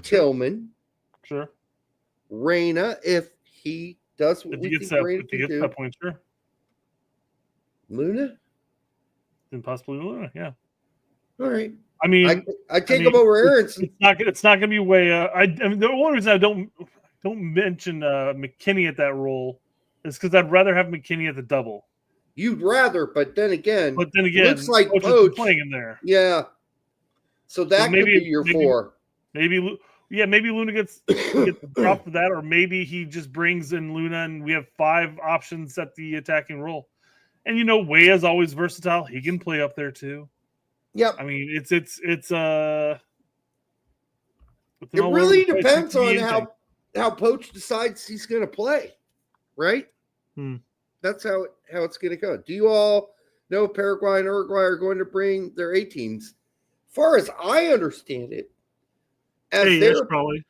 Tillman, sure, Reyna, if he does what we think Reyna can do. That point, sure. Luna, and possibly Luna, yeah. All right. I mean, I take him over Aronson. It's not going to be way. I mean, the only reason I don't mention McKinney at that role is because I'd rather have McKinney at the double. You'd rather, but then again, looks like Poach playing him there. Yeah. So that could be your four. Maybe Luna gets dropped for that, or maybe he just brings in Luna, and we have 5 options at the attacking role. And Way is always versatile; he can play up there too. Yep. I mean, it really depends on how Poach decides he's going to play, right? That's how it's going to go. Do you all know Paraguay and Uruguay are going to bring their A teams? As far as I understand it, probably.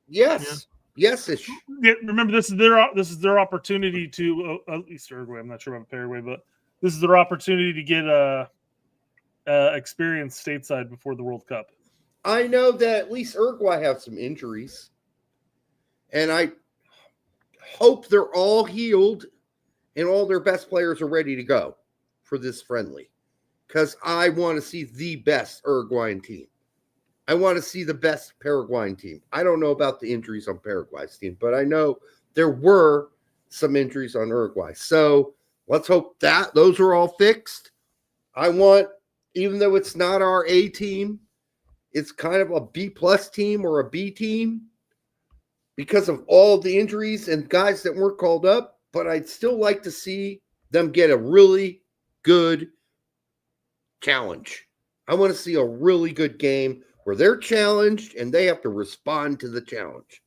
Yes. Yeah. Yes-ish. Yeah, remember, this is their opportunity to at least Uruguay. I'm not sure about Paraguay, but this is their opportunity to get experience stateside before the World Cup. I know that at least Uruguay have some injuries, and I hope they're all healed and all their best players are ready to go for this friendly, because I want to see the best Uruguayan team. I want to see the best Paraguayan team. I don't know about the injuries on Paraguay's team, but I know there were some injuries on Uruguay. So let's hope that those are all fixed. I want, even though it's not our A team, it's kind of a B+ team or a B team because of all the injuries and guys that weren't called up. But I'd still like to see them get a really good challenge. I want to see a really good game where they're challenged and they have to respond to the challenge.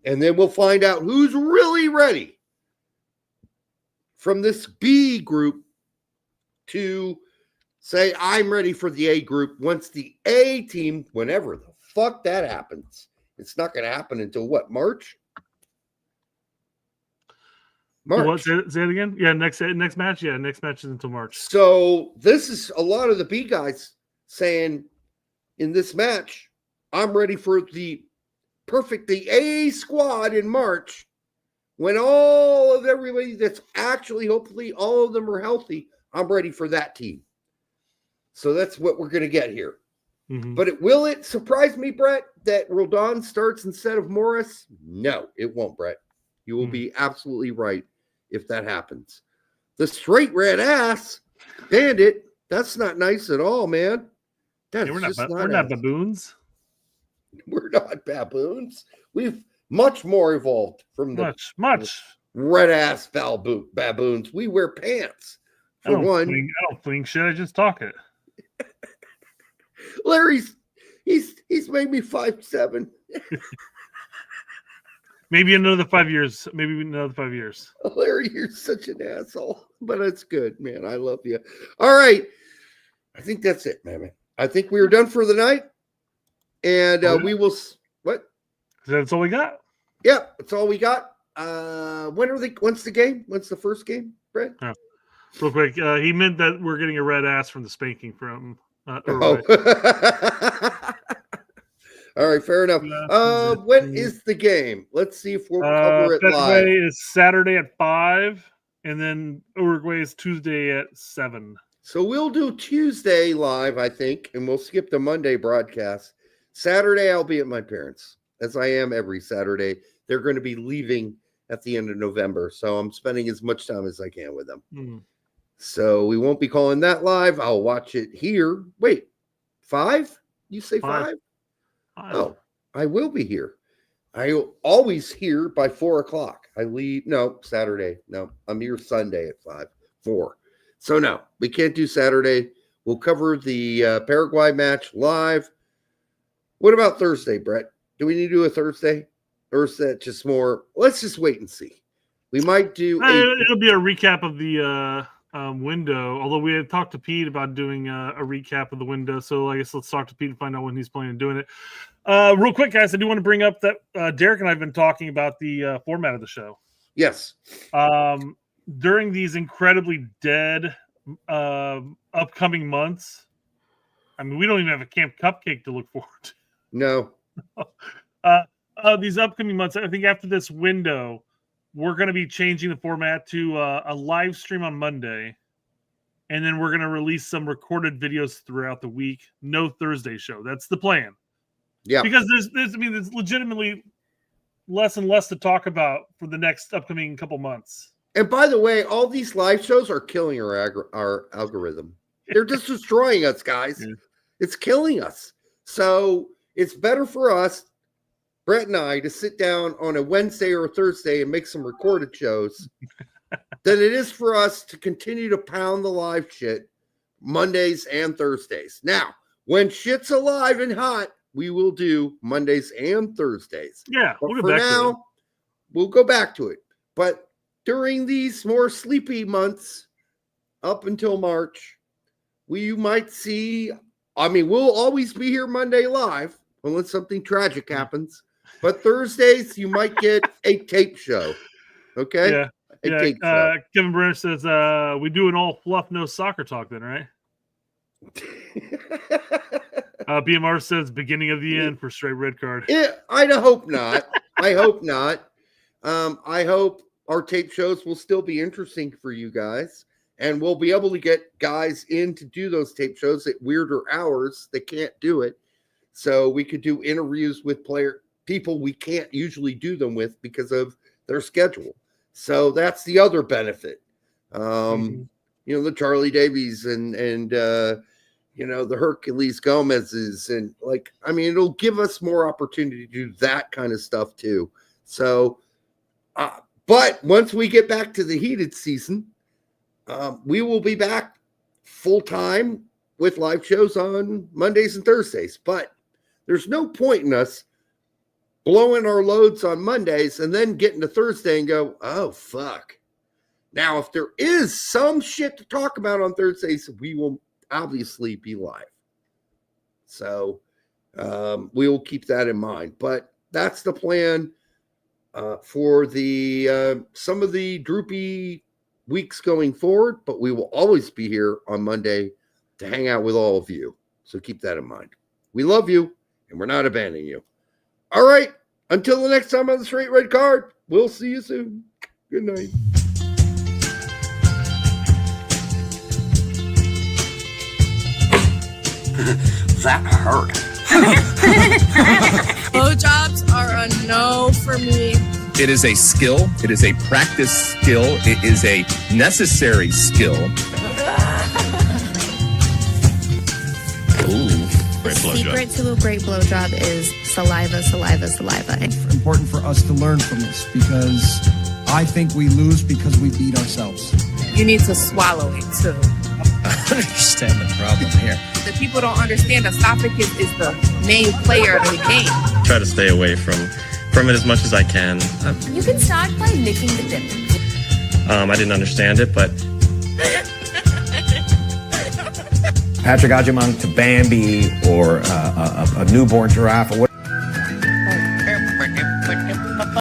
And then we'll find out who's really ready from this B group to say, I'm ready for the A group once the A team, whenever the fuck that happens. It's not going to happen until what, March? What, say it again? Yeah, next match. Yeah, next match is until March. So this is a lot of the B guys saying in this match, I'm ready for the A squad in March when all of everybody that's actually, hopefully all of them are healthy. I'm ready for that team. So that's what we're going to get here. Mm-hmm. But will it surprise me, Brett, that Roldan starts instead of Morris? No, it won't, Brett. You will be absolutely right if that happens. The straight red ass bandit, that's not nice at all, man. We're not baboons. We're not baboons. We've much more evolved from the much red ass baboons. We wear pants. I don't fling shit. I just talk it. Larry's he's made me 5'7". Maybe another 5 years. Larry, you're such an asshole, but it's good, man. I love you. All right, I think that's it, man. I think we are done for the night, and we will. What? That's all we got. Yeah, that's all we got. When's the game? When's the first game, Brett? Oh. Real quick, he meant that we're getting a red ass from the spanking from. All right, fair enough. When is the game? Let's see if we'll cover it live. February is Saturday at 5, and then Uruguay is Tuesday at 7. So we'll do Tuesday live, I think, and we'll skip the Monday broadcast. Saturday, I'll be at my parents', as I am every Saturday. They're going to be leaving at the end of November, so I'm spending as much time as I can with them. So we won't be calling that live. I'll watch it here. Wait, 5? You say 5? Oh, I will be here. I always here by 4 o'clock. I leave. No, Saturday. No, I'm here Sunday at 4. So no, we can't do Saturday. We'll cover the Paraguay match live. What about Thursday, Brett? Do we need to do a Thursday? Or is that just more? Let's just wait and see. We might do. It'll be a recap of the window. Although we had talked to Pete about doing a recap of the window, so I guess let's talk to Pete and find out when he's planning on doing it. Real quick, guys, I do want to bring up that Derek and I have been talking about the format of the show. Yes. During these incredibly dead upcoming months, I mean, we don't even have a Camp Cupcake to look forward to. No. These upcoming months, I think after this window, we're going to be changing the format to a live stream on Monday, and then we're going to release some recorded videos throughout the week. No Thursday show. That's the plan. Yeah. Because there's legitimately less and less to talk about for the next upcoming couple months. And by the way, all these live shows are killing our algorithm. They're just destroying us, guys. Yeah. It's killing us. So it's better for us, Brett and I, to sit down on a Wednesday or a Thursday and make some recorded shows than it is for us to continue to pound the live shit Mondays and Thursdays. Now, when shit's alive and hot, we will do Mondays and Thursdays. Yeah, but for now, we'll go back to it. But during these more sleepy months, up until March, we might see. I mean, we'll always be here Monday live unless something tragic happens. But Thursdays, you might get a tape show. Okay? Yeah. Tape show. Kevin Brenner says, we do an all fluff, no soccer talk then, right? BMR says beginning of the end for straight red card. I hope not. I hope not. I hope our tape shows will still be interesting for you guys, and we'll be able to get guys in to do those tape shows at weirder hours. They can't do it, so we could do interviews with people we can't usually do them with because of their schedule. So that's the other benefit. You know, the Charlie Davies and you know, the Hercules Gomez's, and like, I mean, it'll give us more opportunity to do that kind of stuff too. So, but once we get back to the heated season, we will be back full time with live shows on Mondays and Thursdays. But there's no point in us blowing our loads on Mondays and then getting to Thursday and go, oh, fuck. Now, if there is some shit to talk about on Thursdays, we will obviously be live. So we will keep that in mind. But that's the plan for the some of the droopy weeks going forward. But we will always be here on Monday to hang out with all of you. So keep that in mind. We love you, and we're not abandoning you. All right. Until the next time on the Straight Red Card, we'll see you soon. Good night. That hurt. Blowjobs are a no for me. It is a skill. It is a practice skill. It is a necessary skill. Ooh, The great blowjob. secret to a great blowjob is saliva, saliva, saliva. It's important for us to learn from this because I think we lose because we beat ourselves. You need to swallow it too. I understand the problem here. The people don't understand esophagus is the main player of the game. Try to stay away from it as much as I can. You can start by licking the dip. I didn't understand it, but Patrick Agyemang to Bambi or a newborn giraffe or what.